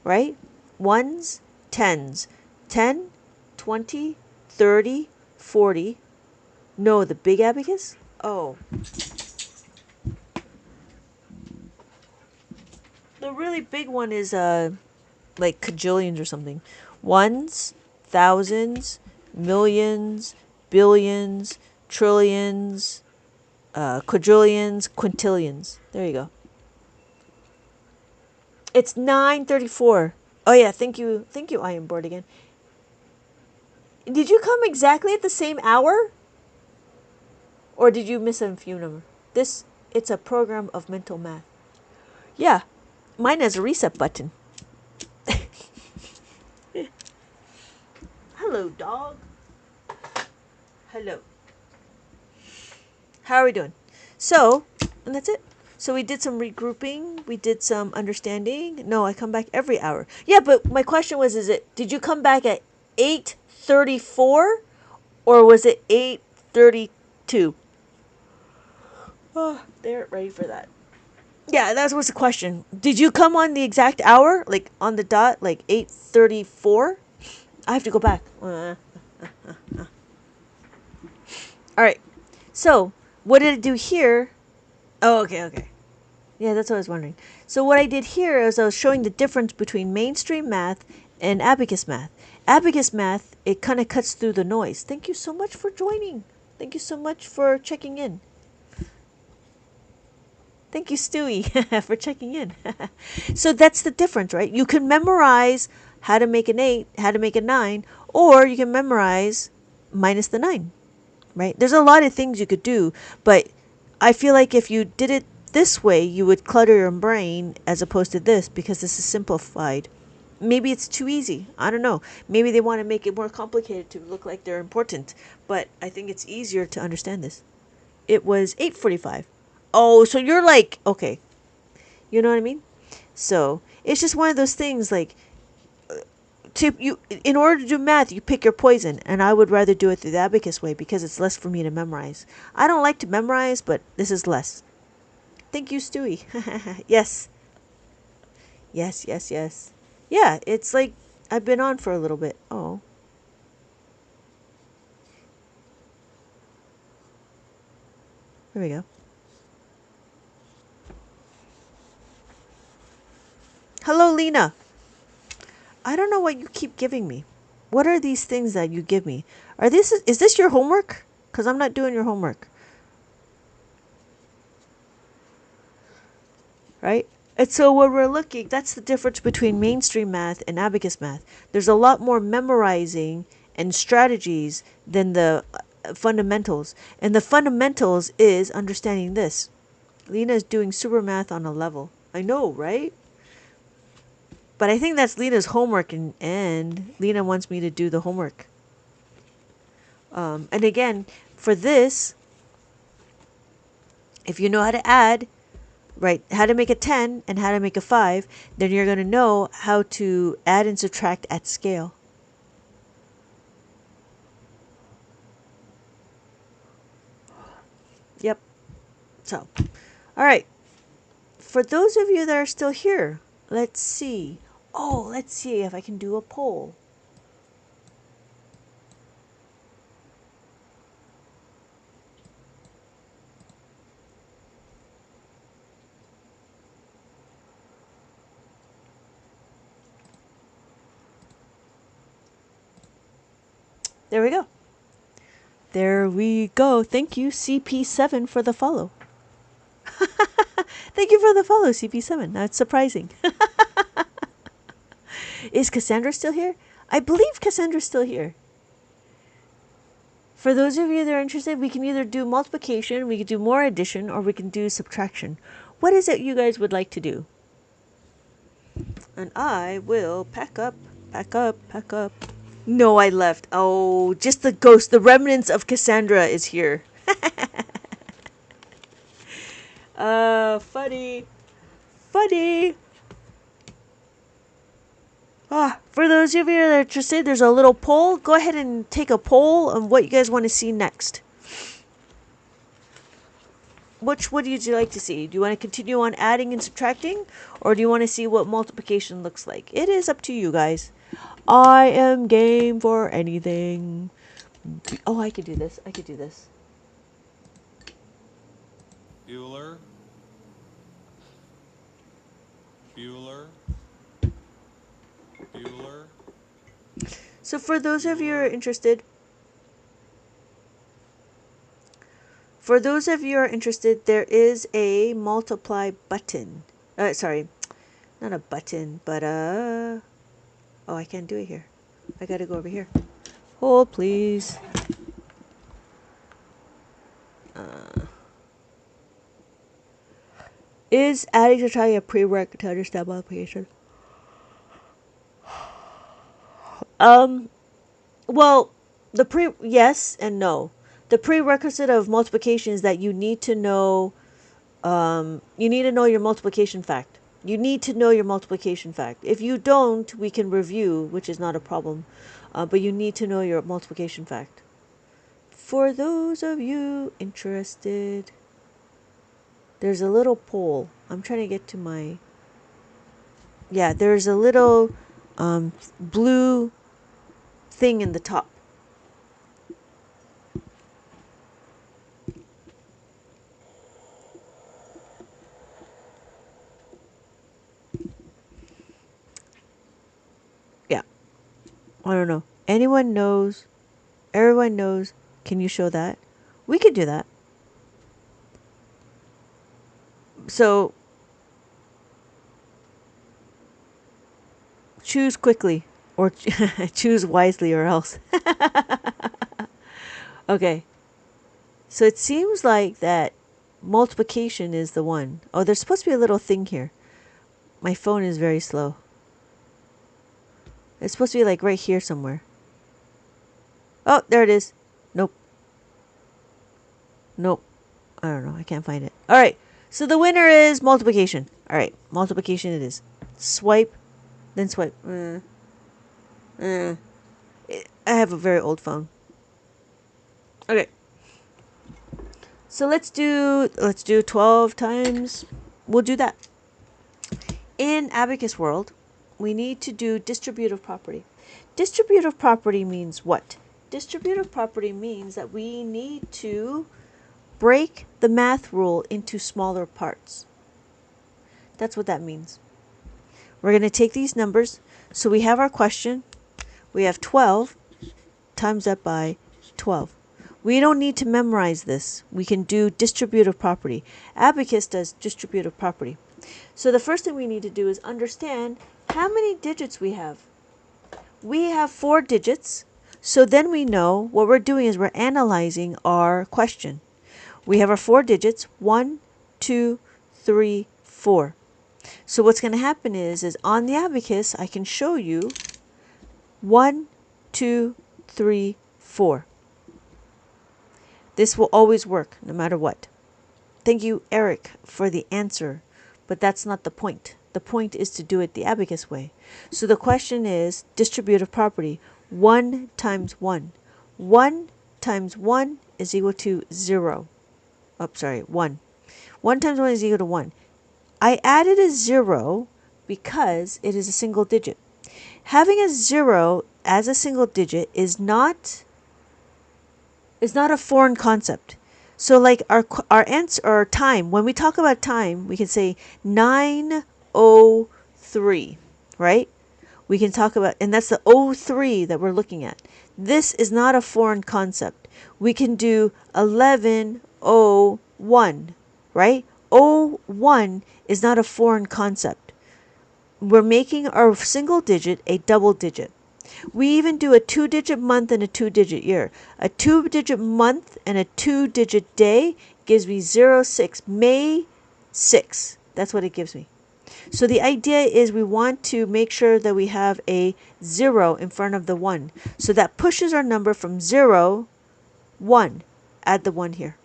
S1: right? Ones, 10s. 10, 20, 30, 40. No, the big abacus? Oh. The really big one is like cajillions or something. Ones, thousands, millions, billions, trillions, quadrillions, quintillions. There you go. It's 9:34. Oh yeah, thank you, I am bored again. Did you come exactly at the same hour? Or did you miss a few number? It's a program of mental math. Yeah, mine has a reset button. Hello, dog. Hello. How are we doing? So, and that's it. So we did some regrouping. We did some understanding. No, I come back every hour. Yeah, but my question was, did you come back at 8:34 or was it 8:32? Oh, they're ready for that. Yeah, that was the question. Did you come on the exact hour? Like on the dot, like 8:34? I have to go back. Alright. So, what did I do here? Oh, okay. Yeah, that's what I was wondering. So what I did here is I was showing the difference between mainstream math and Abacus math. Abacus math, it kind of cuts through the noise. Thank you so much for joining. Thank you so much for checking in. Thank you, Stewie, for checking in. So that's the difference, right? You can memorize how to make an 8, how to make a 9, or you can memorize minus the 9, right? There's a lot of things you could do, but I feel like if you did it this way, you would clutter your brain as opposed to this because this is simplified. Maybe it's too easy. I don't know. Maybe they want to make it more complicated to look like they're important, but I think it's easier to understand this. It was 8:45. Oh, so you're like, okay. You know what I mean? So, it's just one of those things like in order to do math, you pick your poison, and I would rather do it through the Abacus way because it's less for me to memorize. I don't like to memorize, but this is less. Thank you, Stewie. Yes. Yes. Yeah, it's like I've been on for a little bit. Oh. There we go. Hello, Lena. I don't know what you keep giving me. What are these things that you give me? Is this your homework? Because I'm not doing your homework. Right? And so when we're looking, that's the difference between mainstream math and Abacus math. There's a lot more memorizing and strategies than the fundamentals. And the fundamentals is understanding this. Lena is doing super math on a level. I know, right? But I think that's Lena's homework, and Lena wants me to do the homework. And again, for this, if you know how to add, right, how to make a 10 and how to make a 5, then you're going to know how to add and subtract at scale. Yep. So, all right. For those of you that are still here, let's see. Oh, let's see if I can do a poll. There we go. There we go. Thank you, CP7, for the follow. Thank you for the follow, CP7. That's surprising. Is Cassandra still here? I believe Cassandra's still here. For those of you that are interested, we can either do multiplication, we can do more addition, or we can do subtraction. What is it you guys would like to do? And I will pack up. No, I left. Oh, just the ghost, the remnants of Cassandra is here. Funny. For those of you that are interested, there's a little poll. Go ahead and take a poll on what you guys want to see next. What would you like to see? Do you want to continue on adding and subtracting? Or do you want to see what multiplication looks like? It is up to you guys. I am game for anything. Oh, I could do this.
S5: Bueller.
S1: So for those of you who are interested, there is a multiply button. Sorry, not a button, but oh, I can't do it here. I gotta go over here. Hold, please. Is adding to try a prereq to understand multiplication? Well, yes and no. the prerequisite of multiplication is that you need to know your multiplication fact. You need to know your multiplication fact. If you don't, we can review, which is not a problem. But you need to know your multiplication fact. For those of you interested, there's a little poll. I'm trying to get to my... Yeah, there's a little blue thing in the top. Yeah. I don't know. Anyone knows? Everyone knows. Can you show that? We could do that. So, choose quickly. Or choose wisely or else. Okay. So it seems like that multiplication is the one. Oh, there's supposed to be a little thing here. My phone is very slow. It's supposed to be like right here somewhere. Oh, there it is. Nope. Nope. I don't know. I can't find it. All right. So the winner is multiplication. All right. Multiplication it is. Swipe. Then swipe. I have a very old phone. Okay. So let's do 12 times. We'll do that. In Abacus world, we need to do distributive property. Distributive property means what? Distributive property means that we need to break the math rule into smaller parts. That's what that means. We're going to take these numbers. So we have our question. We have 12 times that by 12. We don't need to memorize this. We can do distributive property. Abacus does distributive property. So the first thing we need to do is understand how many digits we have. We have 4 digits. So then we know what we're doing is we're analyzing our question. We have our 4 digits, 1, 2, 3, 4. So what's going to happen is on the Abacus, I can show you 1, 2, 3, 4. This will always work no matter what. Thank you, Eric, for the answer, but that's not the point. The point is to do it the Abacus way. So the question is distributive property. 1 times 1. 1 times 1 is equal to 0. Oh, sorry, 1. 1 times 1 is equal to 1. I added a 0 because it is a single digit. Having a 0 as a single digit is not a foreign concept. So like our answer or time, when we talk about time, we can say 9:03, right? We can talk about, and that's the 03 that we're looking at. This is not a foreign concept. We can do 11:01, right? 01 is not a foreign concept. We're making our single digit a double digit. We even do a 2-digit month and a 2-digit year. A 2-digit month and a 2-digit day gives me 06, May 6. That's what it gives me. So the idea is we want to make sure that we have a 0 in front of the 1. So that pushes our number from 0, 1. Add the 1 here.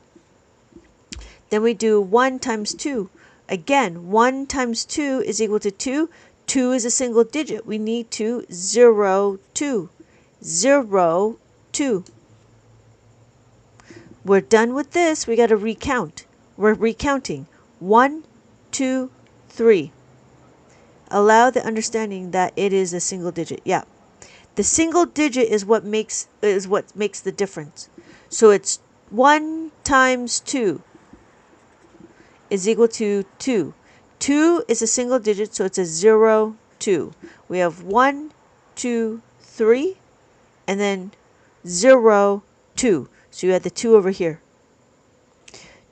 S1: Then we do 1 times 2. Again, 1 times 2 is equal to 2. 2 is a single digit. We need to 0, 2. 0, 2. We're done with this. We got to recount. We're recounting. 1, 2, 3. Allow the understanding that it is a single digit. Yeah. The single digit is what makes the difference. So it's 1 times 2 is equal to 2. 2 is a single digit, so it's a 0, 2. We have 1, 2, 3, and then 0, 2. So you add the 2 over here.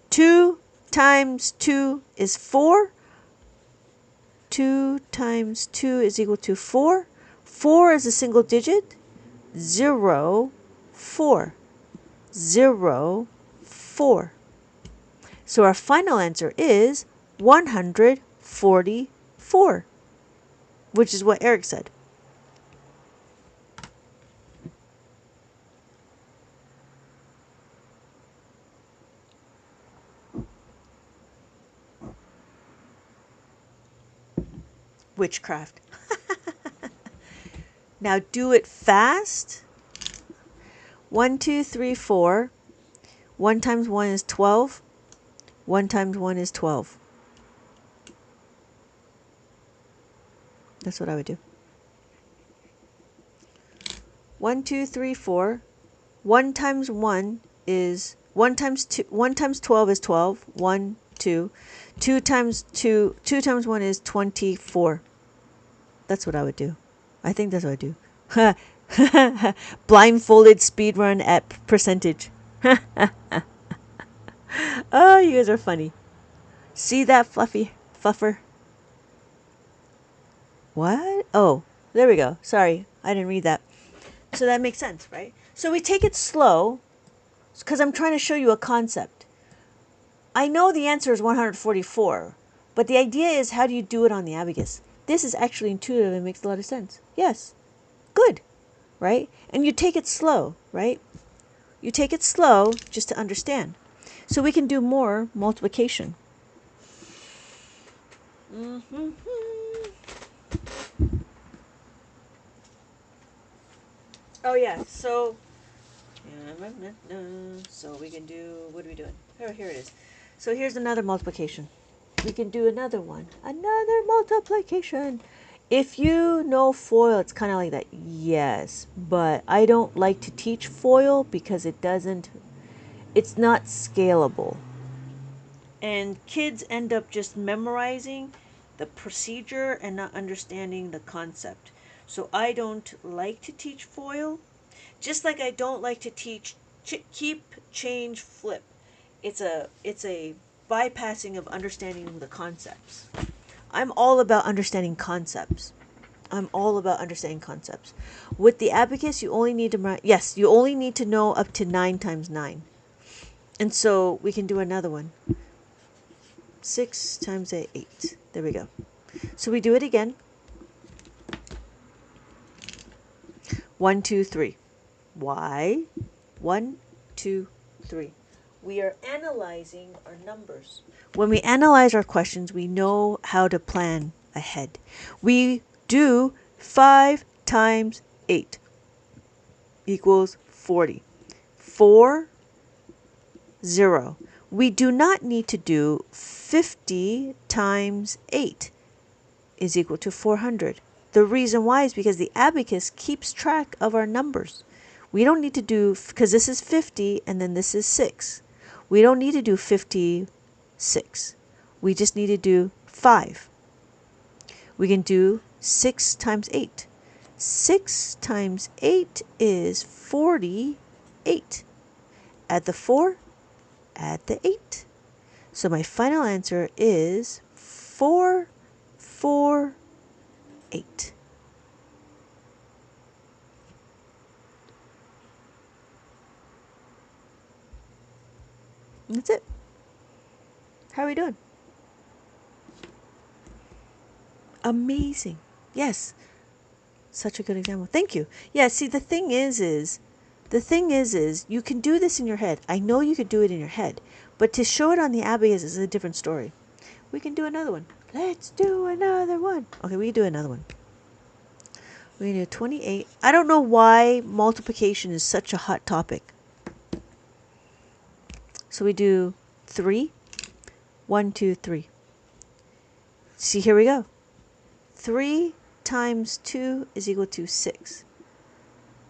S1: 2 times 2 is 4. 2 times 2 is equal to 4. 4 is a single digit. 0, 4. 0, 4. So our final answer is 144, which is what Eric said. Witchcraft. Now do it fast. 1, 2, 3, 4. 1 times 1 is 12. 1 times 1 is 12. That's what I would do. 1, 2, 3, 4. 1 times 1 is 1 times 2. 1 times 12 is 12. 1, 2. 2 times 2. 2 times 1 is 24. That's what I would do. I think that's what I do. Blindfolded speedrun at percentage. Oh, you guys are funny. See that, Fluffy Fluffer? What? Oh, there we go. Sorry, I didn't read that. So that makes sense, right? So we take it slow because I'm trying to show you a concept. I know the answer is 144, but the idea is how do you do it on the abacus? This is actually intuitive and makes a lot of sense. Yes. Good. Right? And you take it slow, right? You take it slow just to understand. So we can do more multiplication. Oh yeah, so we can do, what are we doing? Oh, here it is. So here's another multiplication. We can do another one. Another multiplication. If you know FOIL, it's kind of like that. Yes, but I don't like to teach FOIL because it's not scalable. And kids end up just memorizing the procedure and not understanding the concept. So I don't like to teach FOIL, just like I don't like to teach keep, change, flip. It's a bypassing of understanding the concepts. I'm all about understanding concepts. I'm all about understanding concepts. With the abacus, you only need to you only need to know up to 9 times 9. And so we can do another one. 6 times 8. There we go. So we do it again. 1, 2, 3. Why? 1, 2, 3. We are analyzing our numbers. When we analyze our questions, we know how to plan ahead. We do 5 times 8 equals 40. 4, 0. We do not need to do 50 times 8 is equal to 400. The reason why is because the abacus keeps track of our numbers. We don't need to do, because this is 50 and then this is 6. We don't need to do 56. We just need to do 5. We can do 6 times 8. 6 times 8 is 48. Add the 4, add the 8. So my final answer is 4, 4, 8. That's it. How are we doing? Amazing. Yes. Such a good example. Thank you. Yeah, see, the thing is you can do this in your head. I know you could do it in your head, but to show it on the abacus is a different story. We can do another one. Let's do another one. Okay, we can do another one. We can do 28. I don't know why multiplication is such a hot topic. So we do 3. 1, 2, 3. See, here we go. 3 times 2 is equal to 6.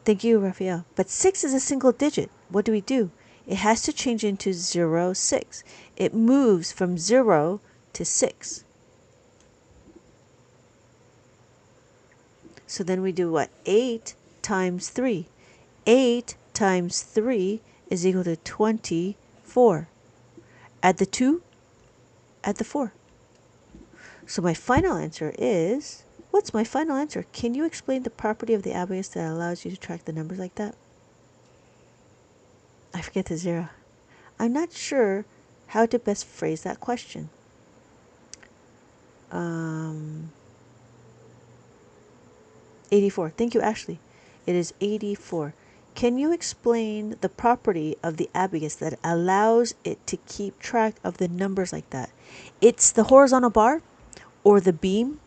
S1: Thank you, Raphael. But 6 is a single digit. What do? It has to change into 0, 6. It moves from 0 to 6. So then we do what? 8 times 3. 8 times 3 is equal to 24. Add the 2, add the 4. So my final answer is, what's my final answer? Can you explain the property of the abacus that allows you to track the numbers like that? I forget the 0. I'm not sure how to best phrase that question. 84. Thank you, Ashley. It is 84. Can you explain the property of the abacus that allows it to keep track of the numbers like that? It's the horizontal bar or the beam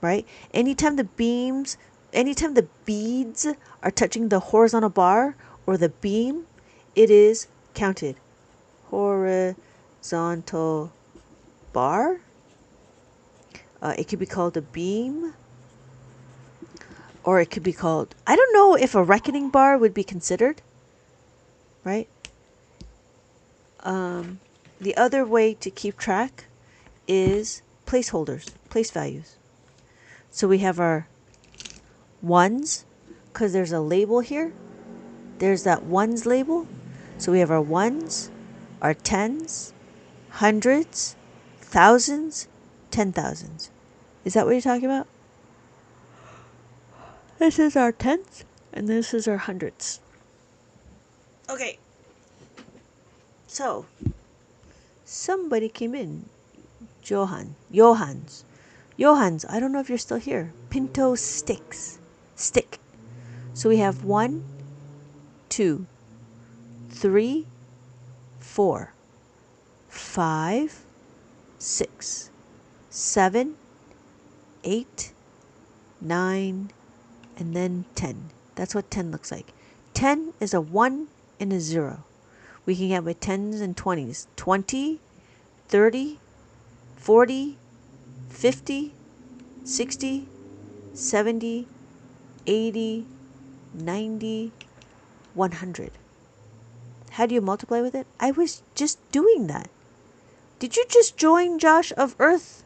S1: right? Anytime the beads are touching the horizontal bar or the beam, it is counted. Horizontal bar. It could be called a beam, or it could be called, I don't know if a reckoning bar would be considered, right? The other way to keep track is placeholders, place values. So we have our ones, because there's a label here. There's that ones label. So we have our ones, our tens, hundreds, thousands, 10,000s. Is that what you're talking about? This is our tens, and this is our hundreds. Okay. So, somebody came in. Johans, I don't know if you're still here. Pinto stick. So we have 1, 2, 3, 4, 5, 6, 7, 8, 9, and then 10. That's what 10 looks like. 10 is a 1 and a 0. We can get with 10s and 20s. 20, 30, 40, 50, 60, 70, 80, 90, 100. How do you multiply with it? I was just doing that. Did you just join Josh of Earth?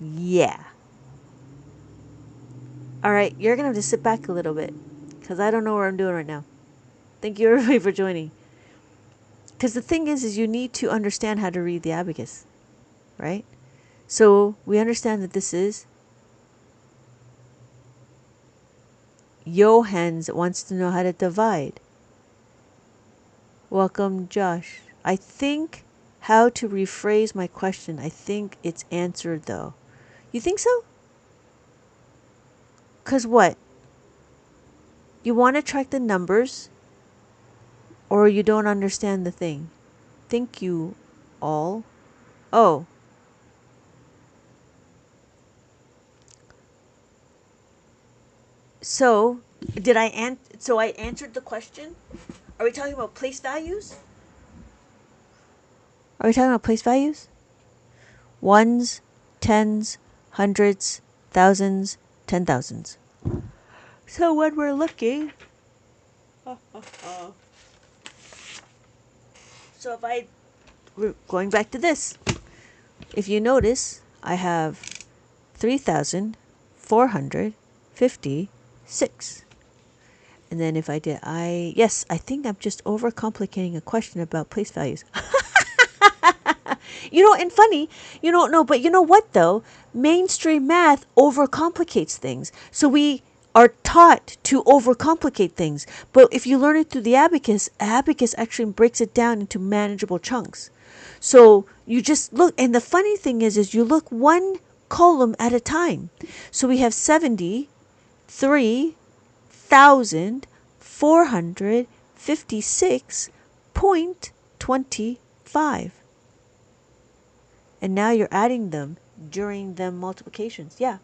S1: Yeah. Alright, you're going to have to sit back a little bit, because I don't know what I'm doing right now. Thank you everybody for joining. Because the thing is you need to understand how to read the abacus, right? So we understand that this is Johans wants to know how to divide. Welcome, Josh. I think how to rephrase my question. I think it's answered, though. You think so? Because what? You want to track the numbers, or you don't understand the thing? Thank you all. Oh. So, I answered the question? Are we talking about place values? Are we talking about place values? Ones, tens, hundreds, thousands, 10,000s. So when we're looking, so we're going back to this. If you notice, I have 3,456. And then if I think I'm just overcomplicating a question about place values. And funny, but you know what though? Mainstream math overcomplicates things. So we are taught to overcomplicate things. But if you learn it through the abacus actually breaks it down into manageable chunks. So you just look, and the funny thing is you look one column at a time. So we have 73,456.25. And now you're adding them during the multiplications. Yeah,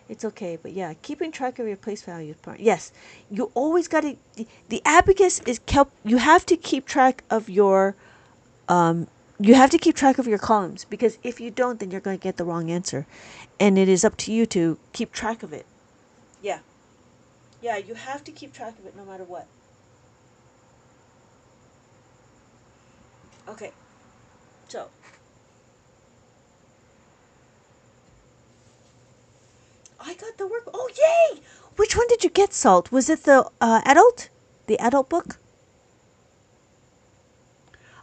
S1: it's okay. But yeah, keeping track of your place values part. Yes, you always got to. The abacus is kept. You have to keep track of your. You have to keep track of your columns, because if you don't, then you're going to get the wrong answer, and it is up to you to keep track of it. Yeah. Yeah, you have to keep track of it no matter what. Okay. So. I got the work. Oh, yay! Which one did you get, Salt? Was it the adult? The adult book?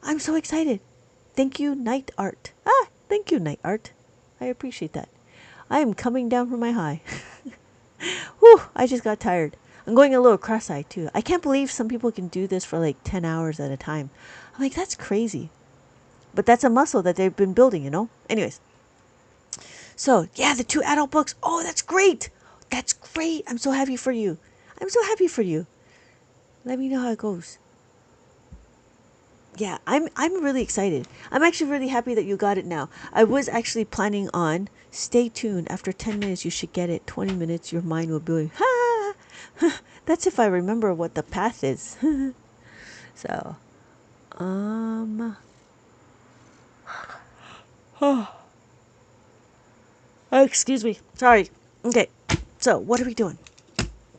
S1: I'm so excited. Thank you, Night Art. Thank you, Night Art. I appreciate that. I am coming down from my high. Whew, I just got tired. I'm going a little cross-eyed, too. I can't believe some people can do this for like 10 hours at a time. I'm like, that's crazy. But that's a muscle that they've been building, Anyways. So, yeah, the 2 adult books. Oh, that's great. That's great. I'm so happy for you. Let me know how it goes. Yeah, I'm really excited. I'm actually really happy that you got it now. I was actually planning on stay tuned. After 10 minutes, you should get it. 20 minutes, your mind will be like, ha! That's if I remember what the path is. So, oh, excuse me. Sorry. Okay. So, what are we doing?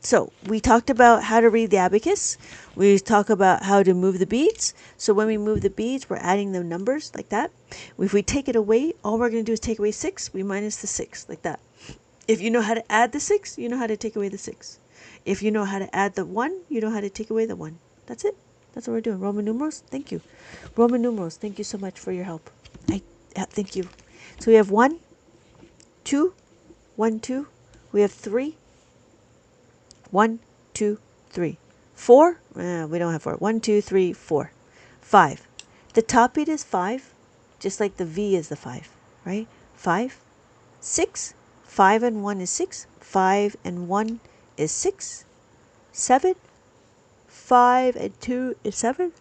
S1: So we talked about how to read the abacus. We talk about how to move the beads. So when we move the beads, we're adding the numbers like that. If we take it away, all we're going to do is take away 6. We minus the 6 like that. If you know how to add the 6, you know how to take away the 6. If you know how to add the 1, you know how to take away the 1. That's it. That's what we're doing. Roman numerals, thank you. Roman numerals, thank you so much for your help. Thank you. So we have 1, 2, 1, 2. We have 3. 1, 2, 3. 4. We don't have 4. 1, 2, 3, 4. 5. The top beat is 5, just like the V is the 5, right? 5. 6. 5 and 1 is 6. 5 and 1 is 6. 7. 5 and 2 is 7.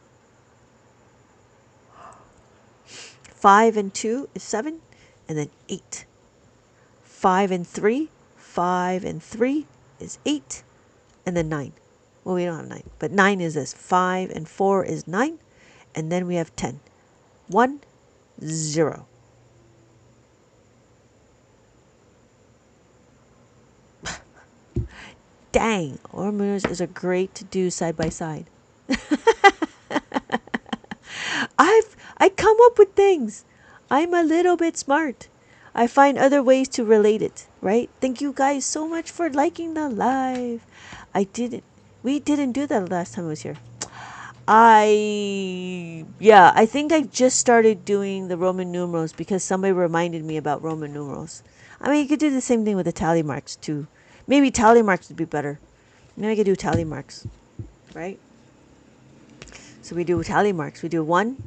S1: 5 and 2 is 7. And then 8. 5 and 3. 5 and 3 is 8. And then 9. Well, we don't have 9, but 9 is this. 5 and 4 is 9. And then we have 10. 1, 0. Dang, Ormuz is a great to do side by side. I come up with things. I'm a little bit smart. I find other ways to relate it, right? Thank you guys so much for liking the live. We didn't do that last time I was here. I think I just started doing the Roman numerals because somebody reminded me about Roman numerals. I mean, you could do the same thing with the tally marks too. Maybe tally marks would be better. Maybe I could do tally marks, right? So we do tally marks. We do 1,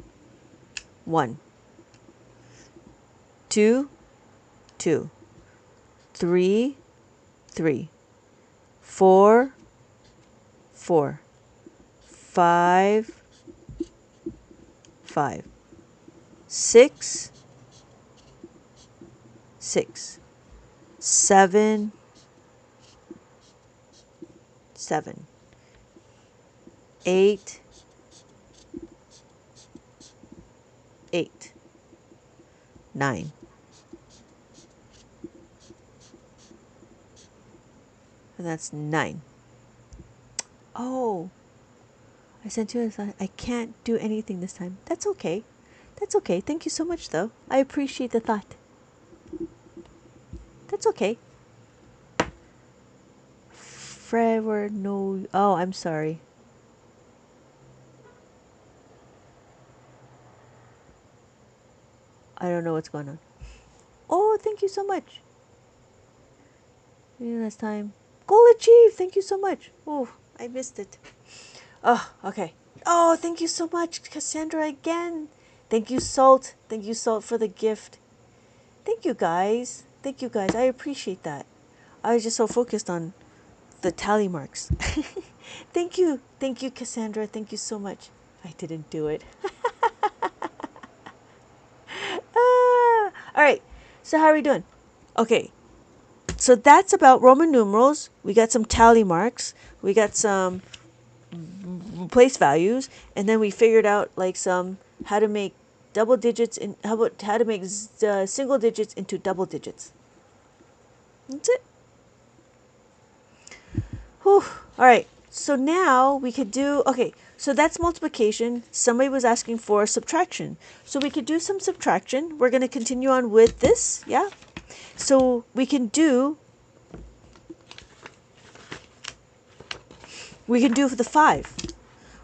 S1: 1, 2, 2, 3, 3, 4, 4, 5, 5, 6, 6, 7, 7, 8, 8, 9. And that's 9. Oh, I sent you a thought. I can't do anything this time. That's okay. That's okay. Thank you so much, though. I appreciate the thought. That's okay. Forever no. Oh, I'm sorry. I don't know what's going on. Oh, thank you so much. Maybe last time. Goal achieved. Thank you so much. Oh, I missed it. Oh, okay. Oh, thank you so much, Cassandra, again. Thank you, Salt. Thank you, Salt, for the gift. Thank you, guys. Thank you, guys. I appreciate that. I was just so focused on the tally marks. Thank you. Thank you, Cassandra. Thank you so much. I didn't do it. All right. So how are we doing? Okay. So that's about Roman numerals. We got some tally marks. We got some place values, and then we figured out like some how to make double digits in how to make single digits into double digits. That's it. Whew. All right. So now we could do, okay, so that's multiplication. Somebody was asking for subtraction. So we could do some subtraction. We're going to continue on with this, yeah? So we can do the 5.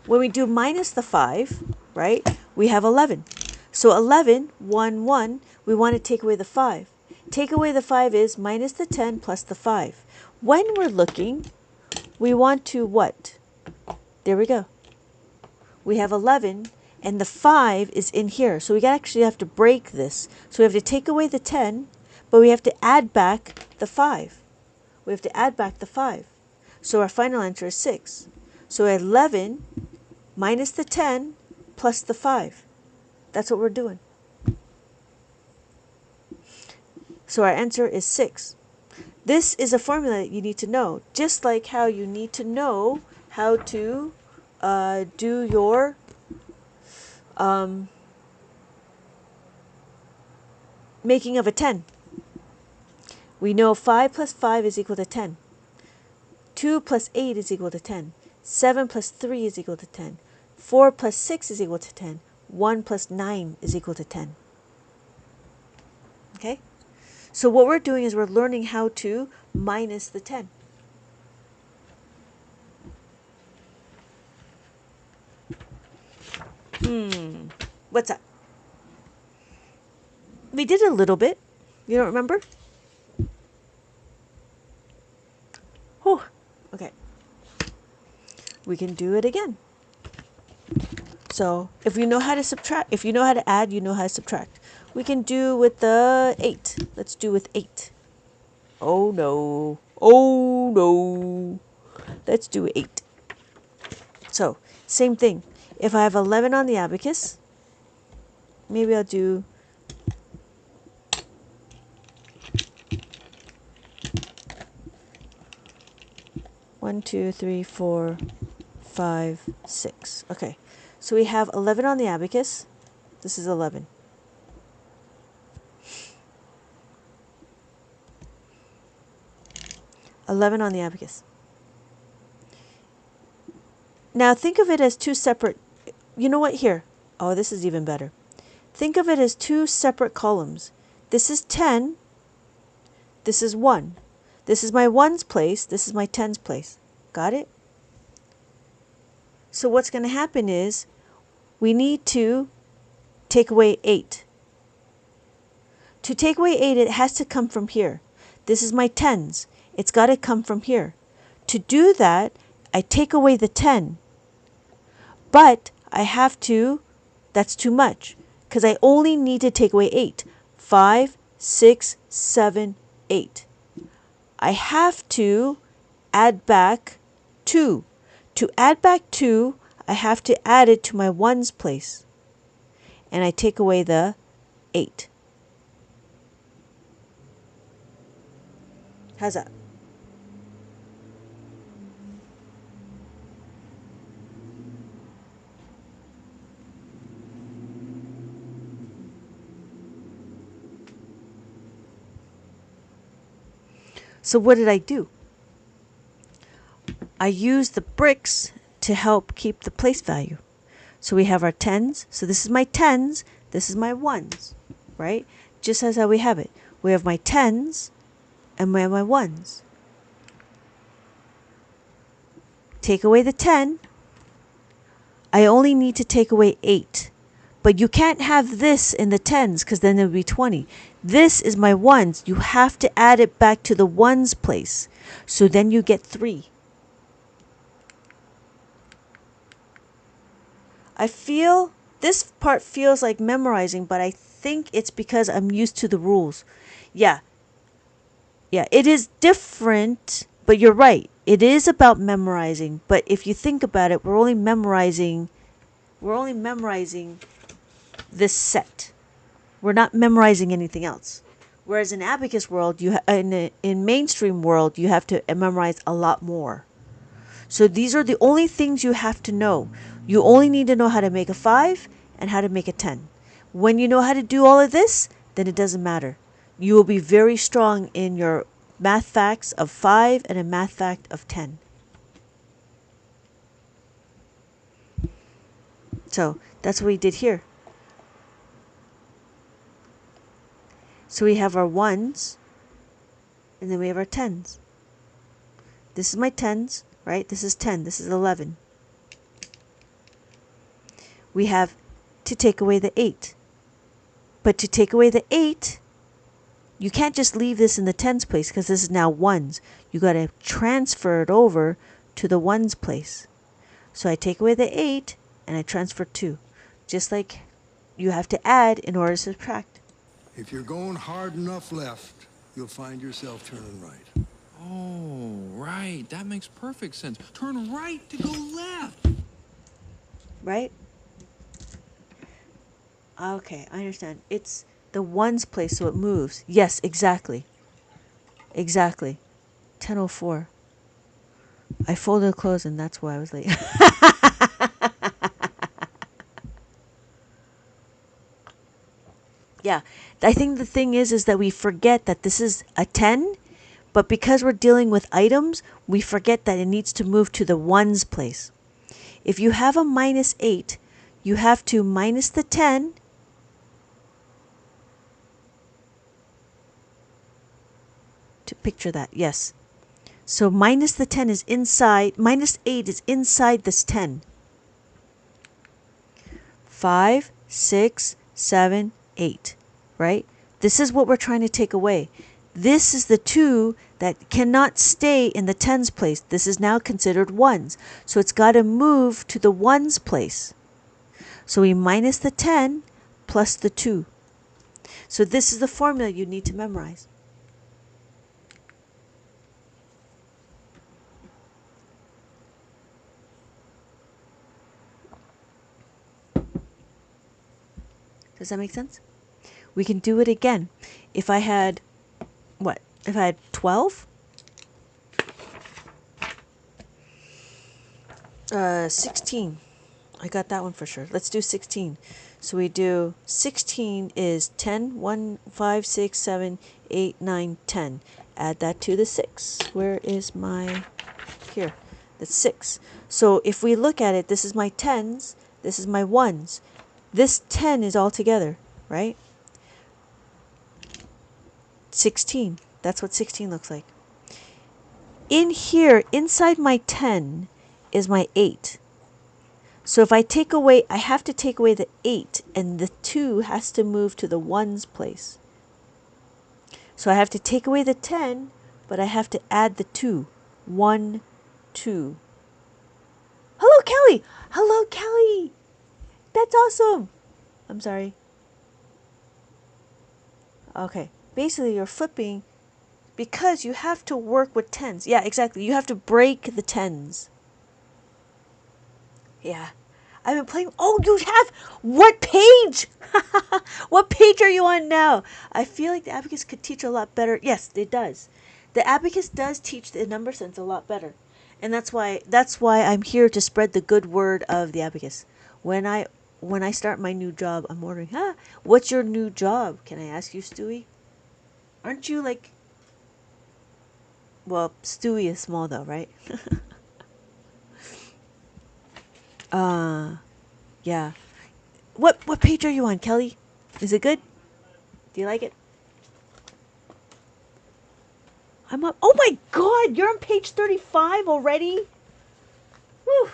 S1: When we do minus the 5, right, we have 11. So 11, 1, 1, we want to take away the 5. Take away the 5 is minus the 10 plus the 5. When we're looking, we want to what? There we go. We have 11, and the 5 is in here. So we actually have to break this. So we have to take away the 10, but we have to add back the 5. We have to add back the 5. So our final answer is 6. So 11 minus the 10 plus the 5. That's what we're doing. So our answer is 6. This is a formula that you need to know, just like how you need to know how to do your making of a 10. We know 5 plus 5 is equal to 10. 2 plus 8 is equal to 10. 7 plus 3 is equal to 10. 4 plus 6 is equal to 10. 1 plus 9 is equal to 10. Okay? So what we're doing is we're learning how to minus the 10. What's up? We did a little bit. You don't remember? Whew. Okay. We can do it again. So if you know how to subtract, if you know how to add, you know how to subtract. We can do with the 8. Let's do with 8. Oh no. Oh no. Let's do 8. So, same thing. If I have 11 on the abacus, maybe I'll do 1, 2, 3, 4, 5, 6. Okay. So we have 11 on the abacus. This is 11. On the abacus. Now think of it as two separate, you know what, here. Oh, this is even better. Think of it as two separate columns. This is 10. This is 1. This is my 1's place. This is my 10's place. Got it? So what's going to happen is we need to take away 8. To take away 8, it has to come from here. This is my 10's. It's got to come from here. To do that, I take away the 10. But I have to, that's too much, because I only need to take away 8. 5, 6, 7, 8. I have to add back 2. To add back 2, I have to add it to my 1's place. And I take away the 8. How's that? So what did I do? I used the bricks to help keep the place value. So we have our 10's. So this is my 10's. This is my 1's. Right? Just as how we have it. We have my 10's and we have my 1's. Take away the 10. I only need to take away 8. But you can't have this in the 10's because then it would be 20. This is my 1's. You have to add it back to the 1's place. So then you get 3. I feel this part feels like memorizing, but I think it's because I'm used to the rules. Yeah, it is different, but you're right. It is about memorizing, but if you think about it, we're only memorizing this set. We're not memorizing anything else. Whereas in Abacus world, in mainstream world, you have to memorize a lot more. So these are the only things you have to know. You only need to know how to make a 5 and how to make a 10. When you know how to do all of this, then it doesn't matter. You will be very strong in your math facts of 5 and a math fact of 10. So that's what we did here. So we have our 1's and then we have our 10's. This is my 10's, right? This is 10. This is 11. We have to take away the 8. But to take away the 8, you can't just leave this in the 10's place because this is now 1's. You got to transfer it over to the 1's place. So I take away the 8 and I transfer 2. Just like you have to add in order to subtract.
S4: If you're going hard enough left, you'll find yourself turning right.
S5: Oh, right. That makes perfect sense. Turn right to go left.
S1: Right? Okay, I understand. It's the ones place, so it moves. Yes, exactly. Exactly. 10:04. I folded clothes and that's why I was late. Yeah. I think the thing is that we forget that this is a 10, but because we're dealing with items, we forget that it needs to move to the ones place. If you have a -8, you have to minus the 10 to picture that. Yes. So minus the 10 is inside, -8 is inside this 10. 5, 6, 7, 8, right? This is what we're trying to take away. This is the 2 that cannot stay in the tens place. This is now considered ones. So it's got to move to the ones place. So we minus the 10 plus the 2. So this is the formula you need to memorize. Does that make sense? We can do it again. If I had, what? If I had 12? 16. I got that one for sure. Let's do 16. So we do 16 is 10, 1, 5, 6, 7, 8, 9, 10. Add that to the 6. Where is my, here, that's 6. So if we look at it, this is my 10s, this is my 1s. This 10 is all together, right? 16. That's what 16 looks like. In here, inside my 10 is my 8. So if I take away, I have to take away the 8, and the 2 has to move to the ones place. So I have to take away the 10, but I have to add the 2. 1, 2. Hello, Kelly! Hello, Kelly! That's awesome! I'm sorry. Okay. Basically, you're flipping because you have to work with tens. Yeah, exactly. You have to break the tens. Yeah. I've been playing. Oh, you have. What page? What page are you on now? I feel like the Abacus could teach a lot better. Yes, it does. The Abacus does teach the number sense a lot better. And that's why I'm here to spread the good word of the Abacus. When I start my new job, I'm wondering, what's your new job? Can I ask you, Stewie? Aren't you like, well, Stewie is small though, right? Yeah. What page are you on, Kelly? Is it good? Do you like it? I'm up. Oh my God, you're on page 35 already? Whew.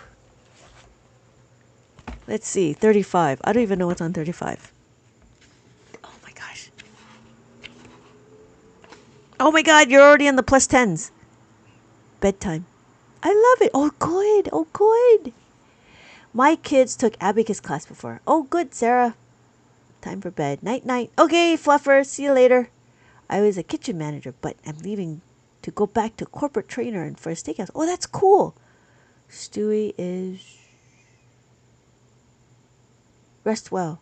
S1: Let's see, 35. I don't even know what's on 35. Oh my gosh. Oh my God, you're already on the plus 10s. Bedtime. I love it. Oh, good. Oh, good. My kids took Abacus class before. Oh, good, Sarah. Time for bed. Night, night. Okay, Fluffer. See you later. I was a kitchen manager, but I'm leaving to go back to corporate trainer and for a steakhouse. Oh, that's cool. Stewie is... Rest well.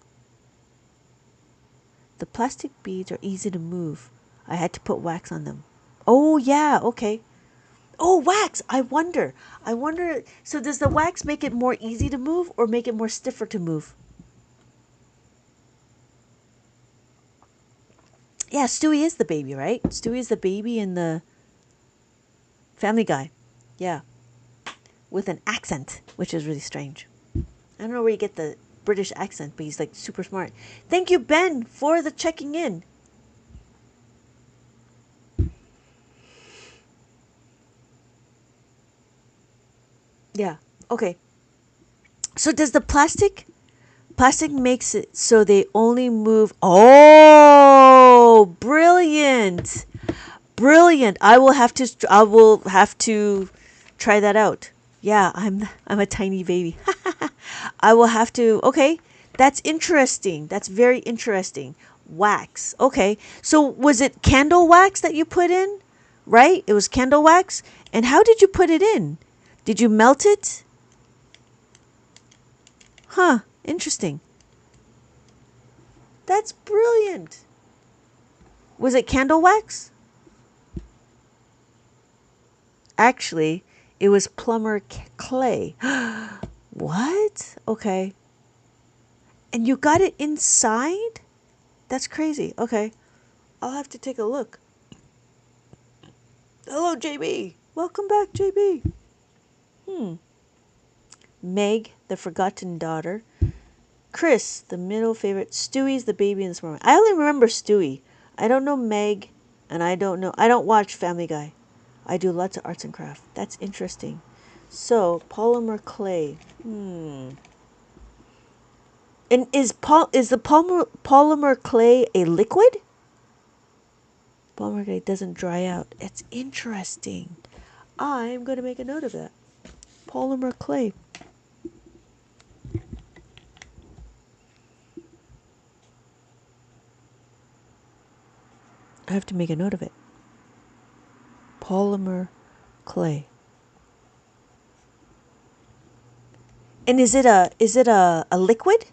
S1: The plastic beads are easy to move. I had to put wax on them. Oh, yeah. Okay. Oh, wax. I wonder. So does the wax make it more easy to move or make it more stiffer to move? Yeah, Stewie is the baby, right? Stewie is the baby in the Family Guy. Yeah. With an accent, which is really strange. I don't know where you get the British accent, but he's like super smart. Thank you, Ben, for the checking in. Yeah. Okay. So does the plastic makes it so they only move. Oh, brilliant. Brilliant. I will have to try that out. Yeah, I'm a tiny baby. I will have to. Okay. That's interesting. That's very interesting. Wax. Okay. So was it candle wax that you put in? Right? It was candle wax. And how did you put it in? Did you melt it? Huh. Interesting. That's brilliant. Was it candle wax? Actually, it was plumber clay. What? Okay. And you got it inside? That's crazy. Okay. I'll have to take a look. Hello, JB. Welcome back, JB. Meg, the forgotten daughter. Chris, the middle favorite. Stewie's the baby in this moment. I only remember Stewie. I don't know Meg, and I don't watch Family Guy. I do lots of arts and craft. That's interesting. So, polymer clay. And is the polymer clay a liquid? Polymer clay doesn't dry out. It's interesting. I'm going to make a note of that. Polymer clay. I have to make a note of it. Polymer clay. And is it a liquid?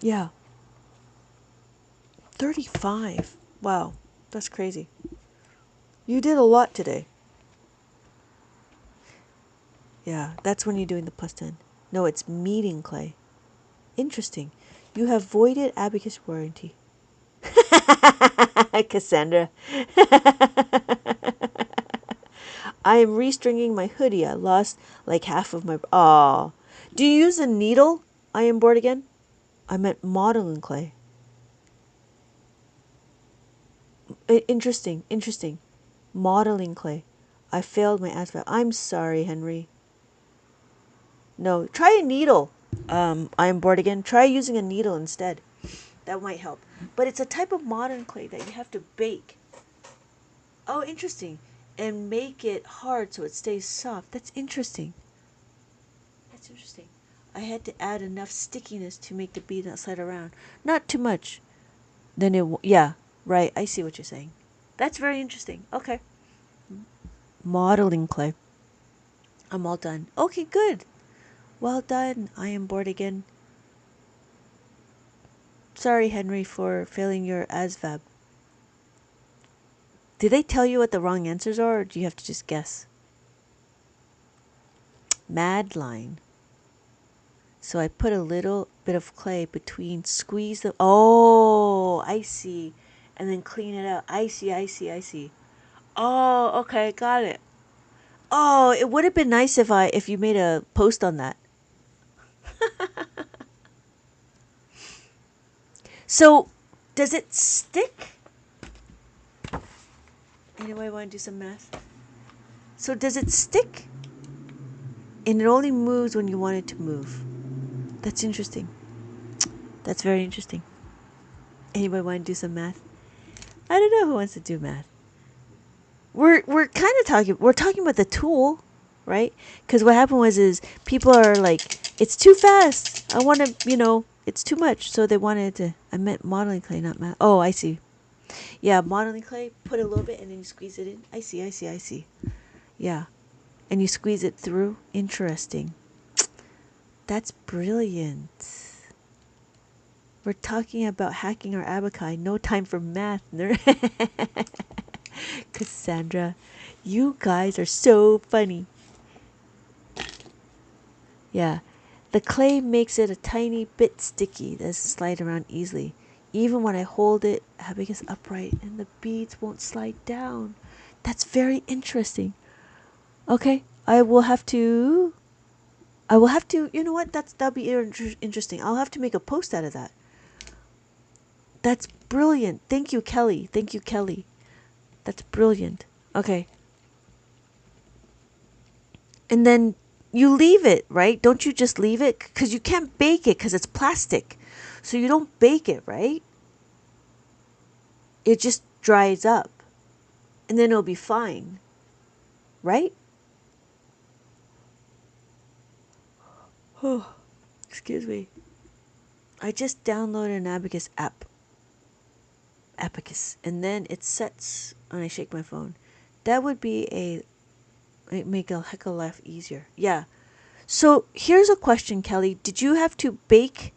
S1: Yeah. 35. Wow, that's crazy. You did a lot today. Yeah, that's when you're doing the plus 10. No, it's meeting clay. Interesting. You have voided Abacus warranty. Cassandra. I am restringing my hoodie. I lost like half of my... Aw. Do you use a needle? I am bored again. I meant modeling clay. Interesting. Modeling clay. I failed my ASVAB. I'm sorry, Henry. No, try a needle. I am bored again. Try using a needle instead. That might help. But it's a type of modern clay that you have to bake. Oh, interesting. And make it hard so it stays soft. That's interesting. I had to add enough stickiness to make the bead not slide around. Not too much. Then yeah, right. I see what you're saying. That's very interesting. Okay. Modeling clay. I'm all done. Okay, good. Well done. I am bored again. Sorry, Henry, for failing your ASVAB. Did they tell you what the wrong answers are, or do you have to just guess? Mad line. So I put a little bit of clay between, squeeze the... Oh, I see. And then clean it out. I see. Oh, okay, got it. Oh, it would have been nice if you made a post on that. So, does it stick? Anybody want to do some math? So does it stick? And it only moves when you want it to move. That's interesting. That's very interesting. Anybody want to do some math? I don't know who wants to do math. We're kind of talking about the tool, right? Because what happened is people are like, it's too fast. I want to, it's too much. So they wanted to, I meant modeling clay, not math. Oh, I see. Yeah, modeling clay, put a little bit and then you squeeze it in. I see. Yeah. And you squeeze it through. Interesting. That's brilliant. We're talking about hacking our Abacus. No time for math. Cassandra, you guys are so funny. Yeah. The clay makes it a tiny bit sticky. Doesn't slide around easily. Even when I hold it, Abacus upright and the beads won't slide down. That's very interesting. Okay, I will have to, you know what, that'll be interesting. I'll have to make a post out of that. That's brilliant. Thank you, Kelly. That's brilliant. Okay. And then you leave it, right? Don't you just leave it? Because you can't bake it because it's plastic. So you don't bake it, right? It just dries up. And then it'll be fine. Right? Oh, excuse me. I just downloaded an Abacus app. Abacus. And then it sets when I shake my phone. That would be It make a heck of life easier. Yeah. So here's a question, Kelly. Did you have to bake?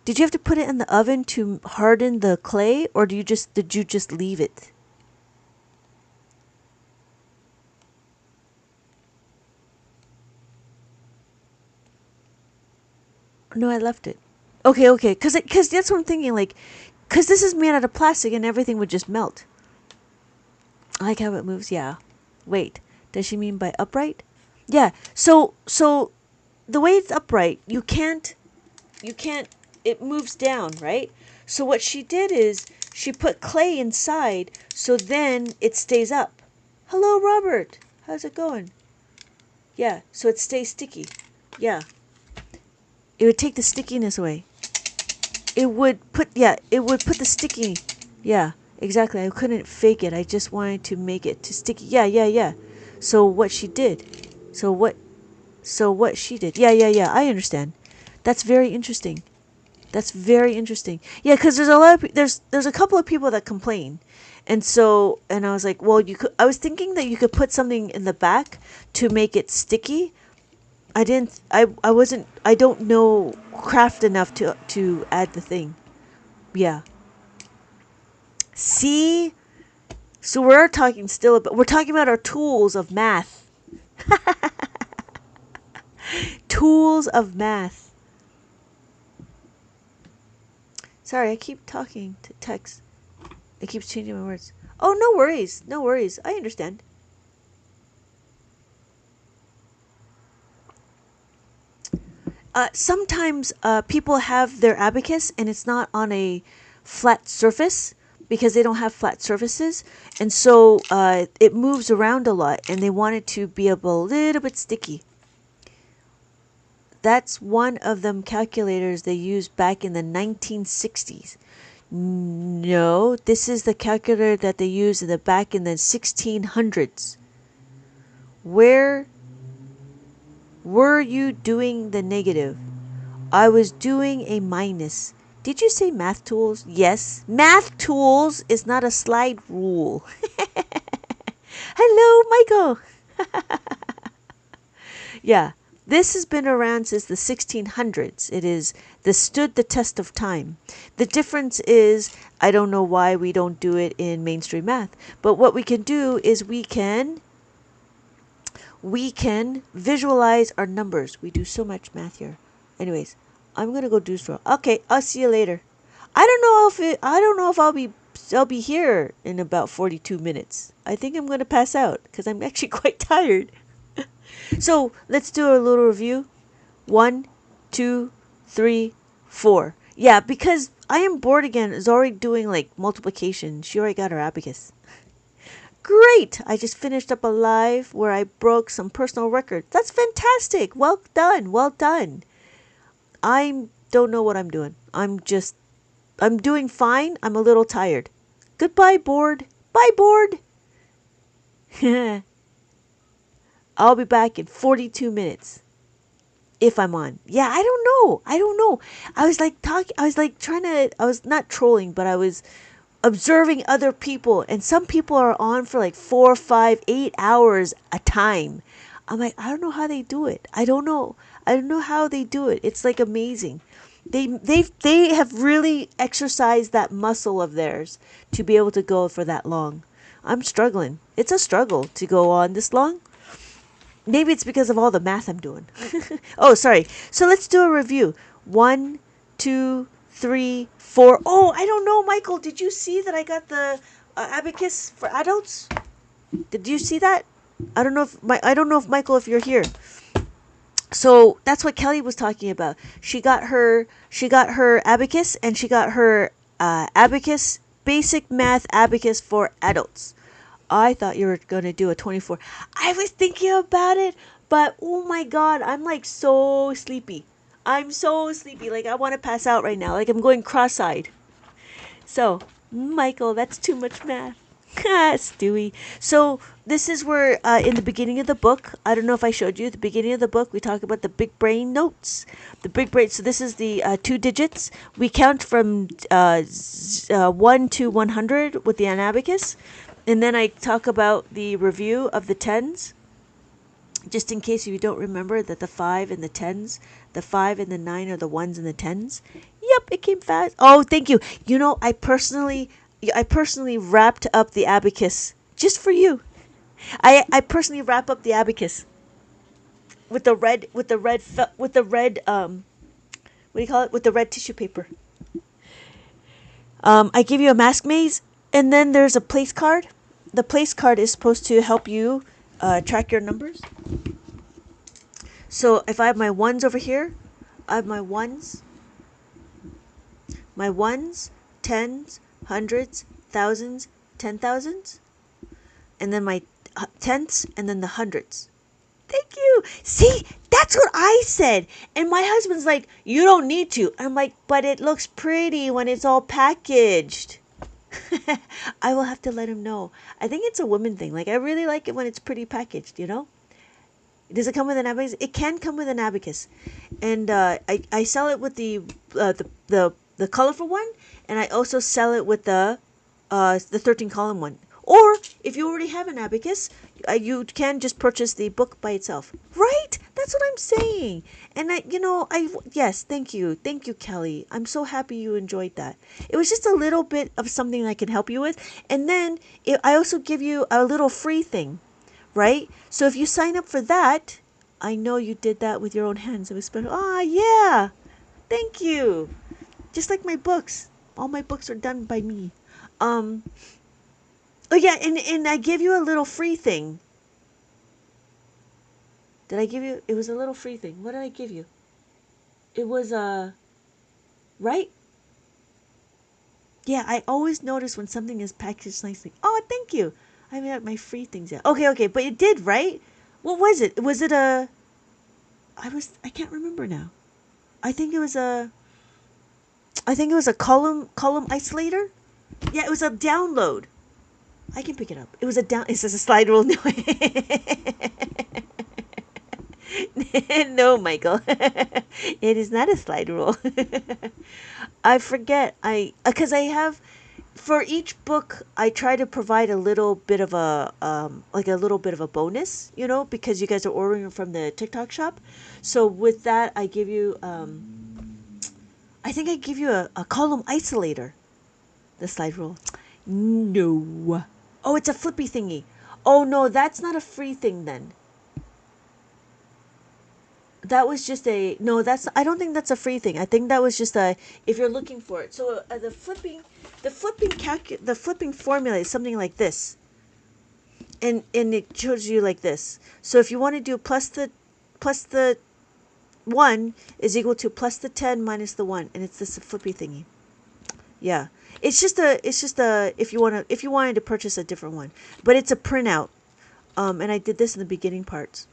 S1: Did you have to put it in the oven to harden the clay, or did you just leave it? No, I left it. Okay. Cause that's what I'm thinking. Like, cause this is made out of plastic and everything would just melt. I like how it moves. Yeah. Wait. Does she mean by upright? Yeah. So the way it's upright, you can't. It moves down, right? So what she did is she put clay inside, so then it stays up. Hello, Robert. How's it going? Yeah. So it stays sticky. Yeah. It would take the stickiness away. It would put the sticky. Yeah, exactly. I couldn't fake it. I just wanted to make it to sticky. Yeah. So what she did. So what she did. Yeah. I understand. That's very interesting. That's very interesting. Yeah, cuz there's a lot of there's a couple of people that complain. And I was like, well, I was thinking that you could put something in the back to make it sticky. I don't know craft enough to add the thing. Yeah. See? So we're talking about our tools of math. Tools of math. Sorry, I keep talking to text. It keeps changing my words. Oh, no worries. No worries. I understand. Sometimes people have their abacus and it's not on a flat surface because they don't have flat surfaces. And so it moves around a lot and they want it to be a little bit sticky. That's one of them calculators they used back in the 1960s. No, this is the calculator that they used back in the 1600s. Where were you doing the negative? I was doing a minus. Did you say math tools? Yes. Math tools is not a slide rule. Hello, Michael. Yeah. This has been around since the 1600s. This stood the test of time. The difference is, I don't know why we don't do it in mainstream math, but what we can do is we can visualize our numbers. We do so much math here. Anyways, I'm gonna go do so. Okay, I'll see you later. I don't know if I'll be here in about 42 minutes. I think I'm gonna pass out because I'm actually quite tired. So let's do a little review. 1, 2, 3, 4. Yeah, because I am bored again. Is already doing like multiplication. She already got her abacus. Great! I just finished up a live where I broke some personal records. That's fantastic. Well done. Well done. I don't know what I'm doing. I'm doing fine. I'm a little tired. Goodbye, board. Bye, board. I'll be back in 42 minutes. If I'm on. Yeah, I don't know. I was not trolling, but I was observing other people, and some people are on for like 4, 5, 8 hours a time. I'm like, I don't know how they do it. I don't know how they do it. It's like amazing. They have really exercised that muscle of theirs to be able to go for that long. I'm struggling. It's a struggle to go on this long. Maybe it's because of all the math I'm doing. Oh, sorry. So let's do a review. 1, 2, 3, 4. Oh, I don't know, Michael. Did you see that I got the abacus for adults? Did you see that? I don't know if Michael, if you're here. So that's what Kelly was talking about. She got her abacus, and she got her abacus, basic math abacus for adults. I thought you were going to do a 24. I was thinking about it, but oh my God, I'm like so sleepy. I'm so sleepy. Like I want to pass out right now. Like I'm going cross-eyed. So, Michael, that's too much math. Stewie. So this is where in the beginning of the book, I don't know if I showed you, at the beginning of the book, we talk about the big brain notes. The big brain. So this is the 2 digits. We count from 1 to 100 with the abacus. And then I talk about the review of the tens. Just in case you don't remember that the 5 and the 10s, the 5 and the 9 are the 1s and the 10s. Yep, it came fast. Oh, thank you. You know, I personally wrapped up the abacus just for you. I personally wrap up the abacus with the red what do you call it? With the red tissue paper. I give you a mask maze, and then there's a place card. The place card is supposed to help you track your numbers. So if I have my ones over here, I have my ones, tens, hundreds, thousands, 10,000s, and then my tenths, and then the hundreds. Thank you. See, that's what I said. And my husband's like, you don't need to. I'm like, but it looks pretty when it's all packaged. I will have to let him know. I think it's a woman thing. Like, I really like it when it's pretty packaged, you know? Does it come with an abacus? It can come with an abacus. And I sell it with the colorful one, and I also sell it with the 13 column one. Or if you already have an abacus, you can just purchase the book by itself. Right? That's what I'm saying. And yes, thank you, Kelly. I'm so happy you enjoyed that. It was just a little bit of something I can help you with, and then I also give you a little free thing, right? So if you sign up for that, I know you did that with your own hands. It was special. Ah, yeah. Thank you. Just like my books. All my books are done by me. Oh yeah, and I give you a little free thing. Did I give you? It was a little free thing. What did I give you? It was right? Yeah, I always notice when something is packaged nicely. Oh, thank you. I haven't had my free things yet. Okay, but it did, right? What was it? Was it a? I can't remember now. I think it was a. I think it was a column isolator. Yeah, it was a download. I can pick it up. It was a down. It says a slide rule. No, no, Michael. It is not a slide rule. I forget. Because I have for each book I try to provide a little bit of a like a little bit of a bonus, because you guys are ordering from the TikTok shop. So with that, I give you I think I give you a column isolator. The slide rule. No. Oh, it's a flippy thingy. Oh no, that's not a free thing then. That was just a no. I don't think that's a free thing. I think that was just a if you're looking for it. So the flipping formula is something like this, and it shows you like this. So if you want to do plus the 1 is equal to plus the 10 minus the 1, and it's this flippy thingy. Yeah, it's just a if you wanted to purchase a different one, but it's a printout. And I did this in the beginning parts.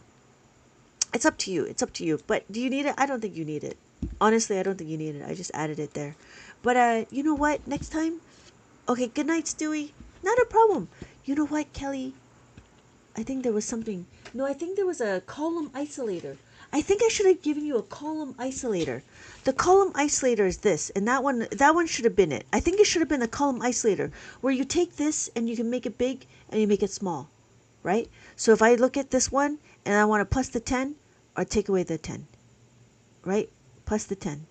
S1: It's up to you. But do you need it? I don't think you need it. Honestly, I don't think you need it. I just added it there. But you know what? Next time. Okay. Good night, Stewie. Not a problem. You know what, Kelly? I think there was something. No, I think there was a column isolator. I think I should have given you a column isolator. The column isolator is this, and that one should have been it. I think it should have been the column isolator, where you take this and you can make it big and you make it small, right? So if I look at this one and I want to plus the 10 or take away the 10, right? Plus the 10.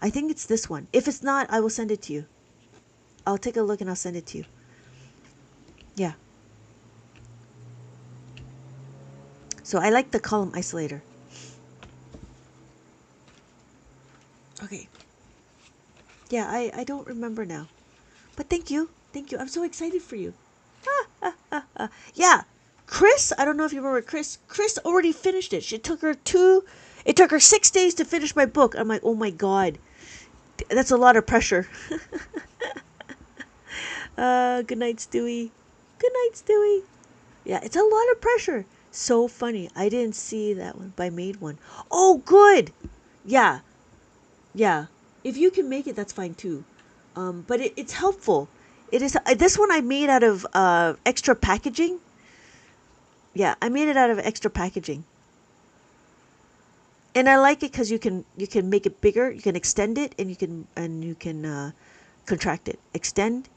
S1: I think it's this one. If it's not, I will send it to you. I'll take a look and I'll send it to you. Yeah. So I like the column isolator. Okay. Yeah, I don't remember now. But thank you. I'm so excited for you. Yeah. Chris, I don't know if you remember Chris. Chris already finished it. It took her 6 days to finish my book. I'm like, oh my God. That's a lot of pressure. Good night, Stewie. Yeah, it's a lot of pressure. So funny. I didn't see that one, but I made one. Oh, good. Yeah. If you can make it, that's fine too. But it's helpful. It is. This one I made out of extra packaging. Yeah, I made it out of extra packaging. And I like it because you can make it bigger, you can extend it, and you can contract it. Extend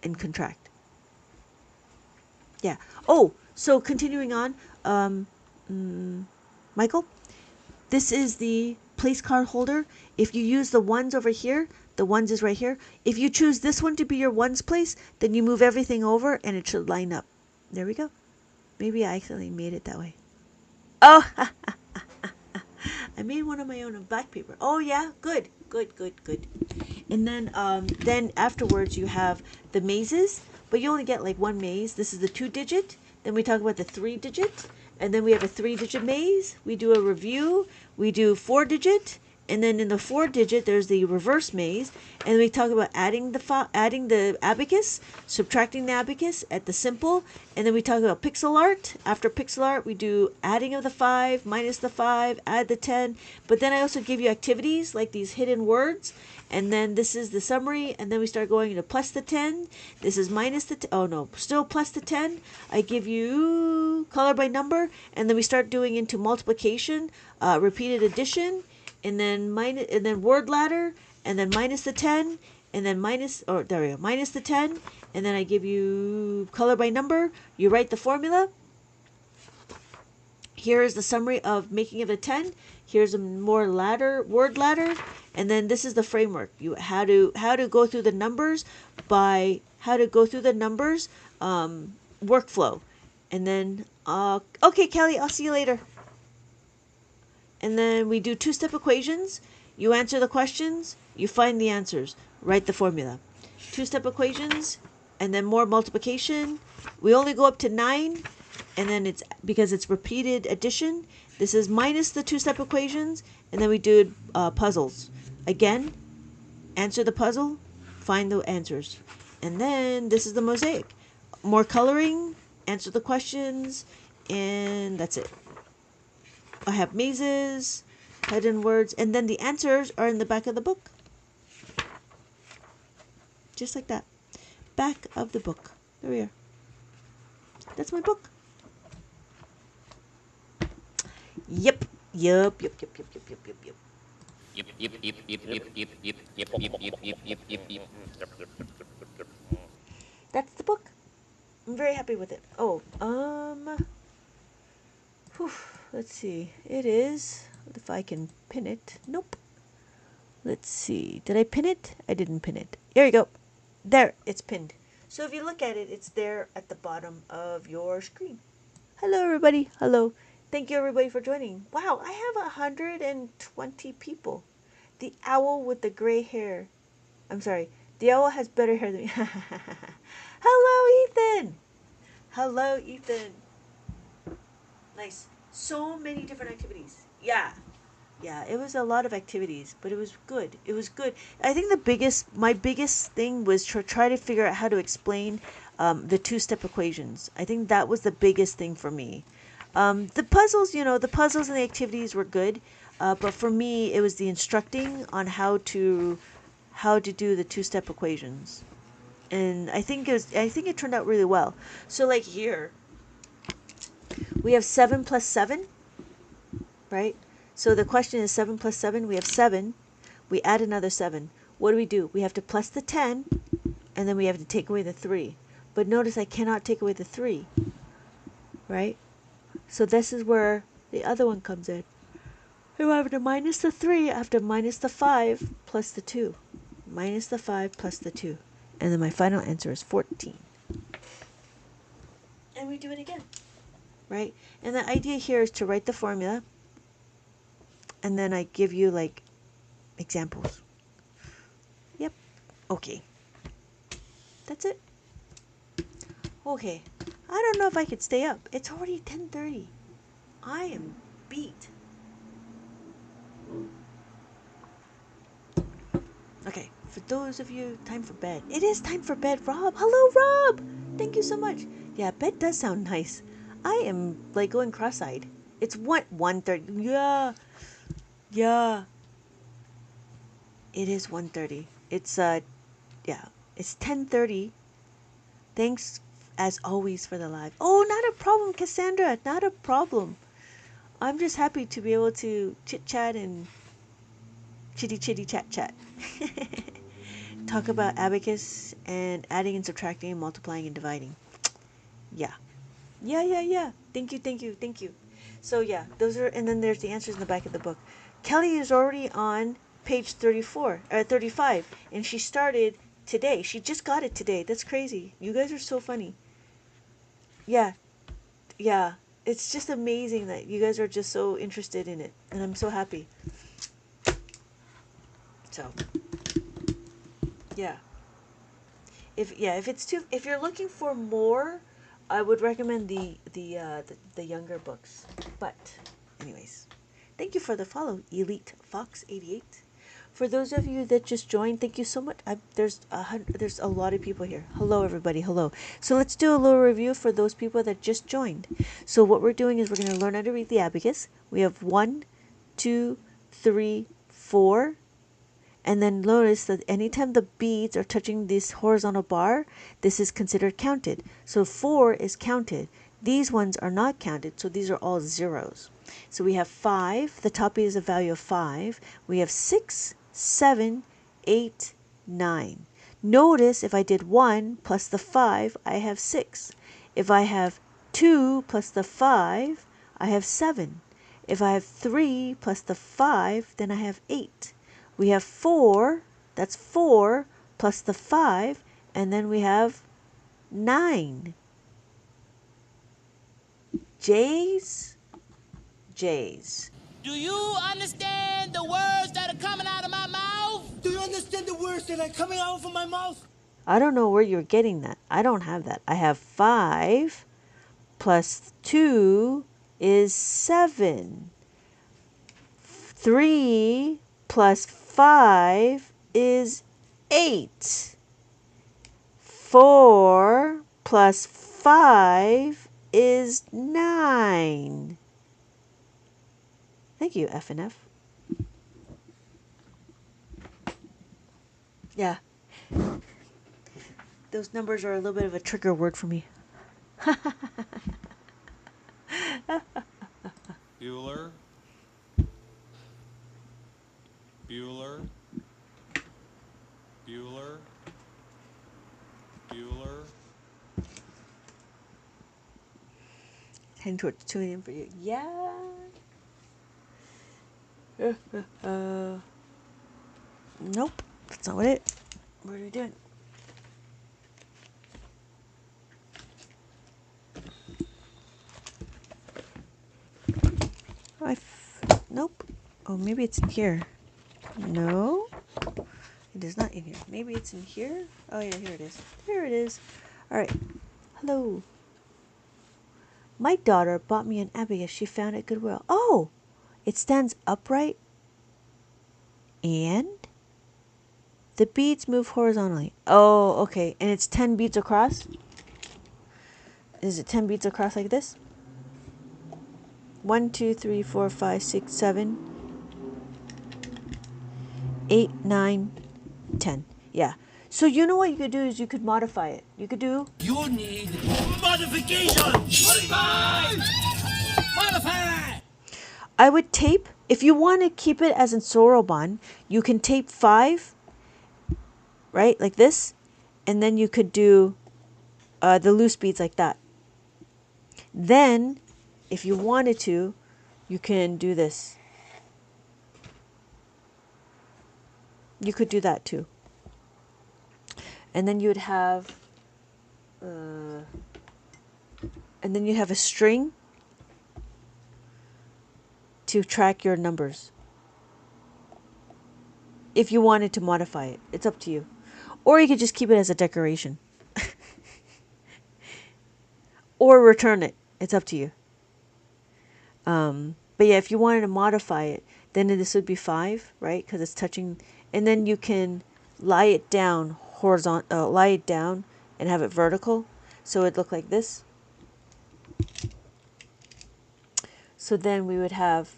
S1: and contract. Yeah. Oh, so continuing on. Michael, this is the place card holder. If you use the ones over here, the ones is right here. If you choose this one to be your ones place, then you move everything over and it should line up. There we go. Maybe I accidentally made it that way. Oh, I made one of my own of black paper. Oh yeah, good. And then afterwards you have the mazes, but you only get like one maze. This is the 2-digit. Then we talk about the 3-digit, and then we have a 3-digit maze. We do a review. We do 4-digit, and then in the 4-digit there's the reverse maze, and we talk about adding the abacus, subtracting the abacus at the simple, and then we talk about pixel art. After pixel art, we do adding of the 5, minus the 5, add the 10. But then I also give you activities like these hidden words, and then this is the summary, and then we start going into plus the 10. This is minus the oh no, still plus the 10. I give you color by number, and then we start doing into multiplication, repeated addition, and then word ladder, and then minus the 10, and then minus the 10, and then I give you color by number. You write the formula. Here is the summary of making of a 10. Here's a more word ladder, and then this is the framework. You how to go through the numbers workflow, and then okay, Kelly, I'll see you later. And then we do 2-step equations. You answer the questions, you find the answers, write the formula. 2-step equations, and then more multiplication. We only go up to 9, and then it's because it's repeated addition. This is minus the 2-step equations, and then we do puzzles. Again, answer the puzzle, find the answers. And then this is the mosaic. More coloring, answer the questions, and that's it. I have mazes, hidden words, and then the answers are in the back of the book. Just like that. Back of the book. There we are. That's my book. Yep. That's the book. I'm very happy with it. Oh, let's see. It is, if I can pin it. Nope. Let's see. Did I pin it? I didn't pin it. Here you go. There, it's pinned. So if you look at it, it's there at the bottom of your screen. Hello, everybody. Hello. Thank you, everybody, for joining. Wow, I have 120 people. The owl with the gray hair. I'm sorry. The owl has better hair than me. Hello, Ethan. Hello, Ethan. Nice. So many different activities. Yeah, it was a lot of activities, but it was good. I think my biggest thing was to try to figure out how to explain the 2-step equations. I think that was the biggest thing for me. The puzzles and the activities were good, but for me, it was the instructing on how to do the 2-step equations, and I think it turned out really well. So like here, we have 7 plus 7, right? So the question is 7 plus 7. We have 7. We add another 7. What do? We have to plus the 10, and then we have to take away the 3. But notice I cannot take away the 3, right? So this is where the other one comes in. So I have to minus the 3, I have to minus the 5 plus the 2. Minus the 5 plus the 2. And then my final answer is 14. And we do it again, right? And the idea here is to write the formula, and then I give you like examples. Yep. Okay. That's it. Okay. I don't know if I could stay up. It's already 10:30. I am beat. Okay. For those of you, time for bed. It is time for bed, Rob. Hello, Rob. Thank you so much. Yeah, bed does sound nice. I am like going cross-eyed. It's 1:30. Yeah. It is 1:30. It's it's 10:30. Thanks as always for the live. Oh, not a problem, Cassandra. Not a problem. I'm just happy to be able to chit-chat and chitty chat. Talk about abacus and adding and subtracting and multiplying and dividing. Yeah. Thank you. So yeah, those are, and then there's the answers in the back of the book. Kelly is already on page 35, and she started today. She just got it today. That's crazy. You guys are so funny. Yeah, yeah. It's just amazing that you guys are just so interested in it, and I'm so happy. So, yeah. If you're looking for more, I would recommend the younger books. But anyways, thank you for the follow, Elite Fox 88. For those of you that just joined, thank you so much. There's a lot of people here. Hello everybody, hello. So let's do a little review for those people that just joined. So what we're doing is we're going to learn how to read the abacus. We have 1, 2, 3, 4. And then notice that anytime the beads are touching this horizontal bar, this is considered counted. So 4 is counted. These ones are not counted, so these are all zeros. So we have 5. The top bead is a value of 5. We have 6, 7, 8, 9. Notice if I did 1 plus the 5, I have 6. If I have 2 plus the 5, I have 7. If I have 3 plus the 5, then I have 8. We have 4, that's 4 plus the 5, and then we have 9. J's.
S6: Do you understand the words that are coming out of my mouth? Do you understand the words that are coming out of my mouth?
S1: I don't know where you're getting that. I don't have that. I have 5 plus 2 is 7. 3 plus 5 is 8. 4 plus 5 is 9. Thank you, F and F. Yeah. Those numbers are a little bit of a trigger word for me.
S5: Bueller. Bueller. Bueller. Bueller.
S1: 10 towards 2 a.m. for you. Yeah. Nope. That's not what it. What are we doing? Nope. Oh, maybe it's in here. No. It is not in here. Maybe it's in here. Oh yeah, here it is. Here it is. All right. Hello. My daughter bought me an abacus she found at Goodwill. Oh, it stands upright and the beads move horizontally. Oh, okay. And it's 10 beads across? Is it 10 beads across like this? 1, 2, 3, 4, 5, 6, 7, 8, 9, 10. Yeah. So you know what you could do is you could modify it. You could do...
S6: You need modification! Modify! Modify!
S1: I would tape, if you want to keep it as in Soroban, you can tape 5, right, like this, and then you could do the loose beads like that. Then, if you wanted to, you can do this. You could do that too. And then you would have, and then you have a string to track your numbers. If you wanted to modify it, it's up to you. Or you could just keep it as a decoration. Or return it. It's up to you. But yeah, if you wanted to modify it, then this would be 5, right? Because it's touching. And then you can lie it down lie it down and have it vertical. So it'd look like this. So then we would have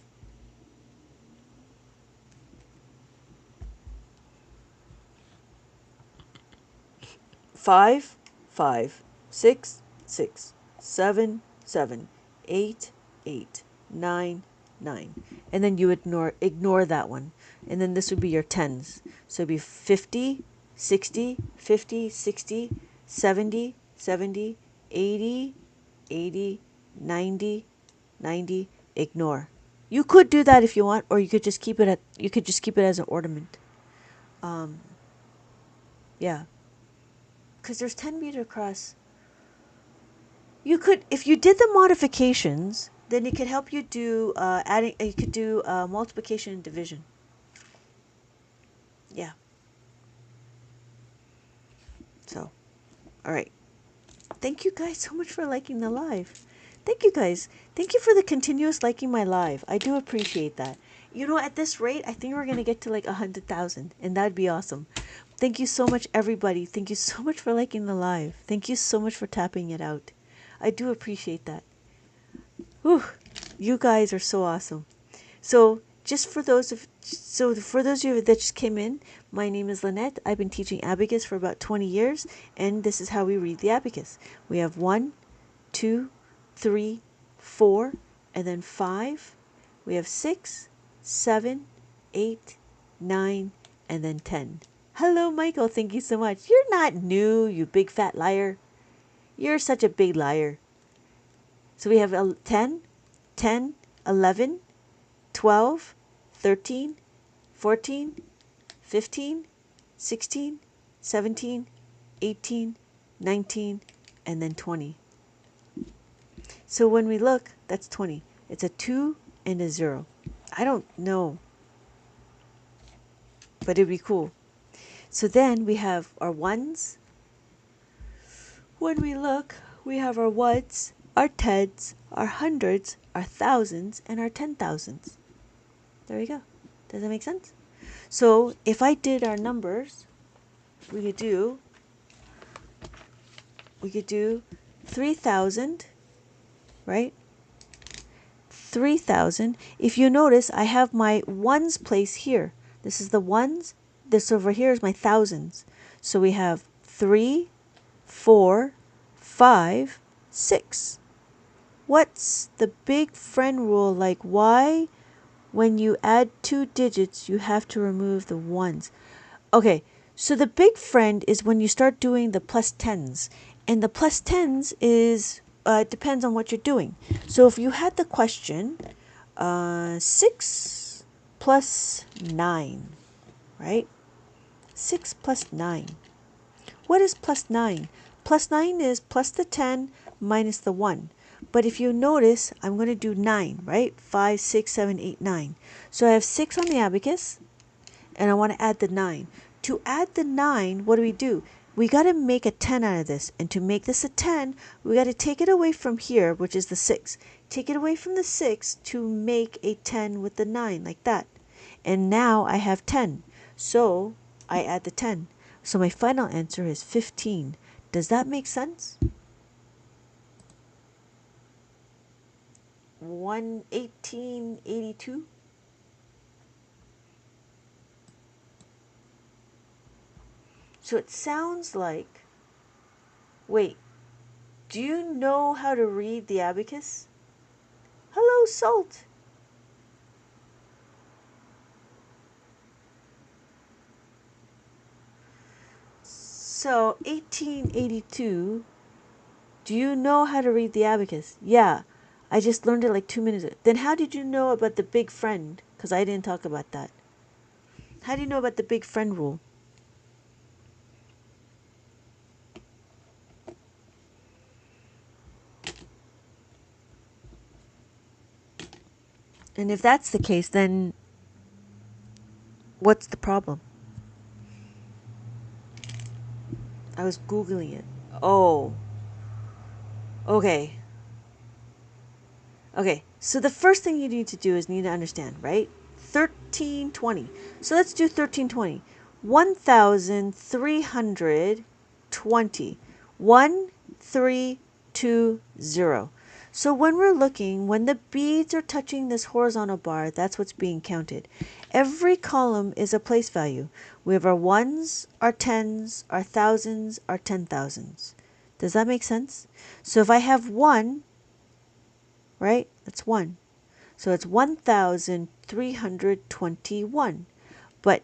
S1: 5, 5, 6, 6, 7, 7, 8, 8, 9, 9. And then you would ignore that one. And then this would be your tens. So it'd be 50, 60, 50, 60, 70, 70, 80, 80, 90, 90, ignore. You could do that if you want, or you could just keep it as an ornament. Yeah. Because there's 10 meter across. You could, if you did the modifications, then it could help you do adding. You could do multiplication and division. Yeah. So, all right. Thank you guys so much for liking the live. Thank you guys. Thank you for the continuous liking my live. I do appreciate that. You know, at this rate, I think we're gonna get to like 100,000, and that'd be awesome. Thank you so much, everybody. Thank you so much for liking the live. Thank you so much for tapping it out. I do appreciate that. Whew, you guys are so awesome. So for those of you that just came in, my name is Lynette. I've been teaching Abacus for about 20 years, and this is how we read the Abacus. We have 1, 2, 3, 4, and then 5. We have 6, 7, 8, 9, and then 10. Hello, Michael. Thank you so much. You're not new, you big fat liar. You're such a big liar. So we have 10, 10, 11, 12, 13, 14, 15, 16, 17, 18, 19, and then 20. So when we look, that's 20. It's a 2 and a 0. I don't know, but it'd be cool. So then we have our ones. When we look, we have our ones, our tens, our hundreds, our thousands, and our 10,000s. There you go. Does that make sense? So if I did our numbers, we could do 3,000, right? 3,000. If you notice, I have my ones place here. This is the ones. This over here is my thousands. So we have 3, 4, 5, 6. What's the big friend rule like? Why, when you add 2 digits, you have to remove the ones? Okay, so the big friend is when you start doing the plus 10s. And the plus 10s is, depends on what you're doing. So if you had the question, 6 plus 9, right? 6 plus 9. What is plus 9? Plus 9 is plus the 10 minus the 1. But if you notice, I'm going to do 9, right? 5, 6, 7, 8, 9. So I have 6 on the abacus, and I want to add the 9. To add the 9, what do? We got to make a 10 out of this. And to make this a 10, we got to take it away from here, which is the 6. Take it away from the 6 to make a 10 with the 9, like that. And now I have 10. So I add the 10. So my final answer is 15. Does that make sense? 1882. So it sounds like, wait, do you know how to read the abacus? Hello, Salt. So 1882, do you know how to read the abacus? Yeah, I just learned it like 2 minutes ago. Then how did you know about the big friend? Because I didn't talk about that. How do you know about the big friend rule? And if that's the case, then what's the problem? I was Googling it. Oh. Okay. Okay, so the first thing you need to do is need to understand, right? 1320. So let's do 1320. 1,320. 1320. So when we're looking, when the beads are touching this horizontal bar, that's what's being counted. Every column is a place value. We have our ones, our tens, our thousands, our 10,000s. Does that make sense? So if I have 1, right, that's 1. So it's 1,321. But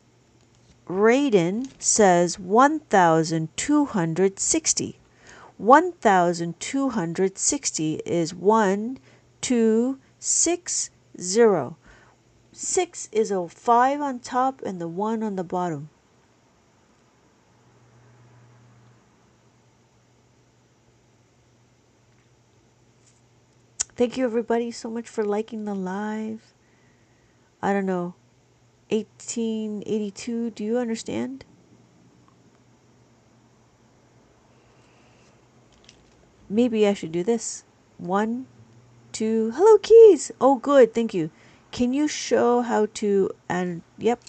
S1: Raiden says 1,260. 1,260 is 1, 2, 6, 0. 6 is a 5 on top and the 1 on the bottom. Thank you everybody so much for liking the live. I don't know. 1882, do you understand? Maybe I should do this. 1, 2. Hello, Keys. Oh, good. Thank you. Can you show how to add? Yep.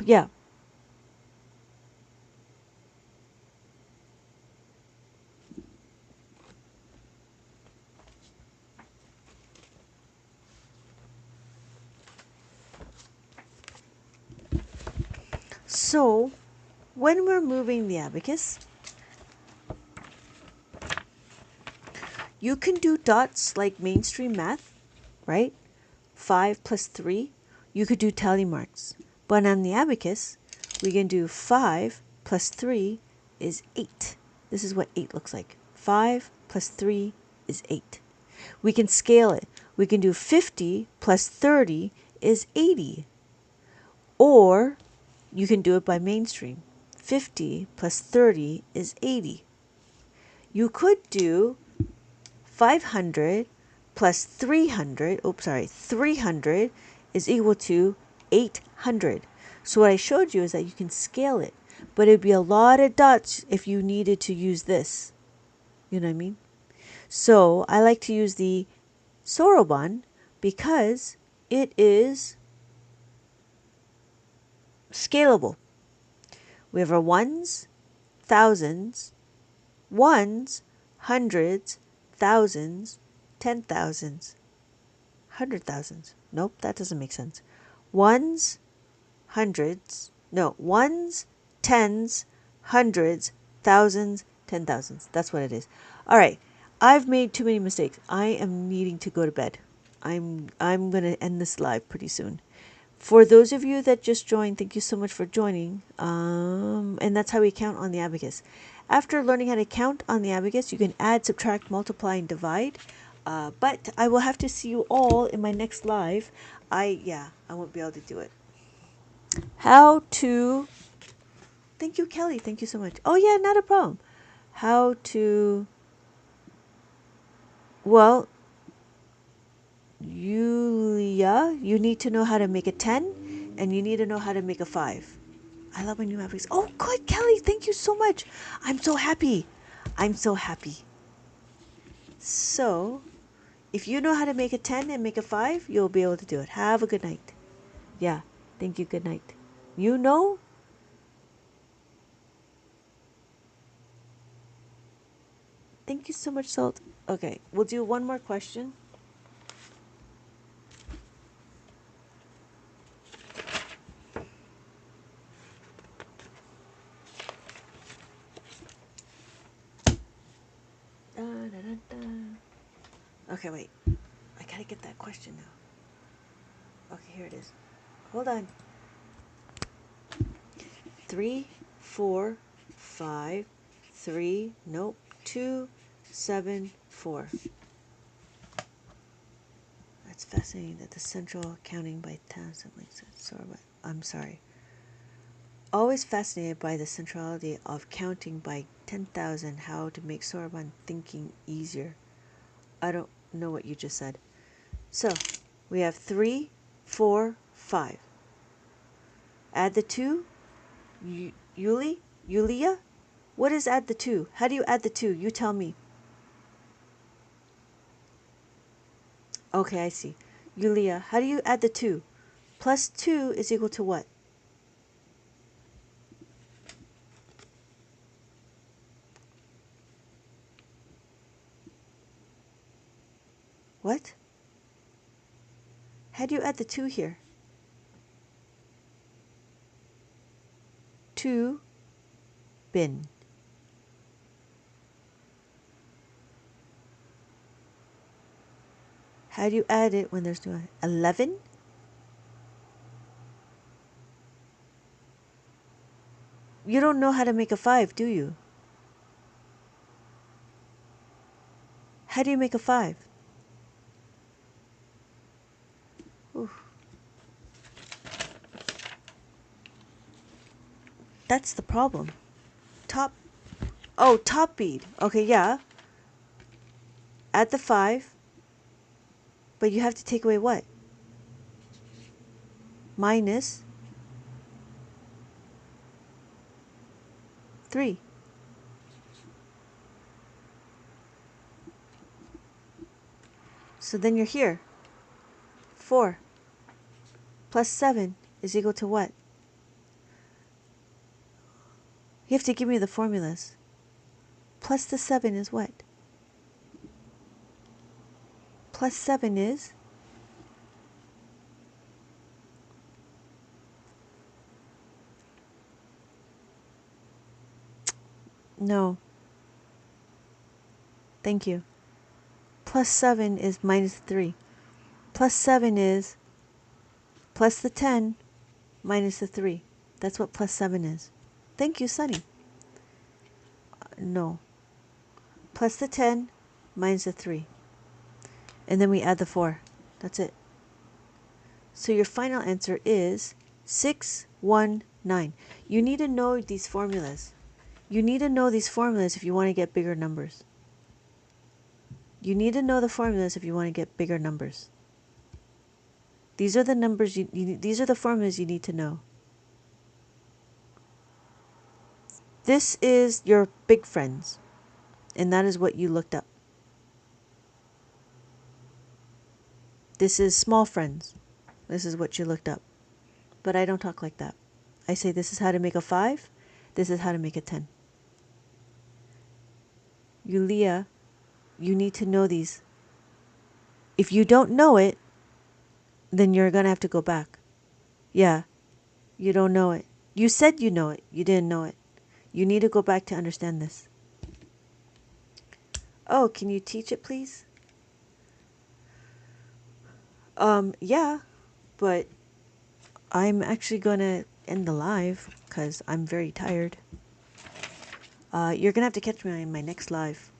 S1: Yeah. So, when we're moving the abacus, you can do dots like mainstream math, right? 5 plus 3. You could do tally marks. But on the abacus, we can do 5 plus 3 is 8. This is what 8 looks like. 5 plus 3 is 8. We can scale it. We can do 50 plus 30 is 80. Or you can do it by mainstream. 50 plus 30 is 80. You could do 500 plus 300, 300 is equal to 800. So what I showed you is that you can scale it, but it'd be a lot of dots if you needed to use this. You know what I mean? So I like to use the Soroban because it is scalable. We have our ones, thousands, hundreds, thousands, 10,000s, 100,000s. Nope, that doesn't make sense. Ones, ones, tens, hundreds, thousands, 10,000s. That's what it is. All right, I've made too many mistakes. I am needing to go to bed. I'm gonna end this live pretty soon. For those of you that just joined, thank you so much for joining. And that's how we count on the abacus. After learning how to count on the abacus, you can add, subtract, multiply, and divide. But I will have to see you all in my next live. I won't be able to do it. How to... Thank you, Kelly. Thank you so much. Oh, yeah, not a problem. How to... Well, Yulia, you need to know how to make a 10, and you need to know how to make a 5. I love my new abacus. Oh, good, Kelly. Thank you so much. I'm so happy. I'm so happy. So, if you know how to make a 10 and make a 5, you'll be able to do it. Have a good night. Yeah. Thank you. Good night. You know? Thank you so much, Salt. Okay. We'll do one more question. Da, da, da, da. Okay, wait. I gotta get that question now. Okay, here it is. Hold on. 3, 4, 5, 3, nope, 2, 7, 4. That's fascinating that the central counting by towns makes it so. I'm sorry. Always fascinated by the centrality of counting by 10,000, how to make Soroban thinking easier. I don't know what you just said. So, we have 3, 4, 5. Add the 2. Yulia? What is add the 2? How do you add the 2? You tell me. Okay, I see. Yulia, how do you add the 2? Plus 2 is equal to what? What? How do you add the 2 here? 2 bin. How do you add it when there's no 11? You don't know how to make a 5, do you? How do you make a 5? Oof. That's the problem. Top. Oh, top bead. Okay, yeah. Add the 5. But you have to take away what? Minus 3. So then you're here. 4 plus 7 is equal to what? You have to give me the formulas. Plus the 7 is what? Plus 7 is? No. Thank you. Plus 7 is minus 3. Plus 7 is plus the 10 minus the 3. That's what plus 7 is. Thank you, Sunny. No. Plus the 10 minus the 3. And then we add the 4. That's it. So your final answer is 619. You need to know these formulas. You need to know these formulas if you want to get bigger numbers. You need to know the formulas if you want to get bigger numbers. These are the numbers these are the formulas you need to know. This is your big friends, and that is what you looked up. This is small friends. This is what you looked up. But I don't talk like that. I say this is how to make a 5. This is how to make a 10. Yulia, you need to know these. If you don't know it, then you're going to have to go back. Yeah, you don't know it. You said you know it. You didn't know it. You need to go back to understand this. Oh, can you teach it, please? Yeah, but I'm actually going to end the live because I'm very tired. You're going to have to catch me in my next live.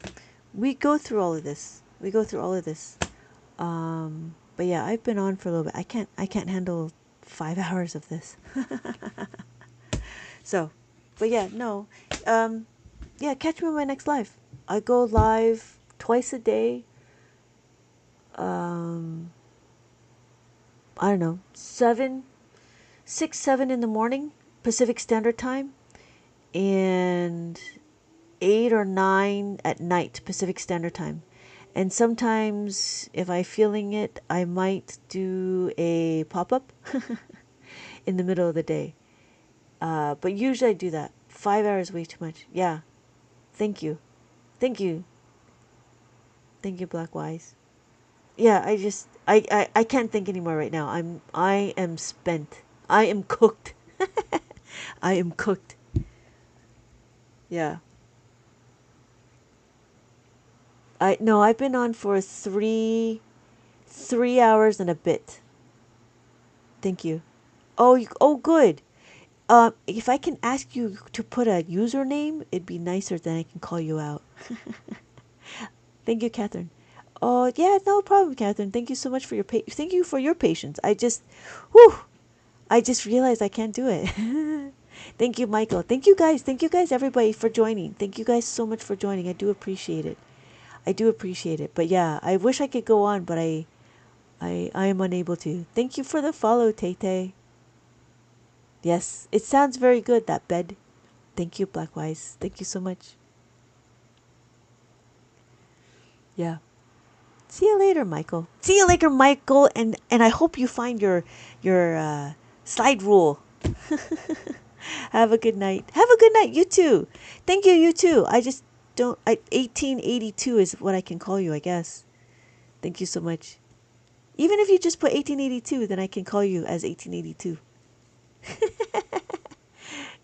S1: We go through all of this. But yeah, I've been on for a little bit. I can't handle 5 hours of this. So, but yeah, no. Yeah, catch me in my next live. I go live twice a day. I don't know, 6, 7 in the morning, Pacific Standard Time, and 8 or 9 at night, Pacific Standard Time. And sometimes, if I'm feeling it, I might do a pop-up in the middle of the day. But usually I do that. 5 hours way too much. Yeah. Thank you. Thank you. Thank you, Black Wise. Yeah, I can't think anymore right now. I am spent. I am cooked. I am cooked. Yeah. I've been on for 3 hours and a bit. Thank you. Oh, good. If I can ask you to put a username, it'd be nicer than I can call you out. Thank you, Catherine. Oh, yeah, no problem, Catherine. Thank you so much for your thank you for your patience. I just realized I can't do it. Thank you, Michael. Thank you guys, everybody, for joining. Thank you guys so much for joining. I do appreciate it. But yeah, I wish I could go on, but I am unable to. Thank you for the follow, Tay Tay. Yes, it sounds very good, that bed. Thank you, Blackwise. Thank you so much. Yeah. See you later, Michael. See you later, Michael, and I hope you find your slide rule. Have a good night. Have a good night, you too. Thank you, you too. I just don't 1882 is what I can call you, I guess. Thank you so much. Even if you just put 1882, then I can call you as 1882.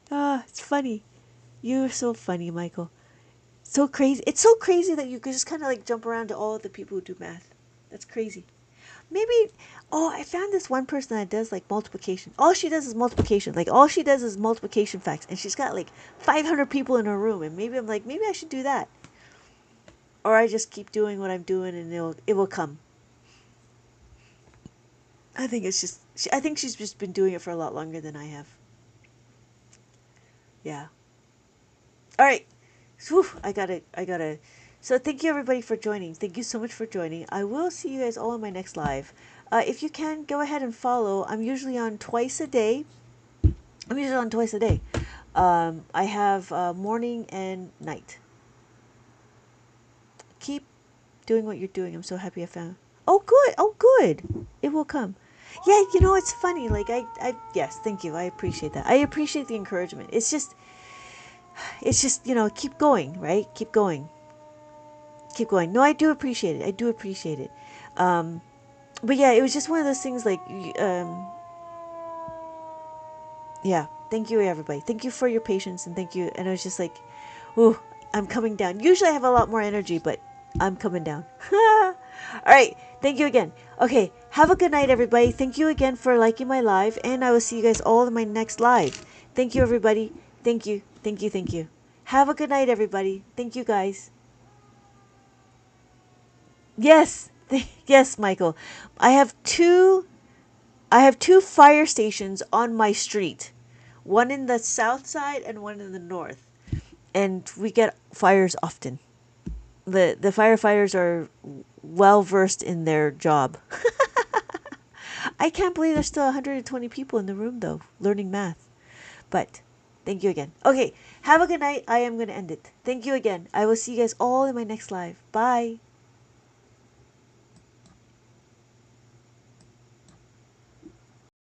S1: Ah, it's funny. You're so funny, Michael. So crazy. It's so crazy that you could just kind of like jump around to all the people who do math. That's crazy. Maybe, I found this one person that does like multiplication. All she does is multiplication. Like all she does is multiplication facts. And she's got like 500 people in her room. And maybe I'm like, maybe I should do that. or I just keep doing what I'm doing and it will come. I think it's just I think she's just been doing it for a lot longer than I have. Yeah. All right. Whew, I gotta. So thank you everybody for joining. Thank you so much for joining. I will see you guys all in my next live. If you can, go ahead and follow. I'm usually on twice a day. I have morning and night. Keep doing what you're doing. I'm so happy I found. Oh, good. Oh, good. It will come. Yeah, you know, it's funny. Like, yes, thank you. I appreciate that. I appreciate the encouragement. It's just, keep going, right? Keep going. Keep going. No, I do appreciate it. I do appreciate it. But yeah, it was just one of those things like, yeah, thank you, everybody. Thank you for your patience and thank you. And I was just like, ooh, I'm coming down. Usually I have a lot more energy, but I'm coming down. All right. Thank you again. Okay. Have a good night, everybody. Thank you again for liking my live. And I will see you guys all in my next live. Thank you, everybody. Thank you. Thank you. Thank you. Have a good night, everybody. Thank you, guys. Yes. Yes, Michael. I have two fire stations on my street. One in the south side and one in the north. And we get fires often. The firefighters are well versed in their job. I can't believe there's still 120 people in the room though, learning math. But thank you again. Okay, have a good night. I am going to end it. Thank you again. I will see you guys all in my next live. Bye.